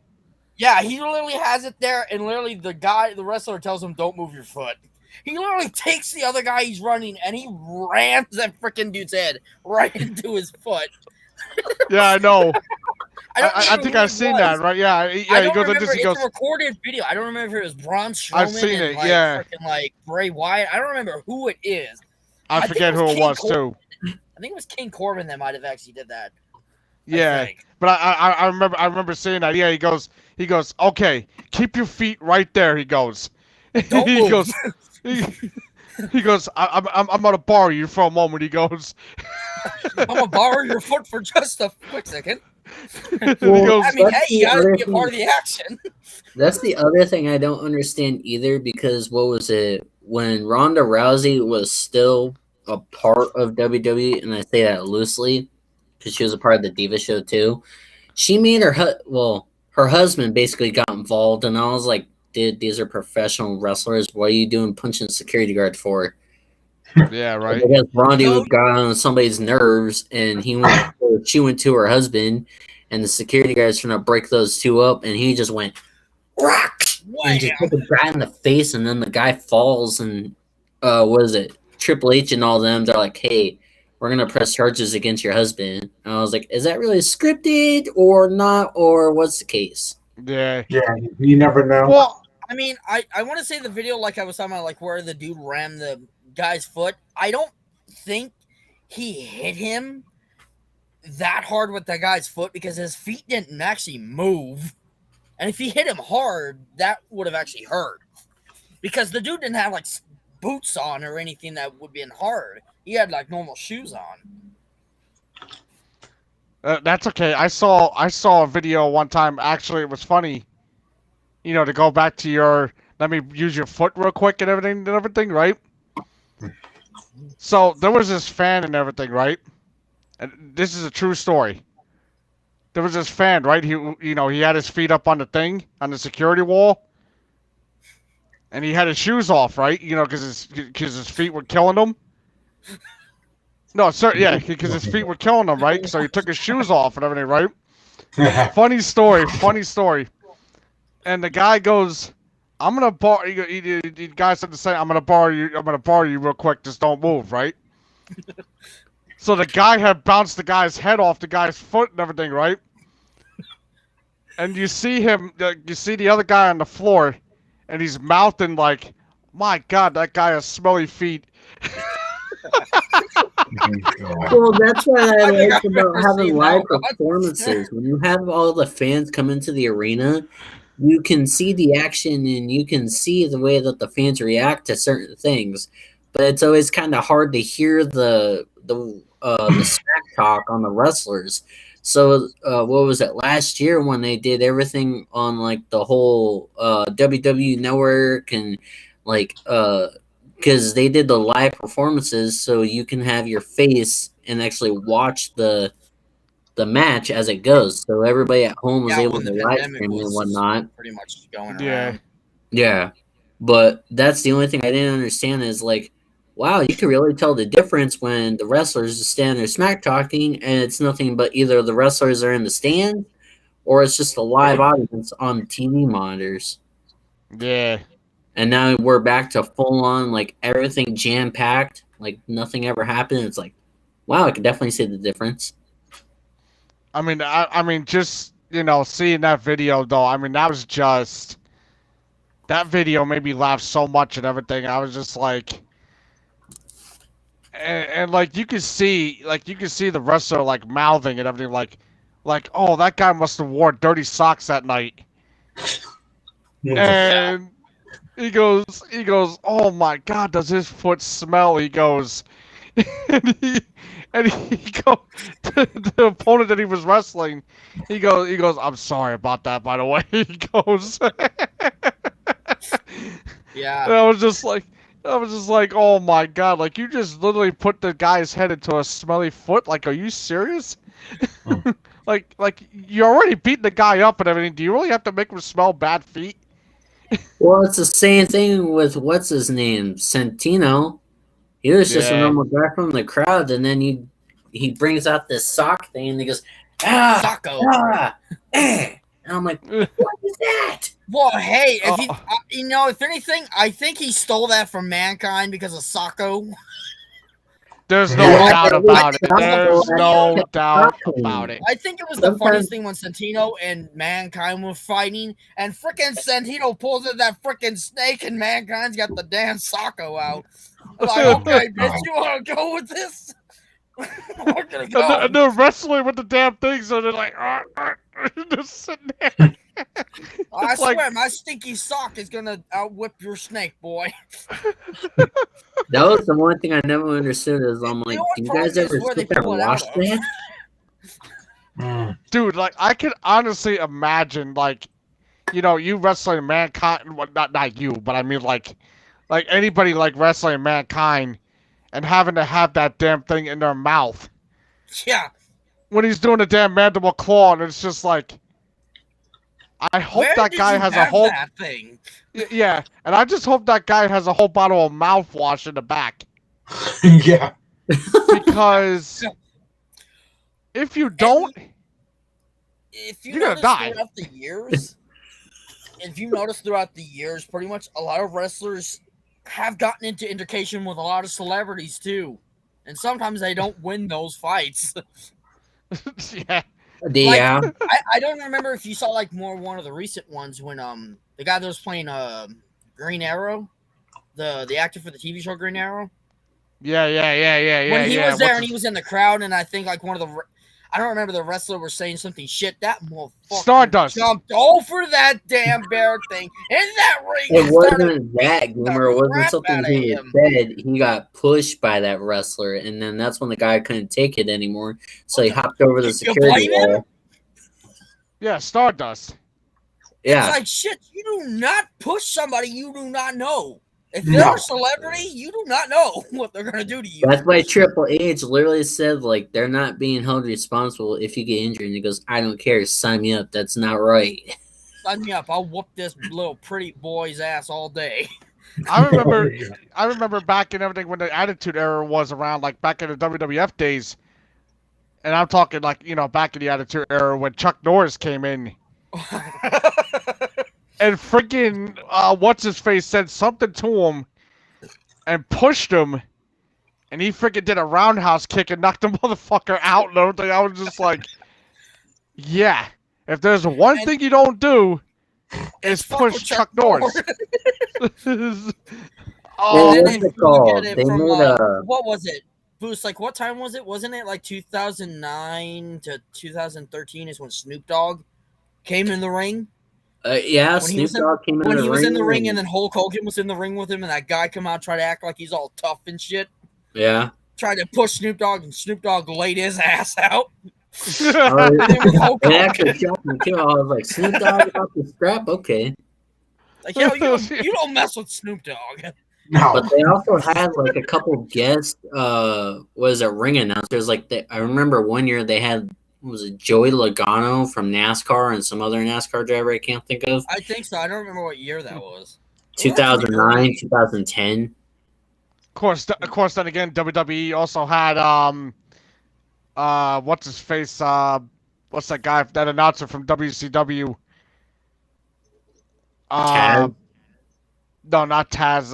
Yeah, he literally has it there, and literally the wrestler tells him, "Don't move your foot." He literally takes the other guy he's running and he rams that freaking dude's head right into his foot. Yeah, I know. I, don't I remember think who I've it seen was. that, right? Yeah, I he don't goes like remember. this. He It's goes, a recorded video. I don't remember if it was Braun Strowman I've seen and it, like yeah. freaking like Bray Wyatt. I don't remember who it is. I think forget it who was it King was Corbin. too. I think it was King Corbin that might have actually did that. I Yeah, think. but I remember seeing that. Yeah, he goes, okay, keep your feet right there. He goes, Don't he move. goes, he goes, I'm gonna borrow you for a moment. He goes, I'm gonna borrow your foot for just a quick second. he goes, I mean, That's hey, you the gotta other be a part of the action. That's the other thing I don't understand either, because what was it when Ronda Rousey was still a part of WWE, and I say that loosely because she was a part of the Diva show too. She made her her husband basically got involved, and I was like, "Dude, these are professional wrestlers. What are you doing punching security guard for?" yeah, right. I guess Ronda No. got on somebody's nerves, and she went to her husband, and the security guys trying to break those two up, and he just went rock Wham! and just took a guy in the face, and then the guy falls, and what is it? Triple H and all them, they're like, "Hey, we're gonna press charges against your husband." And I was like, "Is that really scripted or not, or what's the case?" Yeah. Yeah, you never know. Well, I mean, I want to say the video like I was talking about, like where the dude rammed the guy's foot. I don't think he hit him that hard with that guy's foot because his feet didn't actually move. And if he hit him hard, that would have actually hurt. Because the dude didn't have like boots on or anything that would have been hard. He had like normal shoes on. That's okay. I saw a video one time. Actually, it was funny. You know, to go back to your, let me use your foot real quick and everything, right? So there was this fan and everything, right? And this is a true story. There was this fan, right? He had his feet up on the thing, on the security wall, and he had his shoes off, right? You know, because his feet were killing him. No, sir, yeah, because his feet were killing him, right? So he took his shoes off and everything, right? Funny story. And the guy goes, "I'm gonna borrow." The guy said the same. I'm gonna borrow you real quick. Just don't move, right? So the guy had bounced the guy's head off the guy's foot and everything, right? And you see the other guy on the floor, and he's mouthing like, "My God, that guy has smelly feet." Well, that's what I I think like I about remember having seeing live that one. performances. When you have all the fans come into the arena, you can see the action and you can see the way that the fans react to certain things. But it's always kind of hard to hear the smack talk on the wrestlers. So what was it last year when they did everything on like the whole WWE network and like because they did the live performances, so you can have your face and actually watch the match as it goes. So everybody at home was able when to the live pandemic stream and was whatnot. pretty much going Yeah. around. Yeah, but that's the only thing I didn't understand is like, wow, you can really tell the difference when the wrestlers just stand there smack talking and it's nothing but either the wrestlers are in the stand or it's just a live audience on TV monitors. Yeah. And now we're back to full on like everything jam packed, like nothing ever happened. It's like, wow, I can definitely see the difference. I mean, just seeing that video though. I mean, that video made me laugh so much and everything. I was just like, and like you could see the wrestler like mouthing and everything, like oh, that guy must have wore dirty socks that night. And he goes, oh my God, does his foot smell? He goes, and he go to the opponent that he was wrestling. He goes, I'm sorry about that, by the way. He goes, Yeah. and I was just like, oh my God, like you just literally put the guy's head into a smelly foot. Like, are you serious? like you already beat the guy up and everything. Do you really have to make him smell bad feet? Well, it's the same thing with what's his name, Santino. He was just a Yeah. normal guy from the crowd, and then he brings out this sock thing, and he goes, Socko. and I'm like, what is that? Well, hey, if Oh. if anything, I think he stole that from Mankind because of Socko. There's no Yeah. doubt about it. There's Yeah. no doubt about it. I think it was the Sometimes- funniest thing when Santino and Mankind were fighting, and frickin' Santino pulls in that frickin' snake, and Mankind's got the damn Socko out. I'm like, okay, bitch, you want to go with this? We're gonna go. And they're wrestling with the damn thing, so they're like, just sitting there. I It's like- swear, my stinky sock is gonna outwhip your snake, boy. That was the one thing I never understood. Is I'm like, know what do you guys problem is ever where they sit there and pull it watch out of? that? Dude, like I can honestly imagine, like, you wrestling Mankind. Well, not you, but I mean, like anybody like wrestling Mankind and having to have that damn thing in their mouth Yeah. when he's doing the damn mandible claw, and it's just like, I hope Where that did guy you has a have whole that thing. yeah, and I just hope that guy has a whole bottle of mouthwash in the back. Yeah. Because if you don't, If you You're gonna notice die. throughout the years, pretty much a lot of wrestlers have gotten into indication with a lot of celebrities too, and sometimes they don't win those fights. yeah, Yeah. I don't remember if you saw like one of the recent ones when the guy that was playing Green Arrow, the actor for the TV show Green Arrow. yeah. When he yeah. was there What's and he his- was in the crowd, and I think like one of the I don't remember the wrestler was saying something shit. That motherfucker Stardust. jumped over that damn bear thing in that ring. It and started wasn't that, Gamer. It wasn't crap something outta he him. said. He got pushed by that wrestler, and then that's when the guy couldn't take it anymore. So he hopped over the You security blame him? wall. Yeah, Stardust. Yeah. It's like shit. You do not push somebody you do not know. If No. they're a celebrity, you do not know what they're gonna do to you. That's why Triple H literally said, like, they're not being held responsible if you get injured. And he goes, I don't care. Sign me up. That's not right. Sign me up. I'll whoop this little pretty boy's ass all day. I remember back in everything when the Attitude Era was around, like back in the WWF days. And I'm talking like, back in the Attitude Era when Chuck Norris came in. And freaking, what's-his-face said something to him and pushed him. And he freaking did a roundhouse kick and knocked the motherfucker out and everything. I was just like, yeah. If there's one thing you don't do, it's fuck with push Chuck Norris. Well, Oh, And what's then it if you called? look at it They from, made a. what was it? Boost, like what time was it? Wasn't it like 2009 to 2013 is when Snoop Dogg came in the ring? Yeah, When he Snoop was in- Dogg came in When the he ring. was in the ring and then Hulk Hogan was in the ring with him and that guy come out trying to act like he's all tough and shit. Yeah. Tried to push Snoop Dogg and Snoop Dogg laid his ass out. Oh, And then with Hulk it Hogan, actually shocked me too. I was like, Snoop Dogg about to scrap? Okay. like, yo, you don't mess with Snoop Dogg. No. But they also had like a couple guest was it ring announcers? Like I remember one year they had was it Joey Logano from NASCAR and some other NASCAR driver I can't think of. I think so. I don't remember what year that was. 2009, 2010. Of course, then again, WWE also had what's his face? What's that guy? That announcer from WCW? Taz? No, not Taz.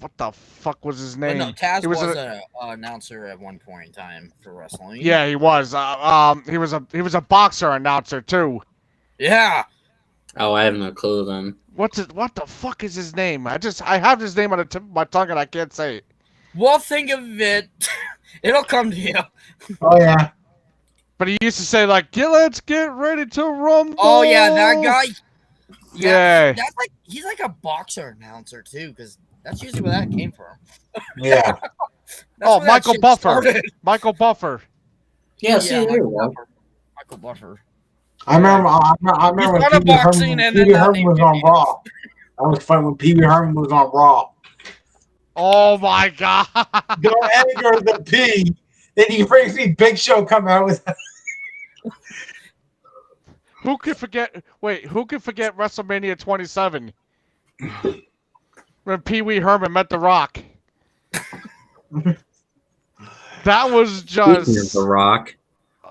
What the fuck was his But name? no, Taz He was was an announcer at one point in time for wrestling. Yeah, he was. He was a boxer announcer too. Yeah. Oh, I have no clue then. What the fuck is his name? I have his name on the tip of my tongue and I can't say it. Well, think of it. It'll come to you. Oh yeah. But he used to say like, let's get ready to rumble. Oh yeah, that guy. Yeah. That's like he's like a boxer announcer too, because that's usually where that came from. Yeah. That's Oh, where that Michael shit Buffer. started. Michael Buffer. Yeah, see, there you Michael go. Buffer. Michael Buffer. I remember when We started Pee Wee boxing Herman, and Pee then Wee now Herman they was do on it. Raw. That was fun when Pee Wee Herman was on Raw. Oh my god. Don't anger the P. Then he brings me Big Show come out with Who could forget? Wait, who could forget WrestleMania 27? When Pee Wee Herman met The Rock. That was Speaking of just. The Rock,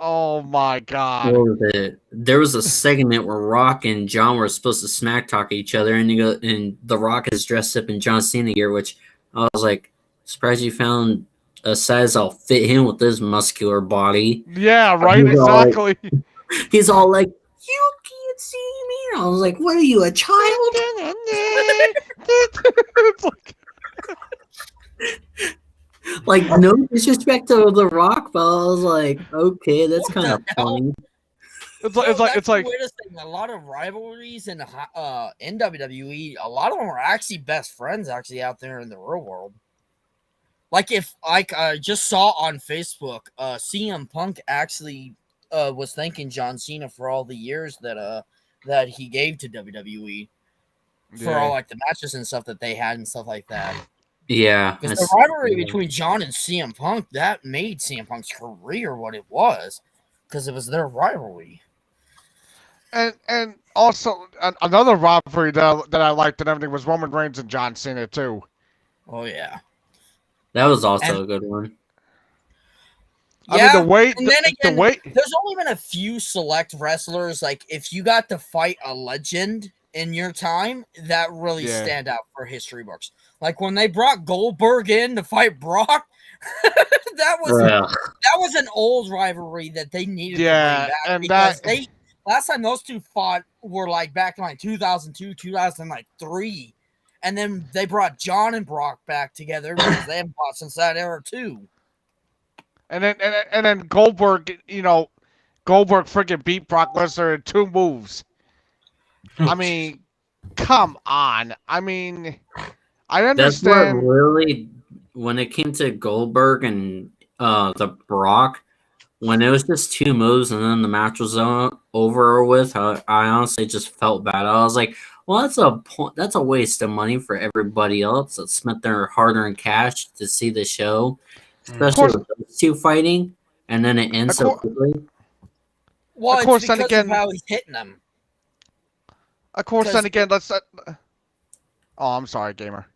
Oh my god. what was it? There was a segment where Rock and John were supposed to smack talk each other, and The Rock is dressed up in John Cena gear, which I was like, surprised you found a size that'll fit him with his muscular body. Yeah, right. He's all like- Exactly. He's all like, "You can't see me." And I was like, "What are you, a child?" It's like, Like, no disrespect to The Rock, but I was like, okay, that's What kind the of hell? funny. it's like, That's it's the like, weirdest thing. A lot of rivalries in WWE, a lot of them are actually best friends actually out there in the real world. Like if I just saw on Facebook, CM Punk actually was thanking John Cena for all the years that he gave to WWE for all like the matches and stuff that they had and stuff like that. Yeah. Because the rivalry between John and CM Punk, that made CM Punk's career what it was, because it was their rivalry. and also another rivalry that I liked and everything was Roman Reigns and John Cena too. Oh yeah. That was also And- a good one. I mean, the way and then again, the way there's only been a few select wrestlers. Like if you got to fight a legend in your time, that really Yeah. stand out for history books. Like when they brought Goldberg in to fight Brock, that was an old rivalry that they needed Yeah, to bring back and because that- last time those two fought were like back in like 2002, 2003. And then they brought John and Brock back together because they haven't fought since that era too. and then Goldberg, Goldberg freaking beat Brock Lesnar in 2 moves. I mean, come on. I mean, I That's what understand. really, when it came to Goldberg and the Brock, when it was just 2 moves and then the match was over with, I honestly just felt bad. I was like, well, that's a waste of money for everybody else that spent their hard-earned cash to see the show, especially with those 2 fighting, and then it ends so quickly. Well, Of course, it's then because again- of how he's hitting them. Of course, Because- then again, let's. Oh, I'm sorry, gamer.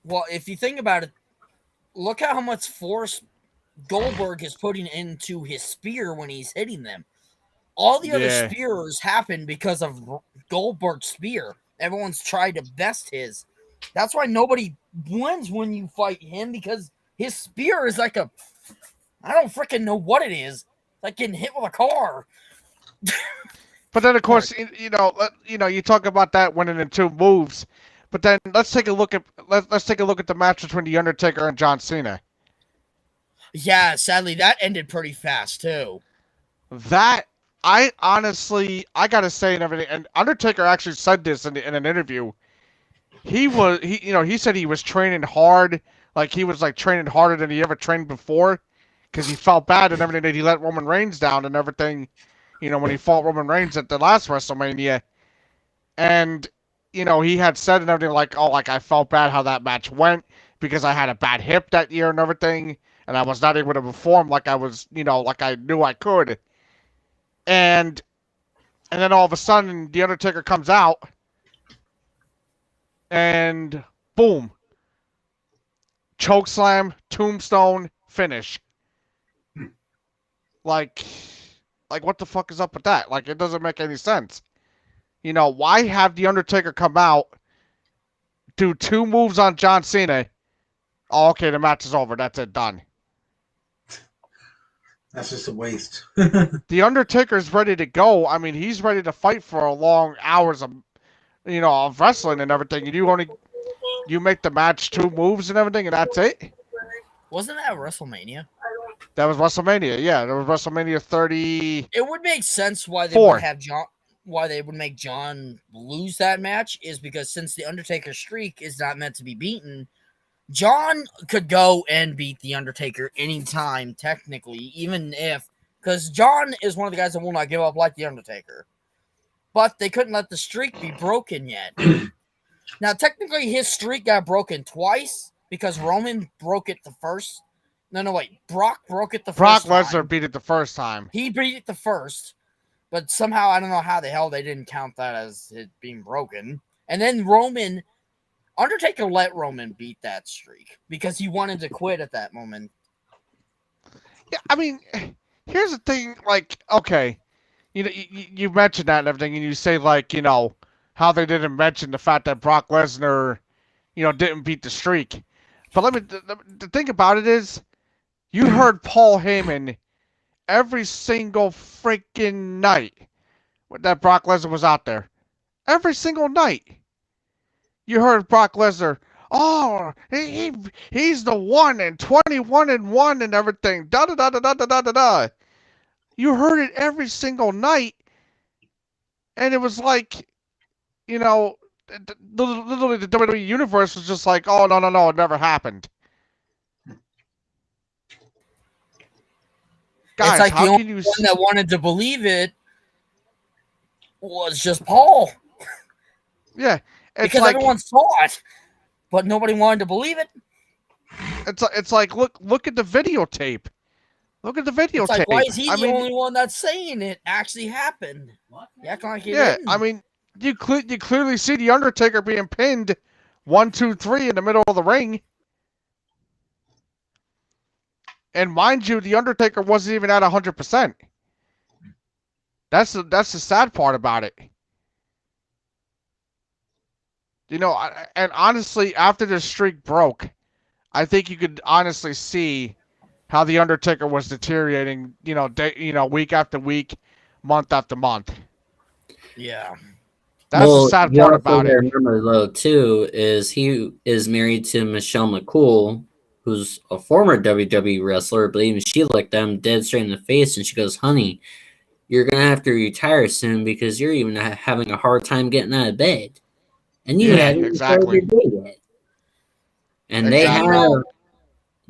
Well, if you think about it, look at how much force Goldberg is putting into his spear when he's hitting them. All the other Yeah. spears happen because of Goldberg's spear. Everyone's tried to best his. That's why nobody wins when you fight him, because his spear is like a, I don't freaking know what it is. It's like getting hit with a car. But then, of course, you know, you talk about that winning in 2 moves, but then let's take a look at let's take a look at the match between the Undertaker and John Cena. Yeah, sadly, that ended pretty fast too. That I honestly, I gotta say, and everything, and Undertaker actually said this in an interview. He said he was training hard, like he was like training harder than he ever trained before, because he felt bad and everything that he let Roman Reigns down and everything. You know, when he fought Roman Reigns at the last WrestleMania, and you know, he had said and everything like, oh, like I felt bad how that match went because I had a bad hip that year and everything, and I was not able to perform like I was, you know, like I knew I could. And then all of a sudden, the Undertaker comes out, and boom, chokeslam, tombstone, finish. Like what the fuck is up with that? Like, it doesn't make any sense. You know, why have the Undertaker come out, do 2 moves on John Cena? Oh, okay, the match is over. That's it, done. That's just a waste. The Undertaker's ready to go. I mean, he's ready to fight for a long hours of, you know, of wrestling and everything. And you make the match 2 moves and everything, and that's it. Wasn't that WrestleMania? That was WrestleMania. Yeah, that was WrestleMania 30. It would make sense why they 4. would have John. Why they would make John lose that match is because since the Undertaker streak is not meant to be beaten, John could go and beat the Undertaker anytime, technically, even if, because John is one of the guys that will not give up like the Undertaker. But they couldn't let the streak be broken yet. Now, technically, his streak got broken twice because Roman broke it the first. No, wait. Brock broke it the Brock first time. Lesnar beat it the first time. He beat it the first, but somehow I don't know how the hell they didn't count that as it being broken. And then Undertaker let Roman beat that streak because he wanted to quit at that moment. Yeah, I mean, here's the thing. Like, okay, you know, you mentioned that and everything, and you say like, you know, how they didn't mention the fact that Brock Lesnar, you know, didn't beat the streak. But the thing about it is, you heard Paul Heyman every single freaking night that Brock Lesnar was out there. Every single night. You heard Brock Lesnar, oh, he's the 1 and 21-1 and everything. Da da da da da da da da. You heard it every single night, and it was like, you know, literally the WWE universe was just like, oh no, it never happened. Guys, it's like how the can you? only one that wanted to believe it was just Paul. Yeah, it's because like everyone saw it, but nobody wanted to believe it. it's like look at the videotape. Look at the videotape. It's like, why is he I the mean, only one that's saying it actually happened? You acting like it yeah, didn't. I mean, you clearly see the Undertaker being pinned 1, 2, 3 in the middle of the ring. And mind you, the Undertaker wasn't even at 100%. That's the sad part about it. You know, and honestly, after the streak broke, I think you could honestly see how the Undertaker was deteriorating. You know, week after week, month after month. Yeah. That's the sad part about it. Remember though, too, is he is married to Michelle McCool, who's a former WWE wrestler, but even she looked them dead straight in the face, and she goes, "Honey, you're gonna have to retire soon because you're even having a hard time getting out of bed, and you Yeah, haven't even exactly. started your day yet. And Exactly. they I have know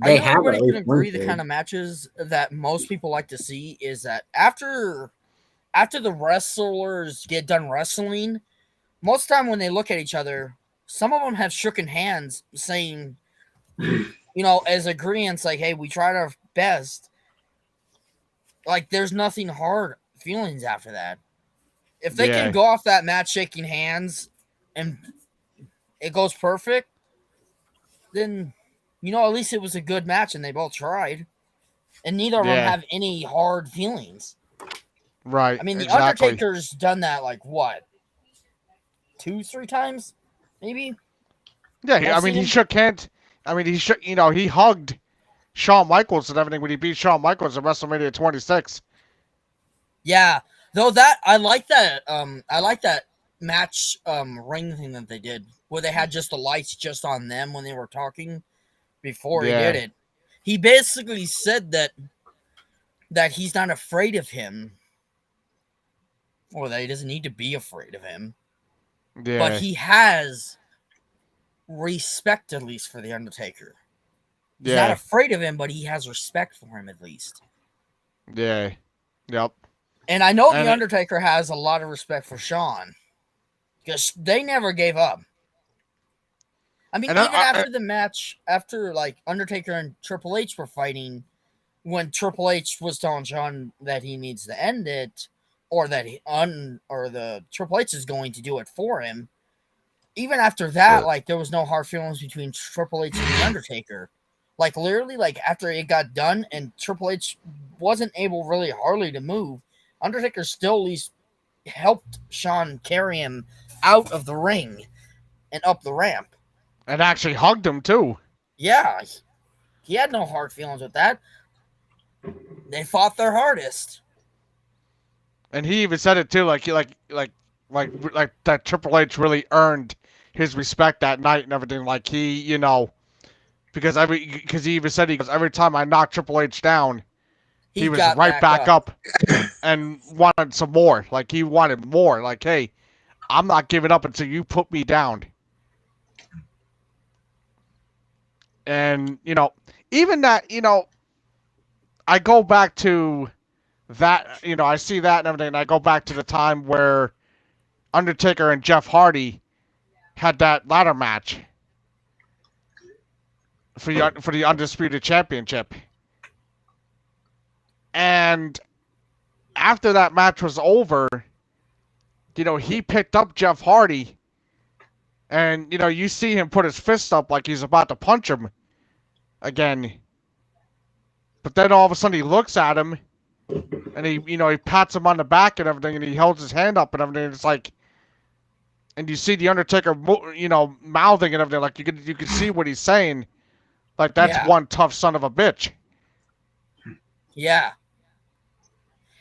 everybody at can least one agree the thing. kind of matches that most people like to see is that after the wrestlers get done wrestling, most of the time when they look at each other, some of them have shooken hands saying, as agreeance, like, hey, we tried our best. Like, there's nothing hard feelings after that. If they Yeah. can go off that match shaking hands and it goes perfect, then, at least it was a good match and they both tried. And neither of them Yeah. have any hard feelings. Right. I mean, The exactly. Undertaker's done that, like, what? 2-3 times? Maybe? Yeah, I've I mean, he seen- shook hands. I mean, he hugged Shawn Michaels and everything when he beat Shawn Michaels at WrestleMania 26. Yeah. Though that, I like that match ring thing that they did, where they had just the lights just on them when they were talking before he Yeah. did it. He basically said that he's not afraid of him, or that he doesn't need to be afraid of him, Yeah. but he has respect, at least, for the Undertaker. He's not yeah. afraid of him, but he has respect for him, at least. Yeah. Yep. And I know And the Undertaker has a lot of respect for Shawn, because they never gave up. I mean, And even after the match, after like Undertaker and Triple H were fighting, when Triple H was telling Shawn that he needs to end it, or that the Triple H is going to do it for him. Even after that, like, there was no hard feelings between Triple H and the Undertaker. Like, literally, like, after it got done and Triple H wasn't able really hardly to move, Undertaker still at least helped Shawn carry him out of the ring and up the ramp. And actually hugged him too. Yeah, he had no hard feelings with that. They fought their hardest. And he even said it too, like that Triple H really earned his respect that night and everything. Like he, because he even said, he goes, every time I knocked Triple H down, he was got right back up and wanted some more. Like he wanted more. Like, hey, I'm not giving up until you put me down. And even that, I go back to that, I see that and everything, and I go back to the time where Undertaker and Jeff Hardy had that ladder match for the Undisputed Championship. And after that match was over, he picked up Jeff Hardy, and, you see him put his fist up like he's about to punch him again. But then all of a sudden he looks at him, and he pats him on the back and everything, and he holds his hand up and everything. And it's like, and you see the Undertaker, mouthing and everything. Like you could see what he's saying. Like, that's one tough son of a bitch. Yeah.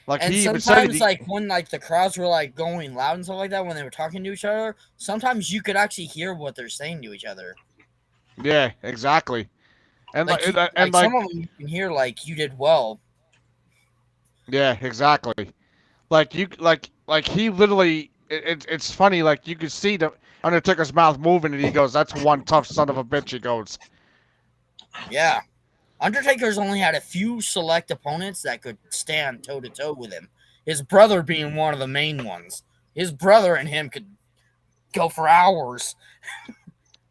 Like, And he even sometimes, said, like, when, like, the crowds were, like, going loud and stuff like that, when they were talking to each other, sometimes you could actually hear what they're saying to each other. Yeah, exactly. And Like, some of them you can hear, like, you did well. Yeah, exactly. Like he literally. It's funny. Like, you could see the Undertaker's mouth moving, and he goes, "That's one tough son of a bitch." He goes. Yeah. Undertaker's only had a few select opponents that could stand toe-to-toe with him. His brother being one of the main ones. His brother and him could go for hours.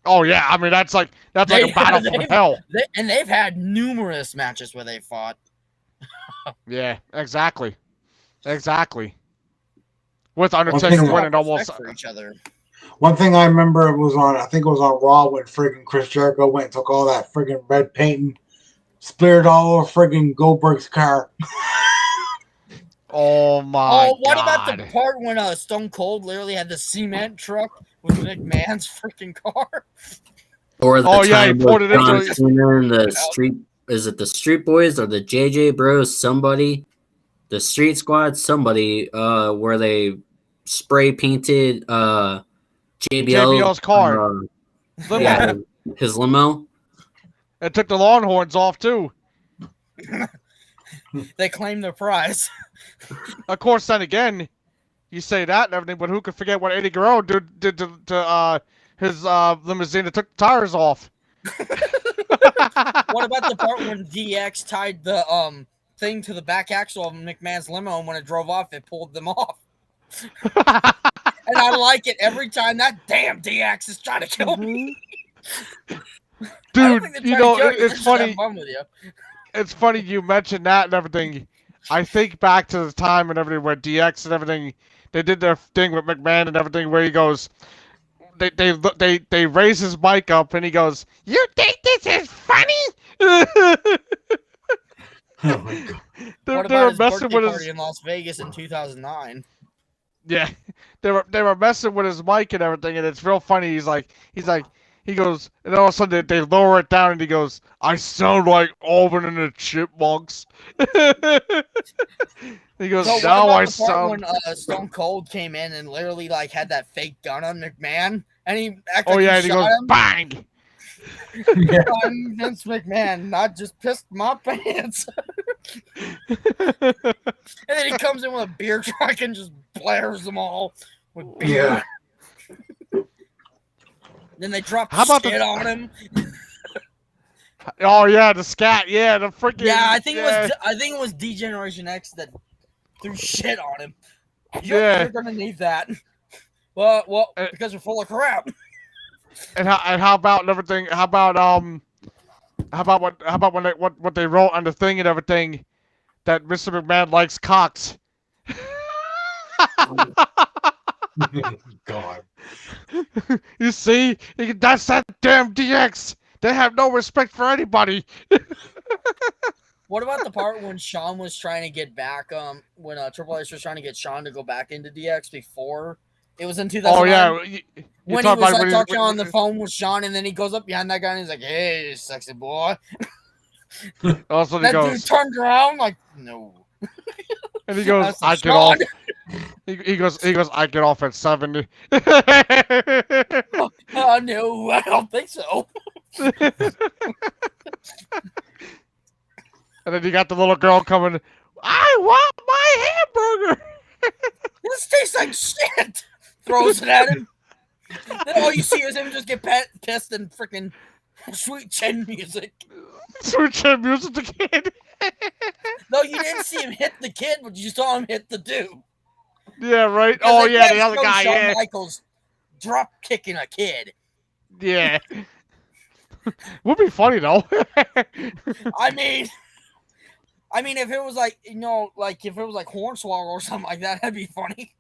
Oh, yeah. I mean, that's like a battle from hell. And they've had numerous matches where they fought. Yeah, exactly. Exactly. With Undertaker winning almost. For each other. One thing I remember I think it was on Raw when friggin' Chris Jericho went and took all that friggin' red paint and smeared all over friggin' Goldberg's car. Oh my what God. about the part when Stone Cold literally had the cement truck with McMahon's freaking car? Or the time he poured it John into Cena and the Street, is it the Street Boys or the JJ Bros? Somebody, the Street Squad, somebody, where they spray painted JBL's car. Yeah, his limo. It took the Longhorns off too. They claim their prize. Of course, then again, you say that and everything, but who could forget what Eddie Guerrero did to his limousine that took the tires off? What about the part when DX tied the thing to the back axle of McMahon's limo, and when it drove off, it pulled them off? And I like it every time. That damn DX is trying to kill me. Dude, you know, it's funny. With you. It's funny you mentioned that and everything. I think back to the time and everything where DX and everything, they did their thing with McMahon and everything where he goes, they raise his mic up and he goes, "You think this is funny?" Oh my god. What about his birthday party in Las Vegas in 2009? Yeah, they were messing with his mic and everything, and it's real funny. He goes, and all of a sudden they lower it down, and he goes, "I sound like Alvin and the Chipmunks." He goes, So "Now I what about the part sound." when Stone Cold came in and literally like had that fake gun on McMahon, and he acted Oh like yeah, he and he shot goes, him. "Bang!" Yeah. I'm Vince McMahon, not just pissed my pants. And then he comes in with a beer truck and just blares them all with beer. Yeah. Then they drop How about shit on him. Oh yeah, the scat. Yeah, the freaking. Yeah, I think it was D-Generation X that threw shit on him. Yeah. You're gonna need that. Well, because you're full of crap. And how about everything? How about what they wrote on the thing and everything that Mr. McMahon likes cocks. God. You see, that's that damn DX. They have no respect for anybody. What about the part when Shawn was trying to get back? When Triple H was trying to get Shawn to go back into DX before it was in 2009. Oh yeah. When he was talking on the phone with Shawn, and then he goes up behind that guy and he's like, "Hey, sexy boy." Also, That dude turned around like, "No." And he goes, That's "I get Shawn. off." He goes, "I get off at 70." Oh no, I don't think so. And then you got the little girl coming. "I want my hamburger." This tastes like shit. Throws it at him. Then all you see is him just get pissed and freaking sweet chin music. Sweet chin music to kid. No, you didn't see him hit the kid, but you saw him hit the dude. Yeah, right. Because Oh they yeah, the can't other show guy. Shawn Yeah. Michaels drop kicking a kid. Yeah. Would be funny though. I mean, if it was like, like if it was like Hornswoggle or something like that, that'd be funny.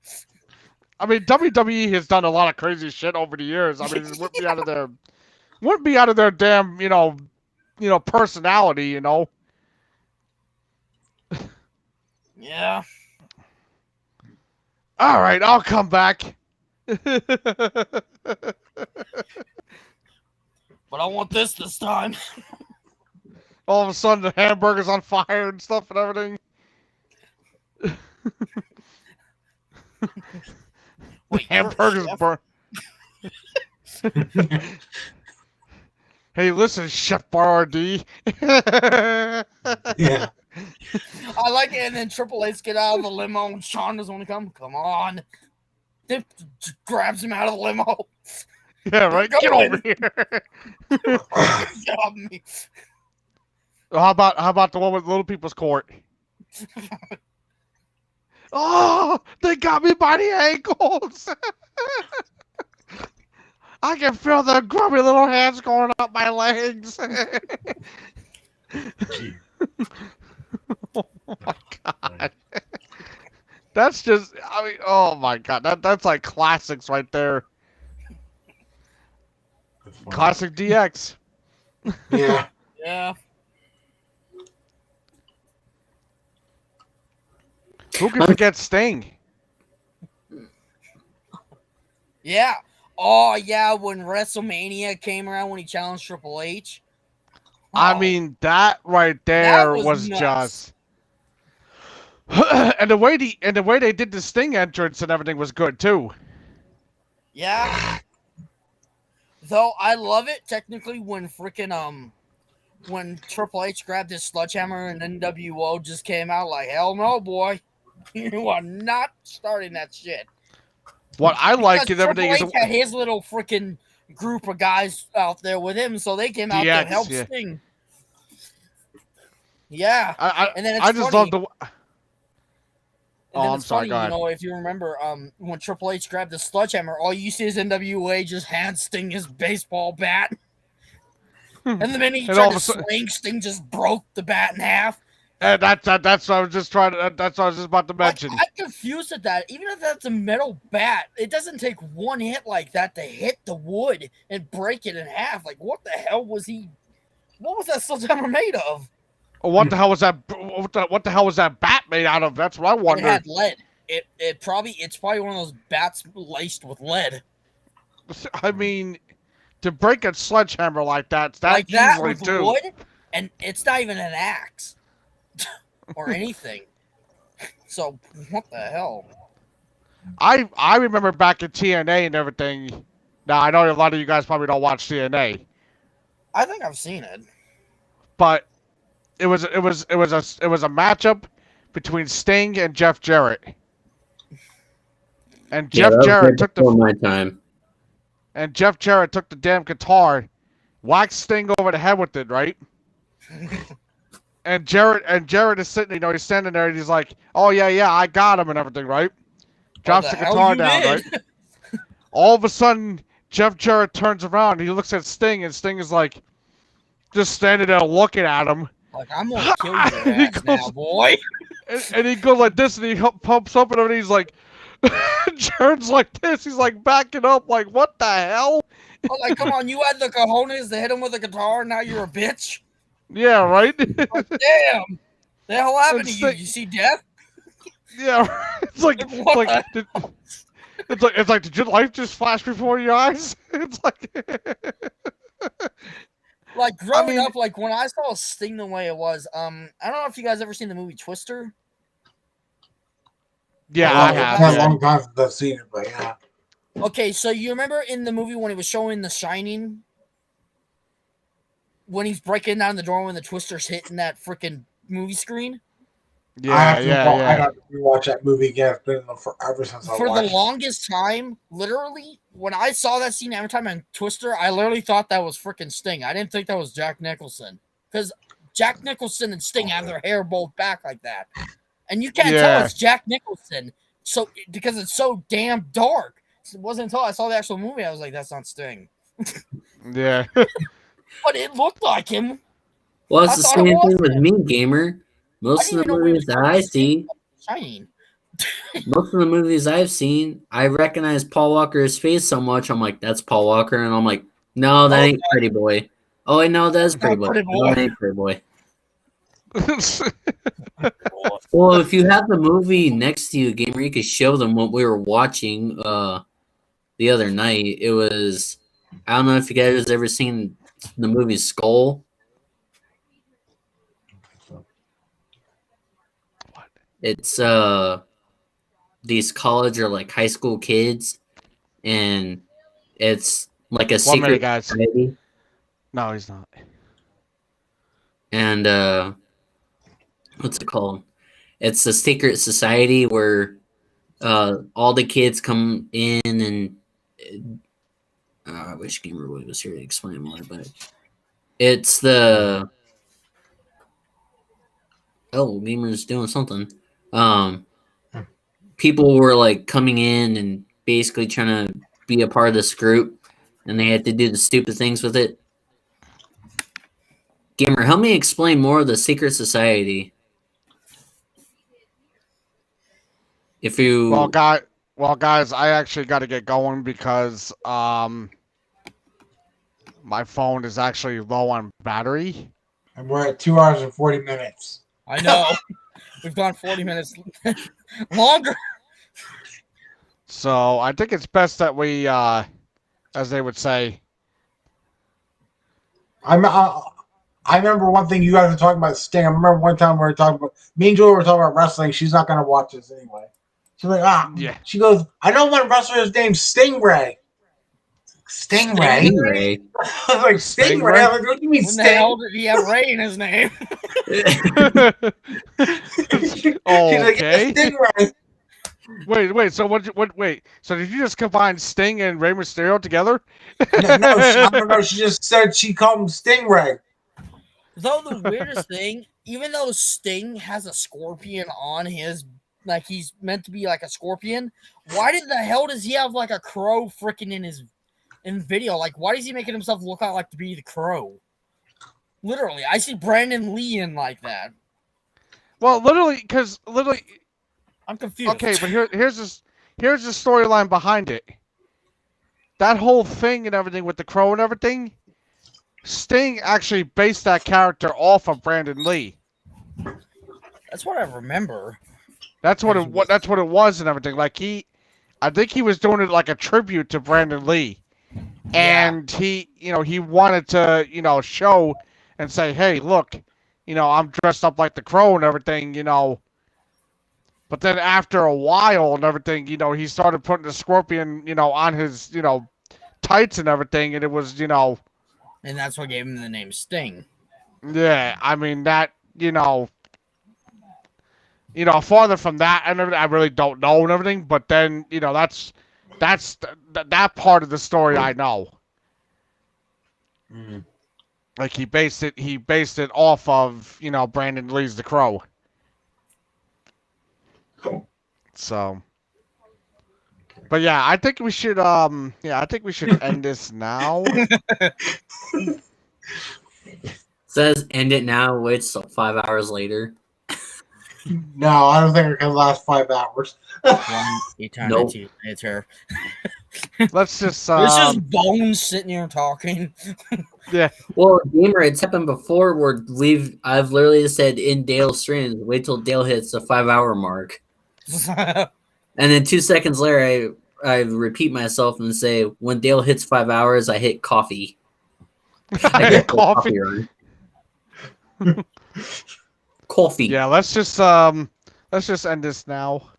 I mean, WWE has done a lot of crazy shit over the years. I mean, it wouldn't be out of their damn, personality, Yeah. All right, I'll come back. But I want this time. All of a sudden, the hamburger's on fire and stuff and everything. Wait, Hamburger's burnt. Hey, listen, Chef Boyardee. Yeah. I like it, and then Triple H get out of the limo, and Shawn doesn't want to come. Come on. Then grabs him out of the limo. Yeah, right. Go Get in. over here. Get off me. How about the one with Little People's Court? Oh, they got me by the ankles. I can feel the grubby little hands going up my legs. Oh my god. That's just, I mean, oh my god. That's like classics right there. That's funny. Classic DX. Yeah. Yeah. Who can forget Sting? Yeah. Oh, yeah, when WrestleMania came around when he challenged Triple H. I Oh, mean, that right there That was nuts. just. and the way they did the Sting entrance and everything was good too. yeah. Though I love it technically when freaking when Triple H grabbed his sledgehammer and NWO just came out like, hell no, boy. You are not starting that shit. What I like Because and everything Triple is H had his little freaking group of guys out there with him, so they came out DX, to help yeah. Sting. Yeah. And then it's I just funny. love the. And then I'm it's sorry, funny, go ahead. you know, if you remember, when Triple H grabbed the sledgehammer, all you see is NWA just hand Sting his baseball bat. And the minute he And all tried of to a sudden- swing, Sting just broke the bat in half. And that's what I was just trying to. That's what I was just about to mention. I'm confused at that. Even if that's a metal bat, it doesn't take one hit like that to hit the wood and break it in half. Like, what the hell was he? What was that sledgehammer made of? What the hell was that? What the hell was that bat made out of? That's what I It wonder. had lead. It's probably one of those bats laced with lead. I mean, to break a sledgehammer like that Like that easily with too. wood, and it's not even an axe or anything. So what the hell? I remember back in TNA and everything. Now I know a lot of you guys probably don't watch TNA, I think I've seen it. but it was a matchup between Sting and Jeff Jarrett. And Yeah, Jeff that was Jarrett right took before my time. the damn guitar, whacked Sting over the head with it, right? And Jarrett is sitting, he's standing there, and he's like, "Oh yeah, I got him," and everything, right? Drops the hell guitar you down, did? right? All of a sudden, Jeff Jarrett turns around, and he looks at Sting, and Sting is like, just standing there looking at him, Like, I'm gonna kill your He ass now, goes- boy. and he goes like this, and he pumps up, and he's like, Jarrett's like this, he's like backing up, like, what the hell? I'm like, come on, you had the cojones to hit him with a guitar, and now you're a bitch. Yeah, right? Like, damn. The hell happened to you? Sting- You see death? Yeah, it's like, What it's like, did your life just flash before your eyes? It's like, Like growing mean- up, like when I saw Sting the way it was, I don't know if you guys ever seen the movie Twister. yeah, Oh, I yeah. have. It's been a Yeah. long time since I've seen it, but yeah. Okay, so you remember in the movie when he was showing The Shining, when he's breaking down the door when the Twister's hitting that freaking movie screen? I Yeah, have to yeah, I yeah. got to rewatch that movie again. It's been forever since I For the watched it. longest time, literally, when I saw that scene every time on Twister, I literally thought that was freaking Sting. I didn't think that was Jack Nicholson. Because Jack Nicholson and Sting have their hair both back like that. And you can't tell Yeah. it's Jack Nicholson so because it's so damn dark. It wasn't until I saw the actual movie I was like, that's not Sting. Yeah. But it looked like him. Well, it's I the thought it same was thing with him. me, gamer. Most I of didn't the even know he movies was that I see, Shining. most of the movies I've seen, I recognize Paul Walker's face so much. I'm like, that's Paul Walker, and I'm like, no, that Oh, ain't Pretty Boy. Oh, wait, no, that's Pretty not Boy. Pretty No, Boy. that ain't Pretty Boy. Well, if you have the movie next to you, gamer, you could show them what we were watching the other night. It was, I don't know if you guys ever seen the movie Skull. It's these college or like high school kids, and it's like a 1 secret minute, guys. society. No, he's not. And what's it called? It's a secret society where all the kids come in, and I wish Gamer Boy was here to explain more, but it's the Gamer's doing something. People were like coming in and basically trying to be a part of this group, and they had to do the stupid things with it. Gamer, help me explain more of the secret society. If you Well, guys, I actually got to get going because my phone is actually low on battery. And we're at 2 hours and 40 minutes. I know. We've gone 40 minutes longer. So I think it's best that we, as they would say, I remember one thing you guys were talking about Sting. I remember one time we were talking about me and Julie were talking about wrestling. She's not going to watch this anyway. She's like, Yeah. She goes, I know one wrestler is named Stingray. Stingray. Stingray. I was like, Stingray? Stingray? I was like, what do you mean When the hell Sting? did he have Ray in his name? She's like, Okay. it's Stingray. Wait. So wait. So did you just combine Sting and Rey Mysterio together? I don't know. She just said she called him Stingray. Though the weirdest thing, even though Sting has a scorpion on his, like he's meant to be like a scorpion, why did the hell does he have like a crow freaking in video? Like, why is he making himself look like to be the crow? Literally, I see Brandon Lee in like that. Well, because I'm confused. okay, but here's the storyline behind it. That whole thing and everything with the crow and everything, Sting actually based that character off of Brandon Lee. That's what I remember. That's what it was and everything. Like I think he was doing it like a tribute to Brandon Lee, and he wanted to show and say, hey, look, I'm dressed up like the crow and everything, But then after a while and everything, he started putting the scorpion, on his, tights and everything, and it was, And that's what gave him the name Sting. yeah, I mean that, farther from that and everything, I really don't know and everything, but then, that's that part of the story I know. Mm. Like he based it off of, Brandon Lee's The Crow. So, but yeah, I think we should end this now. Says end it now. Waits till 5 hours later. No, I don't think it can last 5 hours. One eternity later. Let's just There's just Bones sitting here talking. yeah. Well, gamer, it's happened before where I've literally said in Dale streams, wait till Dale hits the 5 hour mark. And then 2 seconds later, I repeat myself and say, when Dale hits 5 hours, I hit coffee. I hit coffee. Coffee. Yeah, let's just end this now.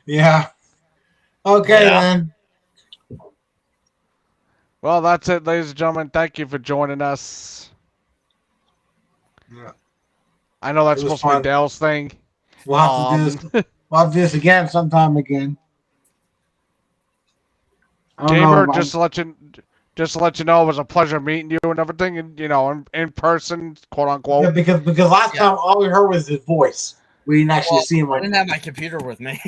Yeah. Okay, then. Well, that's it, ladies and gentlemen. Thank you for joining us. Yeah. I know that's It was supposed to be fun. Dale's thing. We'll have to do this. We'll have to do this again sometime again. I don't know, Gamer, just to let you know, it was a pleasure meeting you and everything, and in person, quote unquote. yeah, because last time all we heard was his voice. We didn't actually see him. I Like, didn't have my computer with me.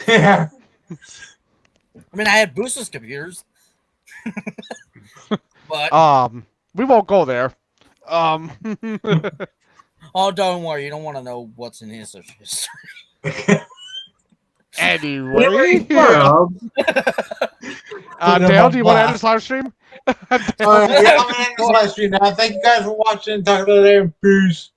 yeah. I mean, I had Boost's computers. But we won't go there. oh, don't worry, you don't want to know what's in his history. Anyway, Well, Dale, do you want to end this live stream? Yeah, I'm gonna end this live stream now. Thank you guys for watching. Talk to you later. Peace.